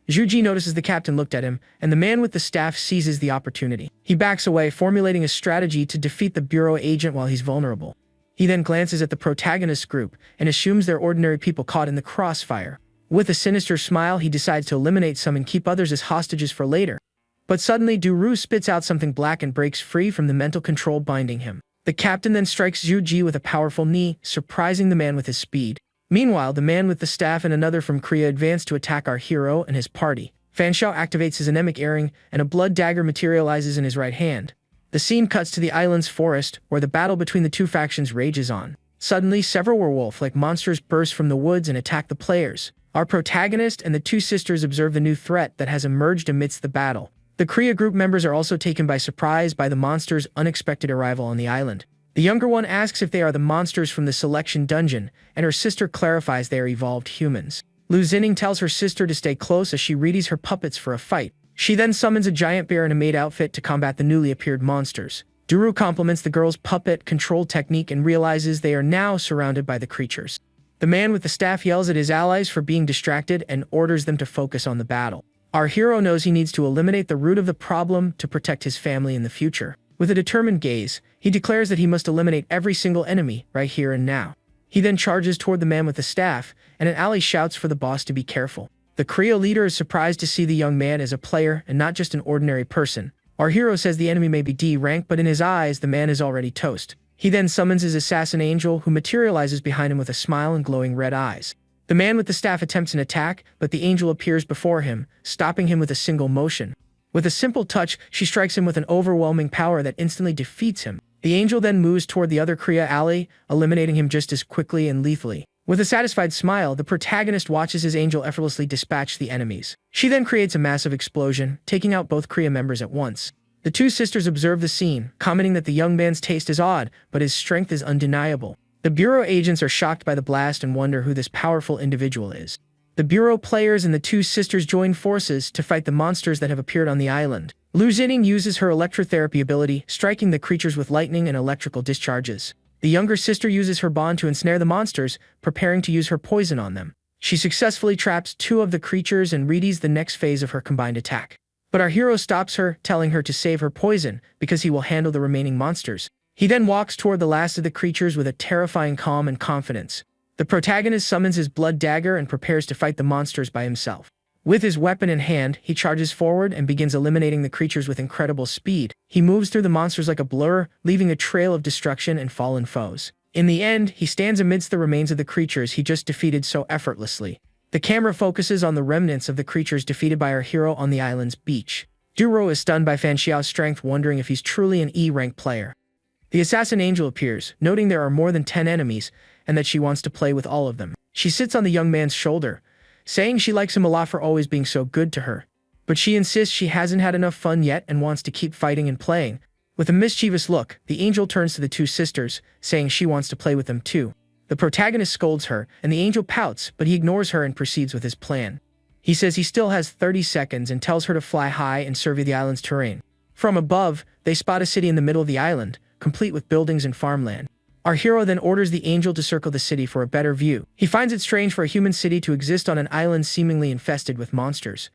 Zhu Ji notices the captain looked at him, and the man with the staff seizes the opportunity. He backs away, formulating a strategy to defeat the bureau agent while he's vulnerable. He then glances at the protagonist group and assumes they're ordinary people caught in the crossfire. With a sinister smile, he decides to eliminate some and keep others as hostages for later. But suddenly, Duru spits out something black and breaks free from the mental control binding him. The captain then strikes Zhu Ji with a powerful knee, surprising the man with his speed. Meanwhile, the man with the staff and another from Kriya advance to attack our hero and his party. Fan Xiao activates his anemic earring, and a blood dagger materializes in his right hand. The scene cuts to the island's forest, where the battle between the two factions rages on. Suddenly, several werewolf-like monsters burst from the woods and attack the players. Our protagonist and the two sisters observe the new threat that has emerged amidst the battle. The Kriya group members are also taken by surprise by the monsters' unexpected arrival on the island. The younger one asks if they are the monsters from the selection dungeon, and her sister clarifies they are evolved humans. Lu Xining tells her sister to stay close as she readies her puppets for a fight. She then summons a giant bear in a maid outfit to combat the newly appeared monsters. Duru compliments the girl's puppet control technique and realizes they are now surrounded by the creatures. The man with the staff yells at his allies for being distracted and orders them to focus on the battle. Our hero knows he needs to eliminate the root of the problem to protect his family in the future. With a determined gaze, he declares that he must eliminate every single enemy right here and now. He then charges toward the man with the staff, and an ally shouts for the boss to be careful. The Kriya leader is surprised to see the young man as a player and not just an ordinary person. Our hero says the enemy may be D rank, but in his eyes, the man is already toast. He then summons his assassin angel, who materializes behind him with a smile and glowing red eyes. The man with the staff attempts an attack, but the angel appears before him, stopping him with a single motion. With a simple touch, she strikes him with an overwhelming power that instantly defeats him. The angel then moves toward the other Kriya ally, eliminating him just as quickly and lethally. With a satisfied smile, the protagonist watches his angel effortlessly dispatch the enemies. She then creates a massive explosion, taking out both Kriya members at once. The two sisters observe the scene, commenting that the young man's taste is odd, but his strength is undeniable. The Bureau agents are shocked by the blast and wonder who this powerful individual is. The Bureau players and the two sisters join forces to fight the monsters that have appeared on the island. Lu Xining uses her electrotherapy ability, striking the creatures with lightning and electrical discharges. The younger sister uses her bond to ensnare the monsters, preparing to use her poison on them. She successfully traps two of the creatures and readies the next phase of her combined attack. But our hero stops her, telling her to save her poison, because he will handle the remaining monsters. He then walks toward the last of the creatures with a terrifying calm and confidence. The protagonist summons his blood dagger and prepares to fight the monsters by himself. With his weapon in hand, he charges forward and begins eliminating the creatures with incredible speed. He moves through the monsters like a blur, leaving a trail of destruction and fallen foes. In the end, he stands amidst the remains of the creatures he just defeated so effortlessly. The camera focuses on the remnants of the creatures defeated by our hero on the island's beach. Duro is stunned by Fan Xiao's strength, wondering if he's truly an E-rank player. The assassin angel appears, noting there are more than 10 enemies, and that she wants to play with all of them. She sits on the young man's shoulder, saying she likes him a lot for always being so good to her. But she insists she hasn't had enough fun yet and wants to keep fighting and playing. With a mischievous look, the angel turns to the two sisters, saying she wants to play with them too. The protagonist scolds her, and the angel pouts, but he ignores her and proceeds with his plan. He says he still has 30 seconds and tells her to fly high and survey the island's terrain. From above, they spot a city in the middle of the island, complete with buildings and farmland. Our hero then orders the angel to circle the city for a better view. He finds it strange for a human city to exist on an island seemingly infested with monsters.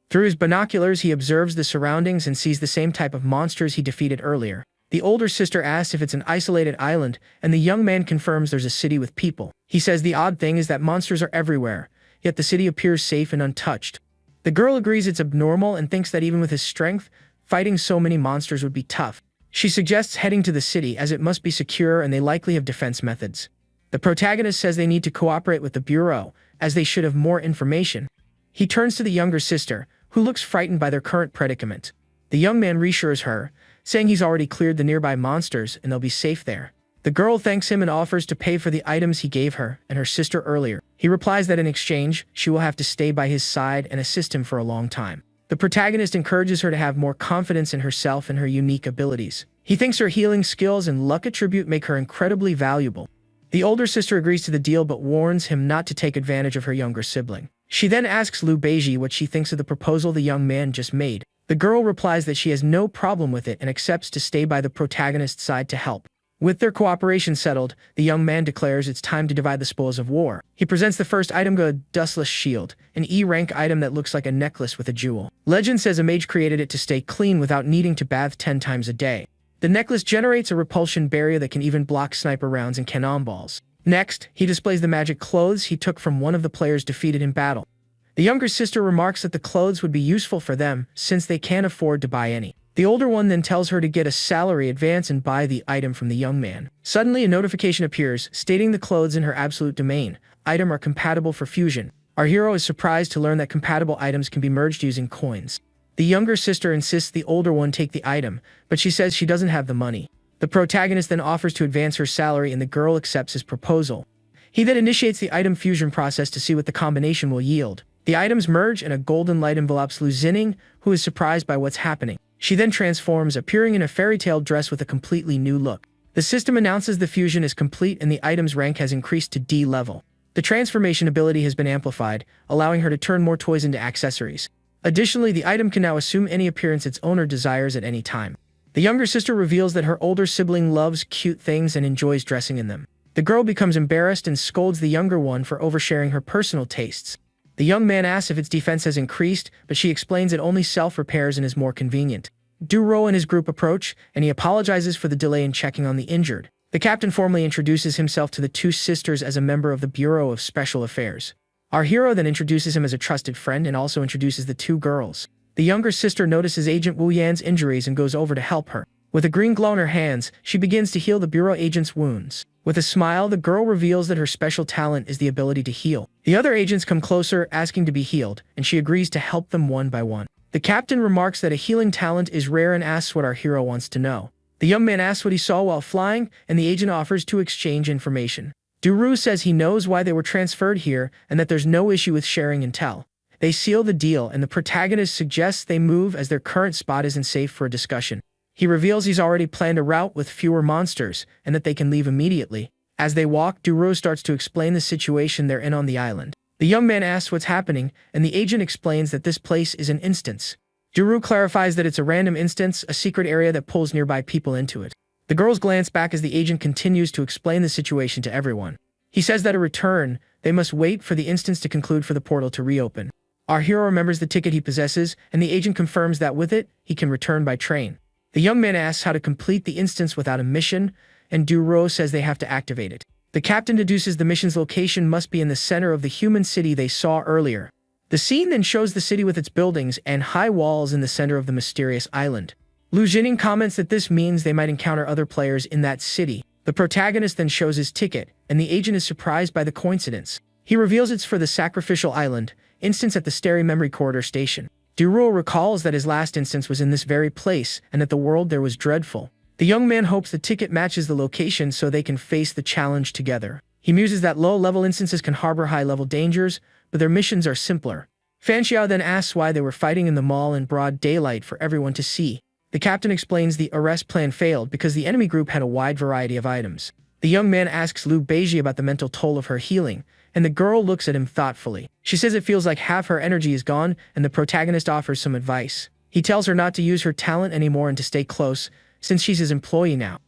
Through his binoculars, he observes the surroundings and sees the same type of monsters he defeated earlier. The older sister asks if it's an isolated island, and the young man confirms there's a city with people. He says the odd thing is that monsters are everywhere, yet the city appears safe and untouched. The girl agrees it's abnormal and thinks that even with his strength, fighting so many monsters would be tough. She suggests heading to the city as it must be secure and they likely have defense methods. The protagonist says they need to cooperate with the Bureau, as they should have more information. He turns to the younger sister, who looks frightened by their current predicament. The young man reassures her, saying he's already cleared the nearby monsters and they'll be safe there. The girl thanks him and offers to pay for the items he gave her and her sister earlier. He replies that in exchange, she will have to stay by his side and assist him for a long time. The protagonist encourages her to have more confidence in herself and her unique abilities. He thinks her healing skills and luck attribute make her incredibly valuable. The older sister agrees to the deal but warns him not to take advantage of her younger sibling. She then asks Liu Beiji what she thinks of the proposal the young man just made. The girl replies that she has no problem with it and accepts to stay by the protagonist's side to help. With their cooperation settled, the young man declares it's time to divide the spoils of war. He presents the first item, a dustless shield, an E-rank item that looks like a necklace with a jewel. Legend says a mage created it to stay clean without needing to bath 10 times a day. The necklace generates a repulsion barrier that can even block sniper rounds and cannonballs. Next, he displays the magic clothes he took from one of the players defeated in battle. The younger sister remarks that the clothes would be useful for them since they can't afford to buy any. The older one then tells her to get a salary advance and buy the item from the young man. Suddenly, a notification appears stating the clothes in her absolute domain item are compatible for fusion. Our hero is surprised to learn that compatible items can be merged using coins. The younger sister insists the older one take the item, but she says she doesn't have the money. The protagonist then offers to advance her salary and the girl accepts his proposal. He then initiates the item fusion process to see what the combination will yield. The items merge and a golden light envelopes Lu Xining, who is surprised by what's happening. She then transforms, appearing in a fairy tale dress with a completely new look. The system announces the fusion is complete and the item's rank has increased to D level. The transformation ability has been amplified, allowing her to turn more toys into accessories. Additionally, the item can now assume any appearance its owner desires at any time. The younger sister reveals that her older sibling loves cute things and enjoys dressing in them. The girl becomes embarrassed and scolds the younger one for oversharing her personal tastes. The young man asks if its defense has increased, but she explains it only self-repairs and is more convenient. Du-Ro and his group approach, and he apologizes for the delay in checking on the injured. The captain formally introduces himself to the two sisters as a member of the Bureau of Special Affairs. Our hero then introduces him as a trusted friend and also introduces the two girls. The younger sister notices Agent Wu Yan's injuries and goes over to help her. With a green glow in her hands, she begins to heal the Bureau agent's wounds. With a smile, the girl reveals that her special talent is the ability to heal. The other agents come closer, asking to be healed, and she agrees to help them one by one. The captain remarks that a healing talent is rare and asks what our hero wants to know. The young man asks what he saw while flying, and the agent offers to exchange information. Du-Ru says he knows why they were transferred here and that there's no issue with sharing intel. They seal the deal, and the protagonist suggests they move as their current spot isn't safe for a discussion. He reveals he's already planned a route with fewer monsters and that they can leave immediately. As they walk, Du-Ru starts to explain the situation they're in on the island. The young man asks what's happening, and the agent explains that this place is an instance. Du-Ru clarifies that it's a random instance, a secret area that pulls nearby people into it. The girls glance back as the agent continues to explain the situation to everyone. He says that a return, they must wait for the instance to conclude for the portal to reopen. Our hero remembers the ticket he possesses, and the agent confirms that with it, he can return by train. The young man asks how to complete the instance without a mission, and Du-Ro says they have to activate it. The captain deduces the mission's location must be in the center of the human city they saw earlier. The scene then shows the city with its buildings and high walls in the center of the mysterious island. Lu Xining comments that this means they might encounter other players in that city. The protagonist then shows his ticket, and the agent is surprised by the coincidence. He reveals it's for the Sacrificial Island, instance at the Stary Memory Corridor station. Du-Ro recalls that his last instance was in this very place and that the world there was dreadful. The young man hopes the ticket matches the location so they can face the challenge together. He muses that low-level instances can harbor high-level dangers, but their missions are simpler. Fan Xiao then asks why they were fighting in the mall in broad daylight for everyone to see. The captain explains the arrest plan failed because the enemy group had a wide variety of items. The young man asks Liu Beiji about the mental toll of her healing, and the girl looks at him thoughtfully. She says it feels like half her energy is gone, and the protagonist offers some advice. He tells her not to use her talent anymore and to stay close, since she's his employee now.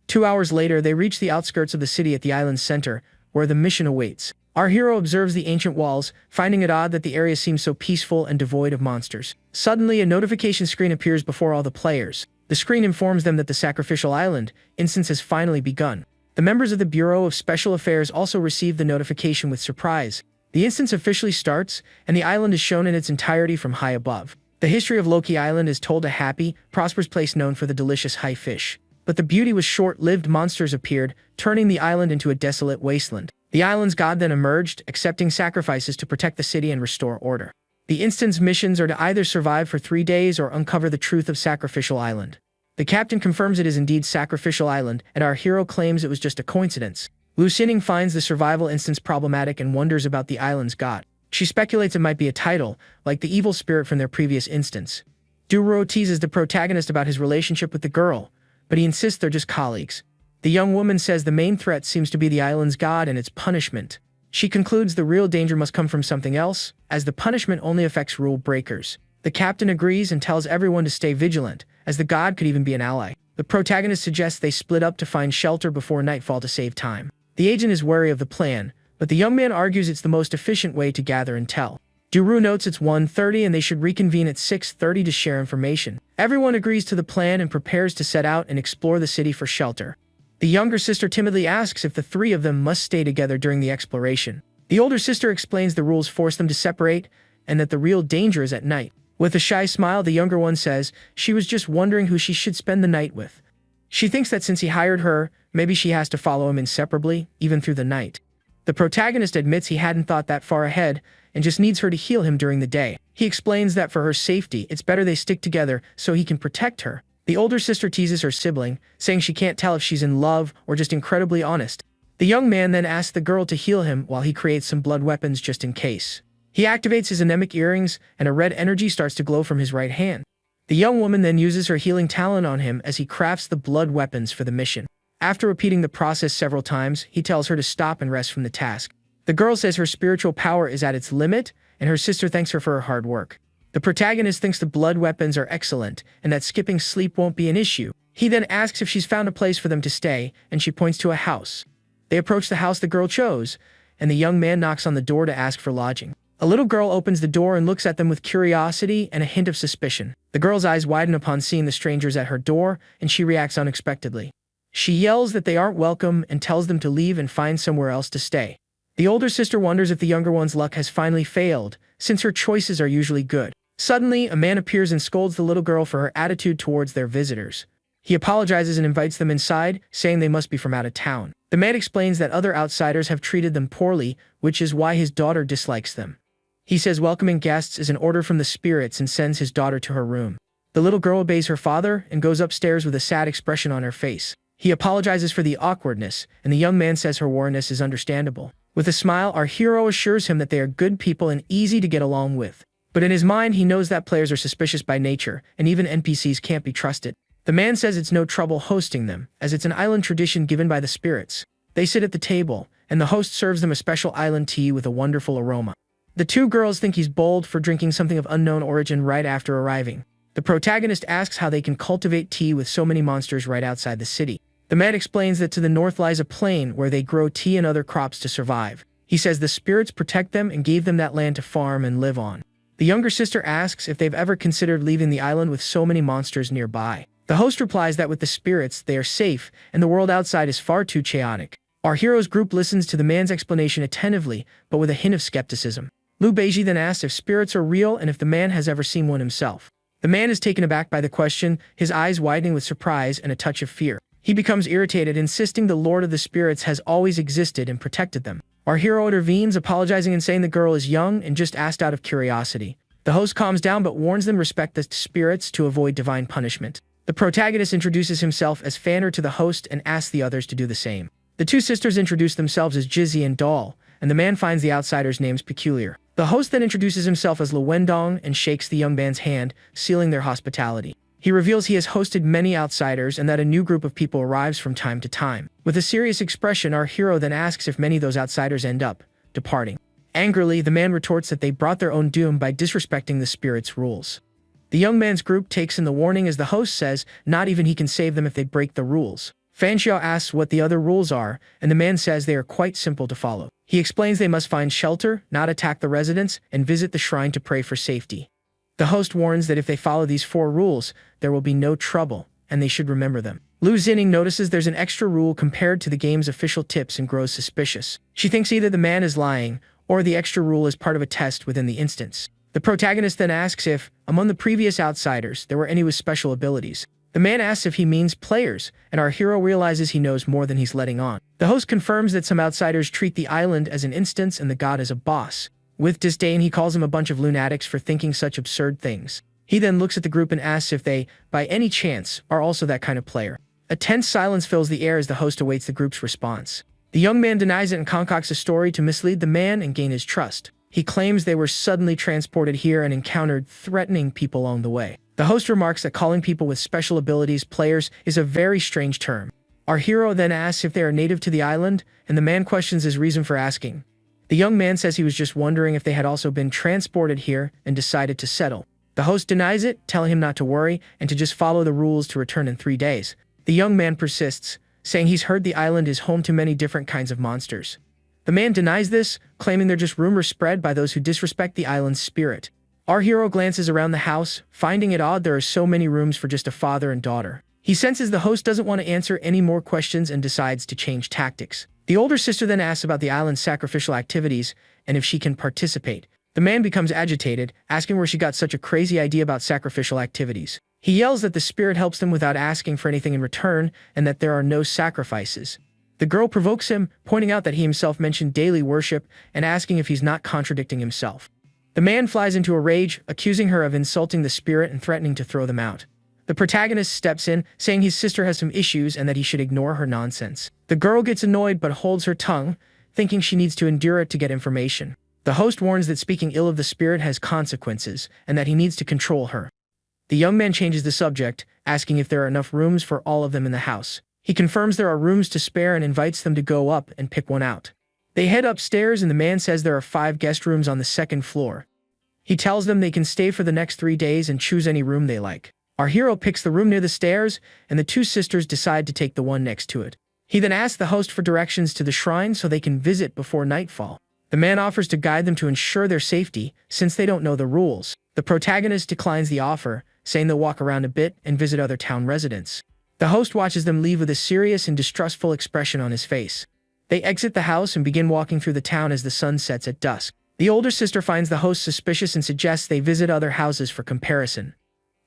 2 hours later, they reach the outskirts of the city at the island's center, where the mission awaits. Our hero observes the ancient walls, finding it odd that the area seems so peaceful and devoid of monsters. Suddenly, a notification screen appears before all the players. The screen informs them that the sacrificial island instance has finally begun. The members of the Bureau of Special Affairs also receive the notification with surprise. The instance officially starts, and the island is shown in its entirety from high above. The history of Loki Island is told, a happy, prosperous place known for the delicious high fish. But the beauty was short-lived. Monsters appeared, turning the island into a desolate wasteland. The island's god then emerged, accepting sacrifices to protect the city and restore order. The instance missions are to either survive for 3 days or uncover the truth of Sacrificial Island. The captain confirms it is indeed Sacrificial Island, and our hero claims it was just a coincidence. Lu Xinning finds the survival instance problematic and wonders about the island's god. She speculates it might be a title, like the evil spirit from their previous instance. Du Ruo teases the protagonist about his relationship with the girl, but he insists they're just colleagues. The young woman says the main threat seems to be the island's god and its punishment. She concludes the real danger must come from something else, as the punishment only affects rule breakers. The captain agrees and tells everyone to stay vigilant, as the god could even be an ally. The protagonist suggests they split up to find shelter before nightfall to save time. The agent is wary of the plan, but the young man argues it's the most efficient way to gather intel. Du Ruo notes it's 1:30 and they should reconvene at 6:30 to share information. Everyone agrees to the plan and prepares to set out and explore the city for shelter. The younger sister timidly asks if the three of them must stay together during the exploration. The older sister explains the rules force them to separate, and that the real danger is at night. With a shy smile, the younger one says she was just wondering who she should spend the night with. She thinks that since he hired her, maybe she has to follow him inseparably, even through the night. The protagonist admits he hadn't thought that far ahead, and just needs her to heal him during the day. He explains that for her safety, it's better they stick together so he can protect her. The older sister teases her sibling, saying she can't tell if she's in love or just incredibly honest. The young man then asks the girl to heal him while he creates some blood weapons just in case. He activates his anemic earrings, and a red energy starts to glow from his right hand. The young woman then uses her healing talent on him as he crafts the blood weapons for the mission. After repeating the process several times, he tells her to stop and rest from the task. The girl says her spiritual power is at its limit, and her sister thanks her for her hard work. The protagonist thinks the blood weapons are excellent, and that skipping sleep won't be an issue. He then asks if she's found a place for them to stay, and she points to a house. They approach the house the girl chose, and the young man knocks on the door to ask for lodging. A little girl opens the door and looks at them with curiosity and a hint of suspicion. The girl's eyes widen upon seeing the strangers at her door, and she reacts unexpectedly. She yells that they aren't welcome and tells them to leave and find somewhere else to stay. The older sister wonders if the younger one's luck has finally failed, since her choices are usually good. Suddenly, a man appears and scolds the little girl for her attitude towards their visitors. He apologizes and invites them inside, saying they must be from out of town. The man explains that other outsiders have treated them poorly, which is why his daughter dislikes them. He says welcoming guests is an order from the spirits and sends his daughter to her room. The little girl obeys her father and goes upstairs with a sad expression on her face. He apologizes for the awkwardness, and the young man says her worriness is understandable. With a smile, our hero assures him that they are good people and easy to get along with. But in his mind, he knows that players are suspicious by nature, and even NPCs can't be trusted. The man says it's no trouble hosting them, as it's an island tradition given by the spirits. They sit at the table, and the host serves them a special island tea with a wonderful aroma. The two girls think he's bold for drinking something of unknown origin right after arriving. The protagonist asks how they can cultivate tea with so many monsters right outside the city. The man explains that to the north lies a plain where they grow tea and other crops to survive. He says the spirits protect them and gave them that land to farm and live on. The younger sister asks if they've ever considered leaving the island with so many monsters nearby. The host replies that with the spirits, they are safe, and the world outside is far too chaotic. Our hero's group listens to the man's explanation attentively, but with a hint of skepticism. Lu Beiji then asks if spirits are real and if the man has ever seen one himself. The man is taken aback by the question, his eyes widening with surprise and a touch of fear. He becomes irritated, insisting the Lord of the Spirits has always existed and protected them. Our hero intervenes, apologizing and saying the girl is young and just asked out of curiosity. The host calms down but warns them respect the spirits to avoid divine punishment. The protagonist introduces himself as Fanner to the host and asks the others to do the same. The two sisters introduce themselves as Jizzy and Doll, and the man finds the outsiders' names peculiar. The host then introduces himself as Lu Wendong and shakes the young man's hand, sealing their hospitality. He reveals he has hosted many outsiders and that a new group of people arrives from time to time. With a serious expression, our hero then asks if many of those outsiders end up departing. Angrily, the man retorts that they brought their own doom by disrespecting the spirit's rules. The young man's group takes in the warning as the host says not even he can save them if they break the rules. Fan Xiao asks what the other rules are, and the man says they are quite simple to follow. He explains they must find shelter, not attack the residents, and visit the shrine to pray for safety. The host warns that if they follow these 4 rules, there will be no trouble, and they should remember them. Lu Xining notices there's an extra rule compared to the game's official tips and grows suspicious. She thinks either the man is lying, or the extra rule is part of a test within the instance. The protagonist then asks if, among the previous outsiders, there were any with special abilities. The man asks if he means players, and our hero realizes he knows more than he's letting on. The host confirms that some outsiders treat the island as an instance and the god as a boss. With disdain, he calls them a bunch of lunatics for thinking such absurd things. He then looks at the group and asks if they, by any chance, are also that kind of player. A tense silence fills the air as the host awaits the group's response. The young man denies it and concocts a story to mislead the man and gain his trust. He claims they were suddenly transported here and encountered threatening people along the way. The host remarks that calling people with special abilities players is a very strange term. Our hero then asks if they are native to the island, and the man questions his reason for asking. The young man says he was just wondering if they had also been transported here and decided to settle. The host denies it, telling him not to worry and to just follow the rules to return in 3 days. The young man persists, saying he's heard the island is home to many different kinds of monsters. The man denies this, claiming they're just rumors spread by those who disrespect the island's spirit. Our hero glances around the house, finding it odd there are so many rooms for just a father and daughter. He senses the host doesn't want to answer any more questions and decides to change tactics. The older sister then asks about the island's sacrificial activities and if she can participate. The man becomes agitated, asking where she got such a crazy idea about sacrificial activities. He yells that the spirit helps them without asking for anything in return and that there are no sacrifices. The girl provokes him, pointing out that he himself mentioned daily worship and asking if he's not contradicting himself. The man flies into a rage, accusing her of insulting the spirit and threatening to throw them out. The protagonist steps in, saying his sister has some issues and that he should ignore her nonsense. The girl gets annoyed but holds her tongue, thinking she needs to endure it to get information. The host warns that speaking ill of the spirit has consequences and that he needs to control her. The young man changes the subject, asking if there are enough rooms for all of them in the house. He confirms there are rooms to spare and invites them to go up and pick one out. They head upstairs and the man says there are 5 guest rooms on the 2nd floor. He tells them they can stay for the next 3 days and choose any room they like. Our hero picks the room near the stairs, and the 2 sisters decide to take the one next to it. He then asks the host for directions to the shrine so they can visit before nightfall. The man offers to guide them to ensure their safety, since they don't know the rules. The protagonist declines the offer, saying they'll walk around a bit and visit other town residents. The host watches them leave with a serious and distrustful expression on his face. They exit the house and begin walking through the town as the sun sets at dusk. The older sister finds the host suspicious and suggests they visit other houses for comparison.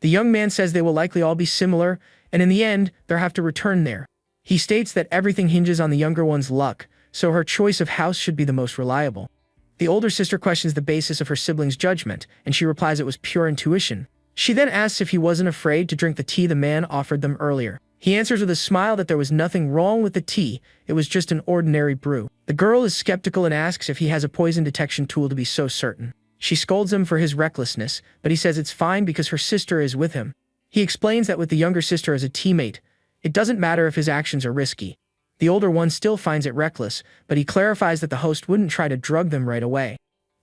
The young man says they will likely all be similar, and in the end, they'll have to return there. He states that everything hinges on the younger one's luck, so her choice of house should be the most reliable. The older sister questions the basis of her sibling's judgment, and she replies it was pure intuition. She then asks if he wasn't afraid to drink the tea the man offered them earlier. He answers with a smile that there was nothing wrong with the tea, it was just an ordinary brew. The girl is skeptical and asks if he has a poison detection tool to be so certain. She scolds him for his recklessness, but he says it's fine because her sister is with him. He explains that with the younger sister as a teammate, it doesn't matter if his actions are risky. The older one still finds it reckless, but he clarifies that the host wouldn't try to drug them right away.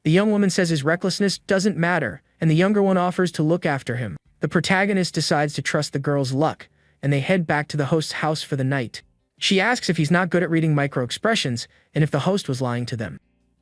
The young woman says his recklessness doesn't matter, and the younger one offers to look after him. The protagonist decides to trust the girl's luck, and they head back to the host's house for the night. She asks if he's not good at reading micro-expressions, and if the host was lying to them.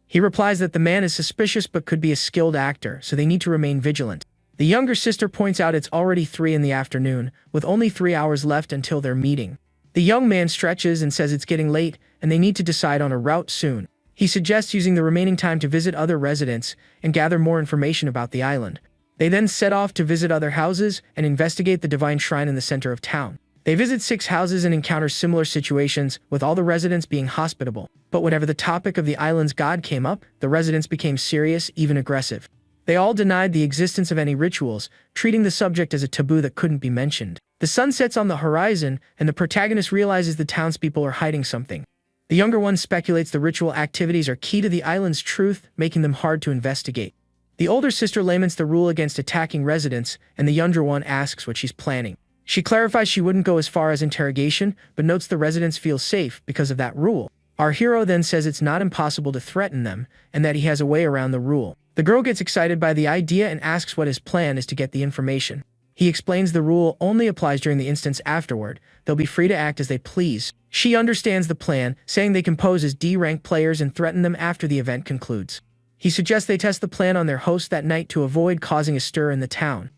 He replies that the man is suspicious but could be a skilled actor, so they need to remain vigilant. The younger sister points out it's already 3 in the afternoon, with only 3 hours left until their meeting. The young man stretches and says it's getting late, and they need to decide on a route soon. He suggests using the remaining time to visit other residents and gather more information about the island. They then set off to visit other houses and investigate the divine shrine in the center of town. They visit 6 houses and encounter similar situations, with all the residents being hospitable. But whenever the topic of the island's god came up, the residents became serious, even aggressive. They all denied the existence of any rituals, treating the subject as a taboo that couldn't be mentioned. The sun sets on the horizon, and the protagonist realizes the townspeople are hiding something. The younger one speculates the ritual activities are key to the island's truth, making them hard to investigate. The older sister laments the rule against attacking residents, and the younger one asks what she's planning. She clarifies she wouldn't go as far as interrogation, but notes the residents feel safe because of that rule. Our hero then says it's not impossible to threaten them, and that he has a way around the rule. The girl gets excited by the idea and asks what his plan is to get the information. He explains the rule only applies during the instance afterward. They'll be free to act as they please. She understands the plan, saying they can pose as D-rank players and threaten them after the event concludes. He suggests they test the plan on their host that night to avoid causing a stir in the town.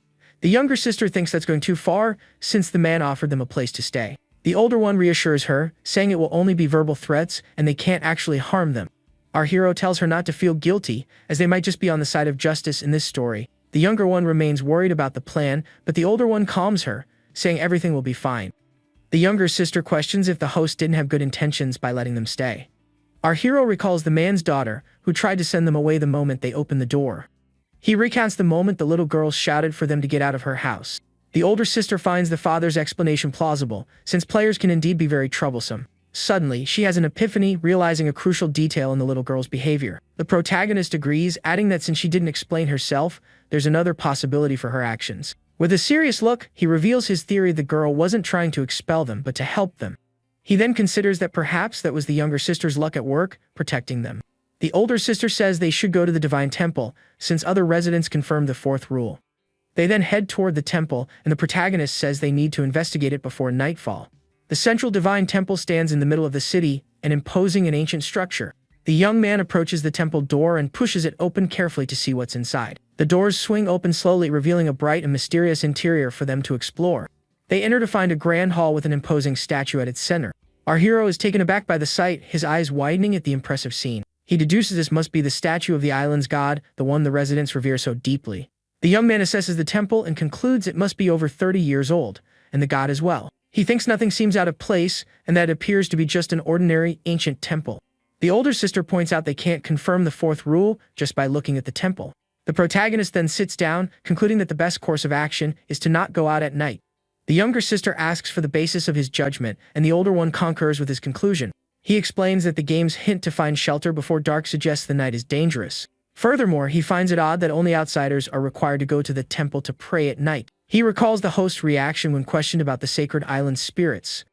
The younger sister thinks that's going too far, since the man offered them a place to stay. The older one reassures her, saying it will only be verbal threats and they can't actually harm them. Our hero tells her not to feel guilty, as they might just be on the side of justice in this story. The younger one remains worried about the plan, but the older one calms her, saying everything will be fine. The younger sister questions if the host didn't have good intentions by letting them stay. Our hero recalls the man's daughter, who tried to send them away the moment they opened the door. He recounts the moment the little girl shouted for them to get out of her house. The older sister finds the father's explanation plausible, since players can indeed be very troublesome. Suddenly, she has an epiphany, realizing a crucial detail in the little girl's behavior. The protagonist agrees, adding that since she didn't explain herself, there's another possibility for her actions. With a serious look, he reveals his theory the girl wasn't trying to expel them, but to help them. He then considers that perhaps that was the younger sister's luck at work, protecting them. The older sister says they should go to the Divine Temple, since other residents confirmed the fourth rule. They then head toward the temple, and the protagonist says they need to investigate it before nightfall. The central Divine Temple stands in the middle of the city, an imposing and ancient structure. The young man approaches the temple door and pushes it open carefully to see what's inside. The doors swing open slowly, revealing a bright and mysterious interior for them to explore. They enter to find a grand hall with an imposing statue at its center. Our hero is taken aback by the sight, his eyes widening at the impressive scene. He deduces this must be the statue of the island's god, the one the residents revere so deeply. The young man assesses the temple and concludes it must be over 30 years old, and the god as well. He thinks nothing seems out of place, and that it appears to be just an ordinary, ancient temple. The older sister points out they can't confirm the fourth rule just by looking at the temple. The protagonist then sits down, concluding that the best course of action is to not go out at night. The younger sister asks for the basis of his judgment, and the older one concurs with his conclusion. He explains that the game's hint to find shelter before dark suggests the night is dangerous. Furthermore, he finds it odd that only outsiders are required to go to the temple to pray at night. He recalls the host's reaction when questioned about the sacred island's spirits.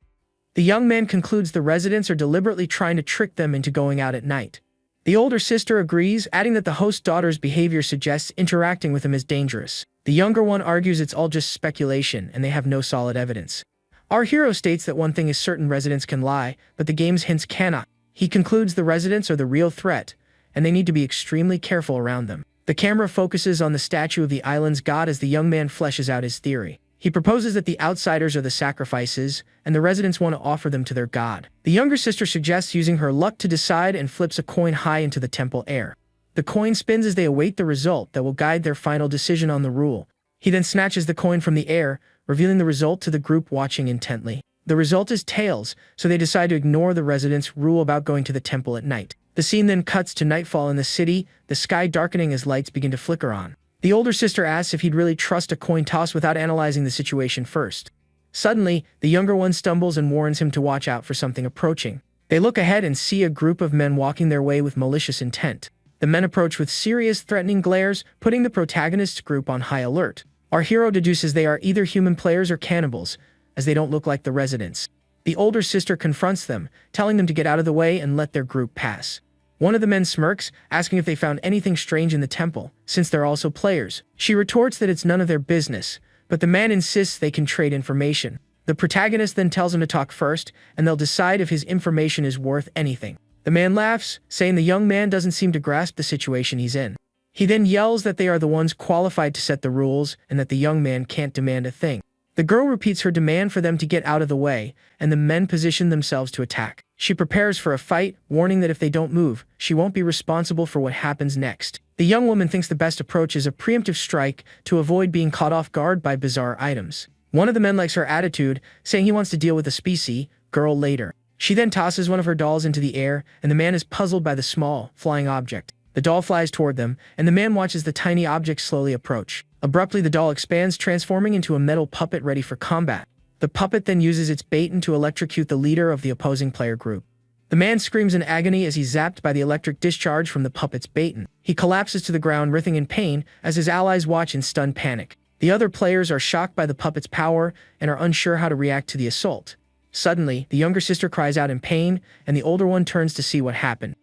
The young man concludes the residents are deliberately trying to trick them into going out at night. The older sister agrees, adding that the host's daughter's behavior suggests interacting with him is dangerous. The younger one argues it's all just speculation and they have no solid evidence. Our hero states that one thing is certain: residents can lie, but the game's hints cannot. He concludes the residents are the real threat, and they need to be extremely careful around them. The camera focuses on the statue of the island's god as the young man fleshes out his theory. He proposes that the outsiders are the sacrifices, and the residents want to offer them to their god. The younger sister suggests using her luck to decide and flips a coin high into the temple air. The coin spins as they await the result that will guide their final decision on the rule. He then snatches the coin from the air, revealing the result to the group watching intently. The result is tails, so they decide to ignore the residents' rule about going to the temple at night. The scene then cuts to nightfall in the city, the sky darkening as lights begin to flicker on. The older sister asks if he'd really trust a coin toss without analyzing the situation first. Suddenly, the younger one stumbles and warns him to watch out for something approaching. They look ahead and see a group of men walking their way with malicious intent. The men approach with serious, threatening glares, putting the protagonist's group on high alert. Our hero deduces they are either human players or cannibals, as they don't look like the residents. The older sister confronts them, telling them to get out of the way and let their group pass. One of the men smirks, asking if they found anything strange in the temple, since they're also players. She retorts that it's none of their business, but the man insists they can trade information. The protagonist then tells him to talk first, and they'll decide if his information is worth anything. The man laughs, saying the young man doesn't seem to grasp the situation he's in. He then yells that they are the ones qualified to set the rules, and that the young man can't demand a thing. The girl repeats her demand for them to get out of the way, and the men position themselves to attack. She prepares for a fight, warning that if they don't move, she won't be responsible for what happens next. The young woman thinks the best approach is a preemptive strike to avoid being caught off guard by bizarre items. One of the men likes her attitude, saying he wants to deal with the species girl later. She then tosses one of her dolls into the air, and the man is puzzled by the small, flying object. The doll flies toward them, and the man watches the tiny object slowly approach. Abruptly, the doll expands, transforming into a metal puppet ready for combat. The puppet then uses its baton to electrocute the leader of the opposing player group. The man screams in agony as he's zapped by the electric discharge from the puppet's baton. He collapses to the ground, writhing in pain, as his allies watch in stunned panic. The other players are shocked by the puppet's power and are unsure how to react to the assault. Suddenly, the younger sister cries out in pain, and the older one turns to see what happened.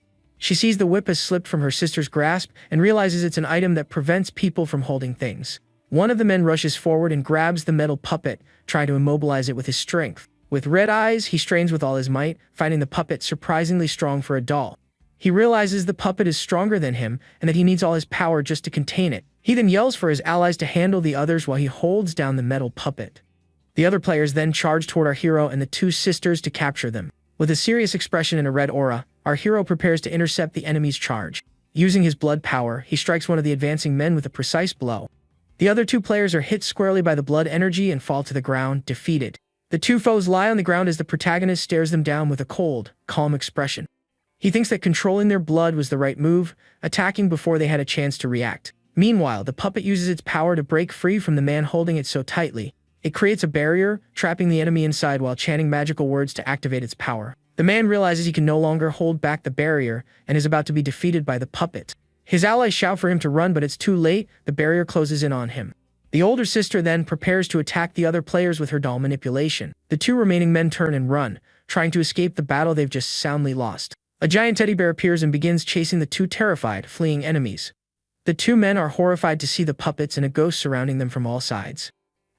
She sees the whip has slipped from her sister's grasp and realizes it's an item that prevents people from holding things. One of the men rushes forward and grabs the metal puppet, trying to immobilize it with his strength. With red eyes, he strains with all his might, finding the puppet surprisingly strong for a doll. He realizes the puppet is stronger than him and that he needs all his power just to contain it. He then yells for his allies to handle the others while he holds down the metal puppet. The other players then charge toward our hero and the two sisters to capture them. With a serious expression and a red aura, our hero prepares to intercept the enemy's charge. Using his blood power, he strikes one of the advancing men with a precise blow. The other two players are hit squarely by the blood energy and fall to the ground, defeated. The two foes lie on the ground as the protagonist stares them down with a cold, calm expression. He thinks that controlling their blood was the right move, attacking before they had a chance to react. Meanwhile, the puppet uses its power to break free from the man holding it so tightly. It creates a barrier, trapping the enemy inside while chanting magical words to activate its power. The man realizes he can no longer hold back the barrier and is about to be defeated by the puppet. His allies shout for him to run, but it's too late. The barrier closes in on him. The older sister then prepares to attack the other players with her doll manipulation. The two remaining men turn and run, trying to escape the battle they've just soundly lost. A giant teddy bear appears and begins chasing the two terrified, fleeing enemies. The two men are horrified to see the puppets and a ghost surrounding them from all sides.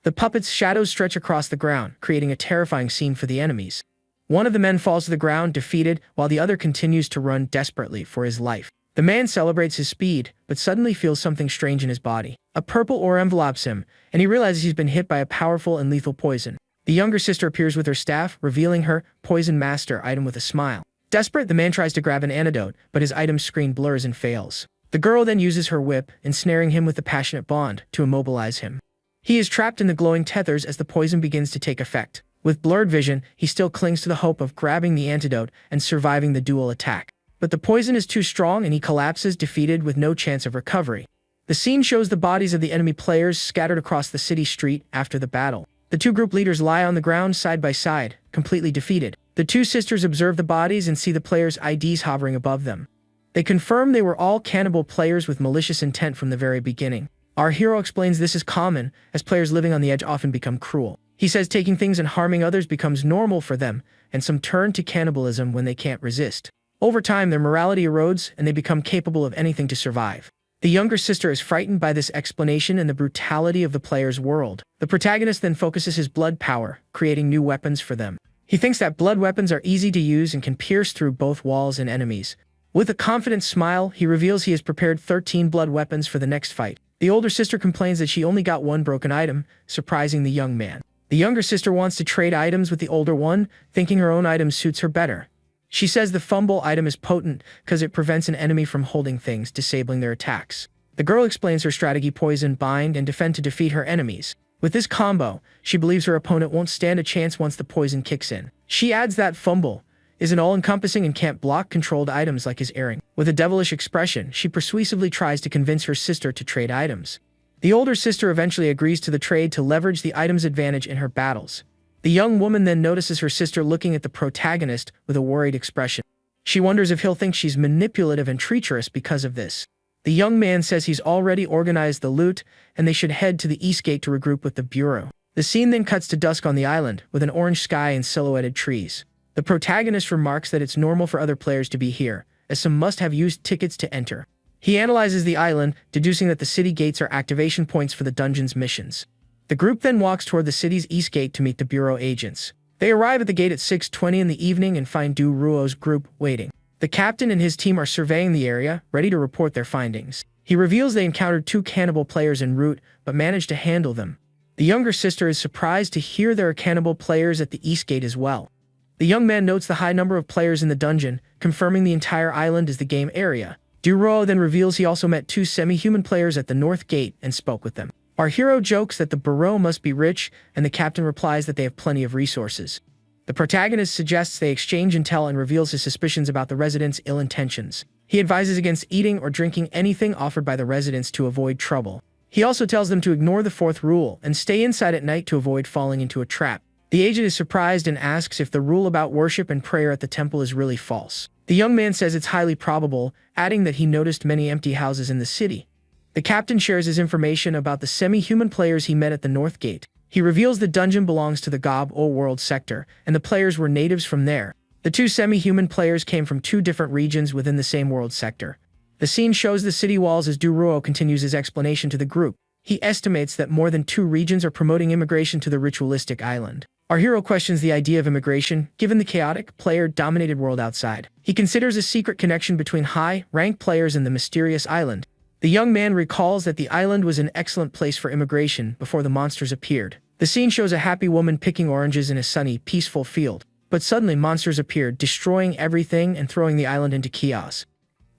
The puppets' shadows stretch across the ground, creating a terrifying scene for the enemies. One of the men falls to the ground, defeated, while the other continues to run desperately for his life. The man celebrates his speed, but suddenly feels something strange in his body. A purple aura envelopes him, and he realizes he's been hit by a powerful and lethal poison. The younger sister appears with her staff, revealing her poison master item with a smile. Desperate, the man tries to grab an antidote, but his item screen blurs and fails. The girl then uses her whip, ensnaring him with the passionate bond, to immobilize him. He is trapped in the glowing tethers as the poison begins to take effect. With blurred vision, he still clings to the hope of grabbing the antidote and surviving the dual attack. But the poison is too strong and he collapses, defeated with no chance of recovery. The scene shows the bodies of the enemy players scattered across the city street after the battle. The two group leaders lie on the ground side by side, completely defeated. The two sisters observe the bodies and see the players' IDs hovering above them. They confirm they were all cannibal players with malicious intent from the very beginning. Our hero explains this is common, as players living on the edge often become cruel. He says taking things and harming others becomes normal for them, and some turn to cannibalism when they can't resist. Over time, their morality erodes, and they become capable of anything to survive. The younger sister is frightened by this explanation and the brutality of the player's world. The protagonist then focuses his blood power, creating new weapons for them. He thinks that blood weapons are easy to use and can pierce through both walls and enemies. With a confident smile, he reveals he has prepared 13 blood weapons for the next fight. The older sister complains that she only got one broken item, surprising the young man. The younger sister wants to trade items with the older one, thinking her own item suits her better. She says the fumble item is potent because it prevents an enemy from holding things, disabling their attacks. The girl explains her strategy: poison, bind, and defend to defeat her enemies. With this combo, she believes her opponent won't stand a chance once the poison kicks in. She adds that fumble is an all-encompassing and can't block controlled items like his earring. With a devilish expression, she persuasively tries to convince her sister to trade items. The older sister eventually agrees to the trade to leverage the item's advantage in her battles. The young woman then notices her sister looking at the protagonist with a worried expression. She wonders if he'll think she's manipulative and treacherous because of this. The young man says he's already organized the loot, and they should head to the east gate to regroup with the bureau. The scene then cuts to dusk on the island, with an orange sky and silhouetted trees. The protagonist remarks that it's normal for other players to be here, as some must have used tickets to enter. He analyzes the island, deducing that the city gates are activation points for the dungeon's missions. The group then walks toward the city's east gate to meet the bureau agents. They arrive at the gate at 6:20 in the evening and find Du Ruo's group waiting. The captain and his team are surveying the area, ready to report their findings. He reveals they encountered 2 cannibal players en route, but managed to handle them. The younger sister is surprised to hear there are cannibal players at the east gate as well. The young man notes the high number of players in the dungeon, confirming the entire island is the game area. Du Ruo then reveals he also met 2 semi-human players at the north gate and spoke with them. Our hero jokes that the bureau must be rich, and the captain replies that they have plenty of resources. The protagonist suggests they exchange intel and reveals his suspicions about the residents' ill intentions. He advises against eating or drinking anything offered by the residents to avoid trouble. He also tells them to ignore the 4th rule and stay inside at night to avoid falling into a trap. The agent is surprised and asks if the rule about worship and prayer at the temple is really false. The young man says it's highly probable, adding that he noticed many empty houses in the city. The captain shares his information about the semi-human players he met at the North Gate. He reveals the dungeon belongs to the Gob-O World sector, and the players were natives from there. The 2 semi-human players came from 2 different regions within the same world sector. The scene shows the city walls as Du Ruo continues his explanation to the group. He estimates that more than 2 regions are promoting immigration to the ritualistic island. Our hero questions the idea of immigration, given the chaotic, player-dominated world outside. He considers a secret connection between high-ranked players and the mysterious island. The young man recalls that the island was an excellent place for immigration before the monsters appeared. The scene shows a happy woman picking oranges in a sunny, peaceful field. But suddenly monsters appeared, destroying everything and throwing the island into chaos.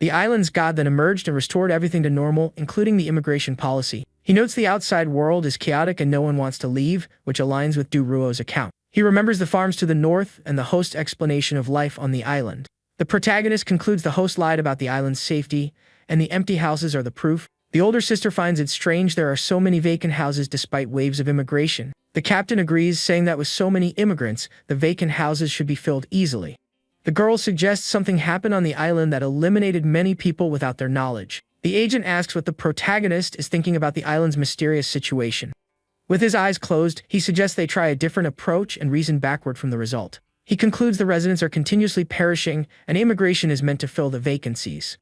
The island's god then emerged and restored everything to normal, including the immigration policy. He notes the outside world is chaotic and no one wants to leave, which aligns with Duruo's account. He remembers the farms to the north and the host's explanation of life on the island. The protagonist concludes the host lied about the island's safety, and the empty houses are the proof. The older sister finds it strange there are so many vacant houses despite waves of immigration. The captain agrees, saying that with so many immigrants, the vacant houses should be filled easily. The girl suggests something happened on the island that eliminated many people without their knowledge. The agent asks what the protagonist is thinking about the island's mysterious situation. With his eyes closed, he suggests they try a different approach and reason backward from the result. He concludes the residents are continuously perishing and immigration is meant to fill the vacancies.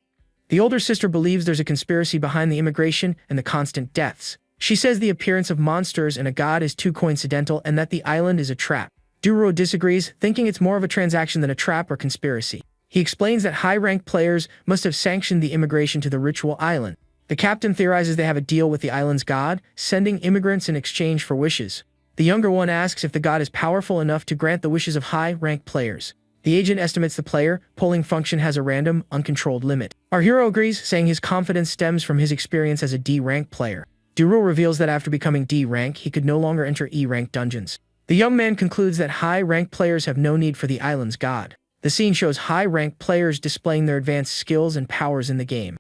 The older sister believes there's a conspiracy behind the immigration and the constant deaths. She says the appearance of monsters and a god is too coincidental and that the island is a trap. Duruo disagrees, thinking it's more of a transaction than a trap or conspiracy. He explains that high-ranked players must have sanctioned the immigration to the ritual island. The captain theorizes they have a deal with the island's god, sending immigrants in exchange for wishes. The younger one asks if the god is powerful enough to grant the wishes of high-ranked players. The agent estimates the player polling function has a random, uncontrolled limit. Our hero agrees, saying his confidence stems from his experience as a D-rank player. Duruo reveals that after becoming D-rank, he could no longer enter E-rank dungeons. The young man concludes that high-ranked players have no need for the island's god. The scene shows high-ranked players displaying their advanced skills and powers in the game.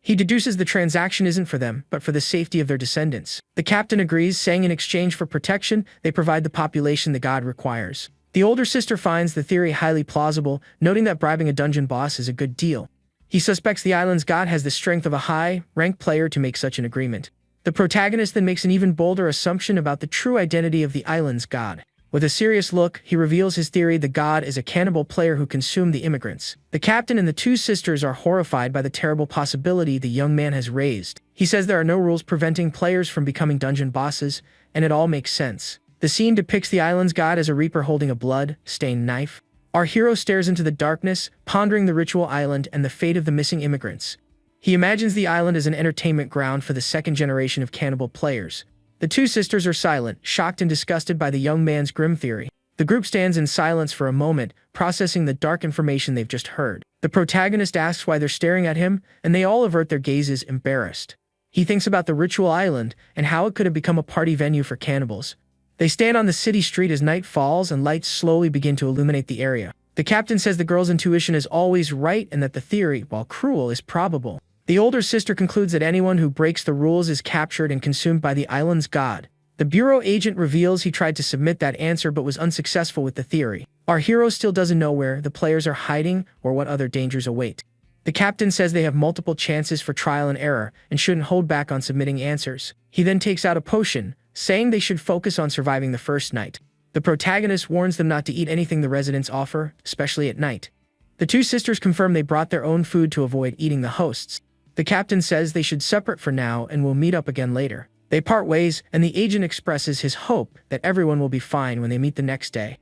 He deduces the transaction isn't for them, but for the safety of their descendants. The captain agrees, saying in exchange for protection, they provide the population the god requires. The older sister finds the theory highly plausible, noting that bribing a dungeon boss is a good deal. He suspects the island's god has the strength of a high-ranked player to make such an agreement. The protagonist then makes an even bolder assumption about the true identity of the island's god. With a serious look, he reveals his theory the god is a cannibal player who consumed the immigrants. The captain and the two sisters are horrified by the terrible possibility the young man has raised. He says there are no rules preventing players from becoming dungeon bosses, and it all makes sense. The scene depicts the island's god as a reaper holding a blood-stained knife. Our hero stares into the darkness, pondering the ritual island and the fate of the missing immigrants. He imagines the island as an entertainment ground for the second generation of cannibal players. The two sisters are silent, shocked and disgusted by the young man's grim theory. The group stands in silence for a moment, processing the dark information they've just heard. The protagonist asks why they're staring at him, and they all avert their gazes, embarrassed. He thinks about the ritual island and how it could have become a party venue for cannibals. They stand on the city street as night falls and lights slowly begin to illuminate the area. The captain says the girl's intuition is always right and that the theory, while cruel, is probable. The older sister concludes that anyone who breaks the rules is captured and consumed by the island's god. The bureau agent reveals he tried to submit that answer but was unsuccessful with the theory. Our hero still doesn't know where the players are hiding or what other dangers await. The captain says they have multiple chances for trial and error and shouldn't hold back on submitting answers. He then takes out a potion, saying they should focus on surviving the first night. The protagonist warns them not to eat anything the residents offer, especially at night. The two sisters confirm they brought their own food to avoid eating the hosts. The captain says they should separate for now and will meet up again later. They part ways, and the agent expresses his hope that everyone will be fine when they meet the next day.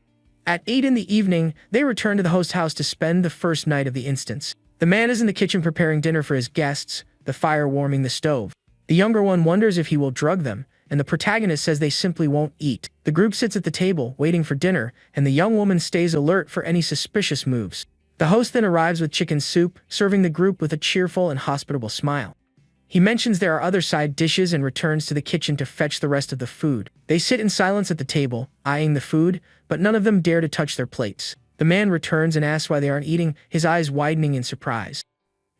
At 8 in the evening, they return to the host house to spend the first night of the instance. The man is in the kitchen preparing dinner for his guests, the fire warming the stove. The younger one wonders if he will drug them, and the protagonist says they simply won't eat. The group sits at the table, waiting for dinner, and the young woman stays alert for any suspicious moves. The host then arrives with chicken soup, serving the group with a cheerful and hospitable smile. He mentions there are other side dishes and returns to the kitchen to fetch the rest of the food. They sit in silence at the table, eyeing the food, but none of them dare to touch their plates. The man returns and asks why they aren't eating, his eyes widening in surprise.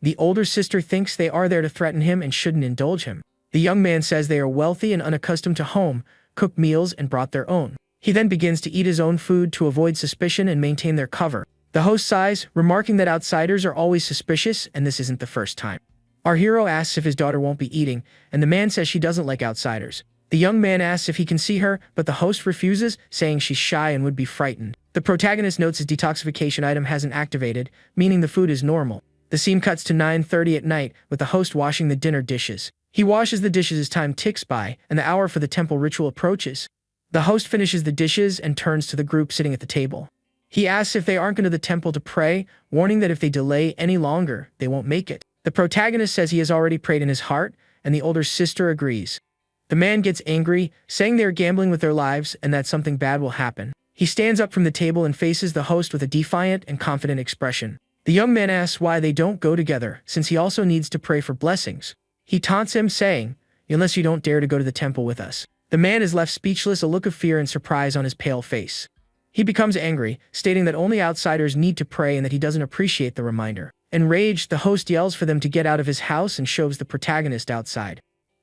The older sister thinks they are there to threaten him and shouldn't indulge him. The young man says they are wealthy and unaccustomed to home-cooked meals and brought their own. He then begins to eat his own food to avoid suspicion and maintain their cover. The host sighs, remarking that outsiders are always suspicious and this isn't the first time. Our hero asks if his daughter won't be eating, and the man says she doesn't like outsiders. The young man asks if he can see her, but the host refuses, saying she's shy and would be frightened. The protagonist notes his detoxification item hasn't activated, meaning the food is normal. The scene cuts to 9:30 at night, with the host washing the dinner dishes. He washes the dishes as time ticks by, and the hour for the temple ritual approaches. The host finishes the dishes and turns to the group sitting at the table. He asks if they aren't going to the temple to pray, warning that if they delay any longer, they won't make it. The protagonist says he has already prayed in his heart, and the older sister agrees. The man gets angry, saying they are gambling with their lives and that something bad will happen. He stands up from the table and faces the host with a defiant and confident expression. The young man asks why they don't go together, since he also needs to pray for blessings. He taunts him, saying, "Unless you don't dare to go to the temple with us." The man is left speechless, a look of fear and surprise on his pale face. He becomes angry, stating that only outsiders need to pray and that he doesn't appreciate the reminder. Enraged, the host yells for them to get out of his house and shoves the protagonist outside.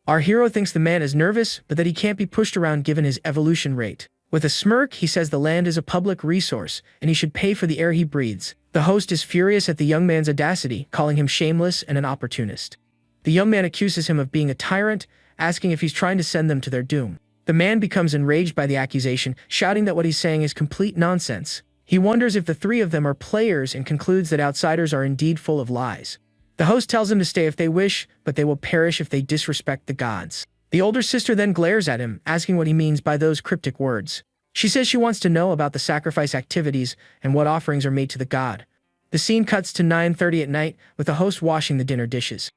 Our hero thinks the man is nervous, but that he can't be pushed around given his evolution rate. With a smirk, he says the land is a public resource, and he should pay for the air he breathes. The host is furious at the young man's audacity, calling him shameless and an opportunist. The young man accuses him of being a tyrant, asking if he's trying to send them to their doom. The man becomes enraged by the accusation, shouting that what he's saying is complete nonsense. He wonders if the three of them are players and concludes that outsiders are indeed full of lies. The host tells them to stay if they wish, but they will perish if they disrespect the gods. The older sister then glares at him, asking what he means by those cryptic words. She says she wants to know about the sacrifice activities and what offerings are made to the god. The scene cuts to 9:30 at night, with the host washing the dinner dishes.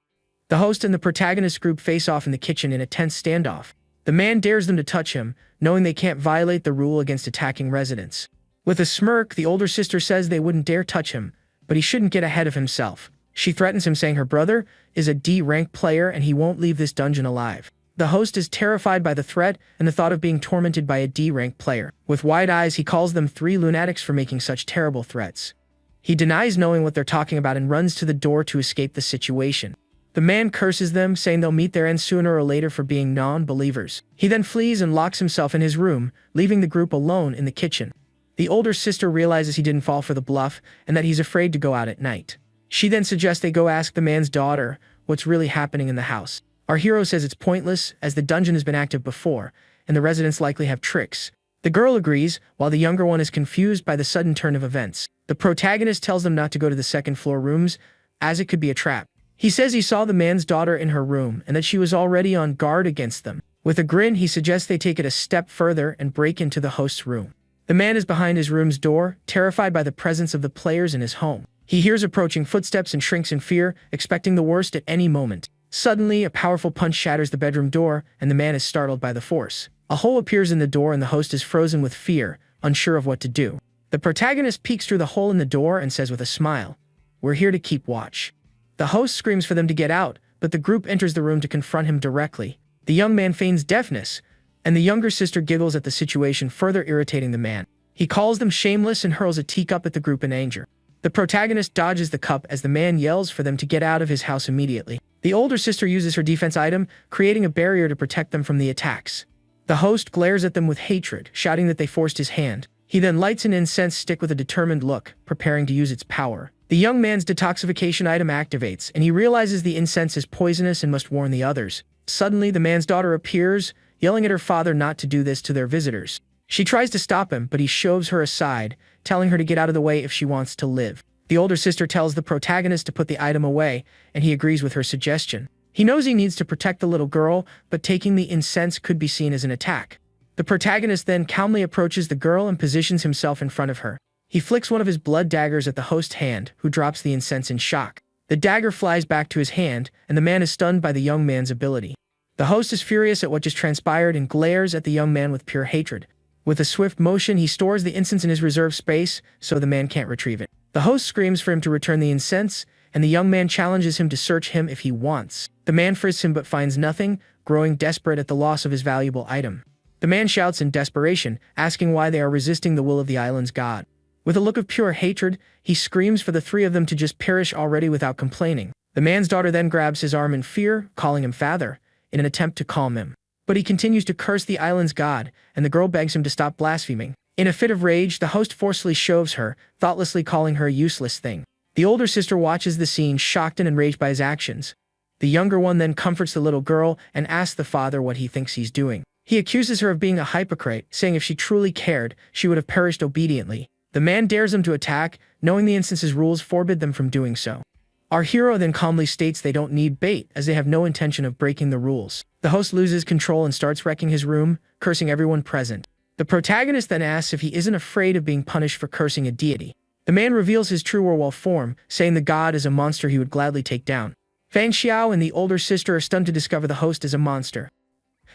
The host and the protagonist group face off in the kitchen in a tense standoff. The man dares them to touch him, knowing they can't violate the rule against attacking residents. With a smirk, the older sister says they wouldn't dare touch him, but he shouldn't get ahead of himself. She threatens him, saying her brother is a D-rank player and he won't leave this dungeon alive. The host is terrified by the threat and the thought of being tormented by a D-rank player. With wide eyes, he calls them three lunatics for making such terrible threats. He denies knowing what they're talking about and runs to the door to escape the situation. The man curses them, saying they'll meet their end sooner or later for being non-believers. He then flees and locks himself in his room, leaving the group alone in the kitchen. The older sister realizes he didn't fall for the bluff and that he's afraid to go out at night. She then suggests they go ask the man's daughter what's really happening in the house. Our hero says it's pointless, as the dungeon has been active before, and the residents likely have tricks. The girl agrees, while the younger one is confused by the sudden turn of events. The protagonist tells them not to go to the second-floor rooms, as it could be a trap. He says he saw the man's daughter in her room and that she was already on guard against them. With a grin, he suggests they take it a step further and break into the host's room. The man is behind his room's door, terrified by the presence of the players in his home. He hears approaching footsteps and shrinks in fear, expecting the worst at any moment. Suddenly, a powerful punch shatters the bedroom door, and the man is startled by the force. A hole appears in the door and the host is frozen with fear, unsure of what to do. The protagonist peeks through the hole in the door and says with a smile, "We're here to keep watch." The host screams for them to get out, but the group enters the room to confront him directly. The young man feigns deafness, and the younger sister giggles at the situation, further irritating the man. He calls them shameless and hurls a teacup at the group in anger. The protagonist dodges the cup as the man yells for them to get out of his house immediately. The older sister uses her defense item, creating a barrier to protect them from the attacks. The host glares at them with hatred, shouting that they forced his hand. He then lights an incense stick with a determined look, preparing to use its power. The young man's detoxification item activates, and he realizes the incense is poisonous and must warn the others. Suddenly, the man's daughter appears, yelling at her father not to do this to their visitors. She tries to stop him, but he shoves her aside, telling her to get out of the way if she wants to live. The older sister tells the protagonist to put the item away, and he agrees with her suggestion. He knows he needs to protect the little girl, but taking the incense could be seen as an attack. The protagonist then calmly approaches the girl and positions himself in front of her. He flicks one of his blood daggers at the host's hand, who drops the incense in shock. The dagger flies back to his hand, and the man is stunned by the young man's ability. The host is furious at what just transpired and glares at the young man with pure hatred. With a swift motion, he stores the incense in his reserve space, so the man can't retrieve it. The host screams for him to return the incense, and the young man challenges him to search him if he wants. The man frisks him but finds nothing, growing desperate at the loss of his valuable item. The man shouts in desperation, asking why they are resisting the will of the island's god. With a look of pure hatred, he screams for the three of them to just perish already without complaining. The man's daughter then grabs his arm in fear, calling him father, in an attempt to calm him. But he continues to curse the island's god, and the girl begs him to stop blaspheming. In a fit of rage, the host forcefully shoves her, thoughtlessly calling her a useless thing. The older sister watches the scene, shocked and enraged by his actions. The younger one then comforts the little girl and asks the father what he thinks he's doing. He accuses her of being a hypocrite, saying if she truly cared, she would have perished obediently. The man dares them to attack, knowing the instance's rules forbid them from doing so. Our hero then calmly states they don't need bait, as they have no intention of breaking the rules. The host loses control and starts wrecking his room, cursing everyone present. The protagonist then asks if he isn't afraid of being punished for cursing a deity. The man reveals his true werewolf form, saying the god is a monster he would gladly take down. Fan Xiao and the older sister are stunned to discover the host is a monster.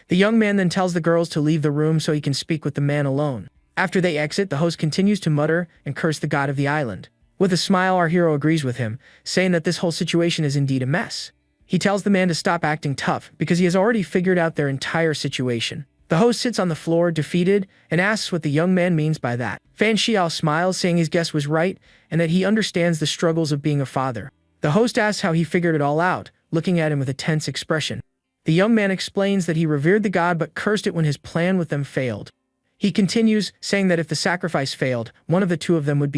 The young man then tells the girls to leave the room so he can speak with the man alone. After they exit, the host continues to mutter and curse the god of the island. With a smile, our hero agrees with him, saying that this whole situation is indeed a mess. He tells the man to stop acting tough because he has already figured out their entire situation. The host sits on the floor, defeated, and asks what the young man means by that. Fan Xiao smiles, saying his guess was right and that he understands the struggles of being a father. The host asks how he figured it all out, looking at him with a tense expression. The young man explains that he revered the god but cursed it when his plan with them failed. He continues, saying that if the sacrifice failed, one of the two of them would be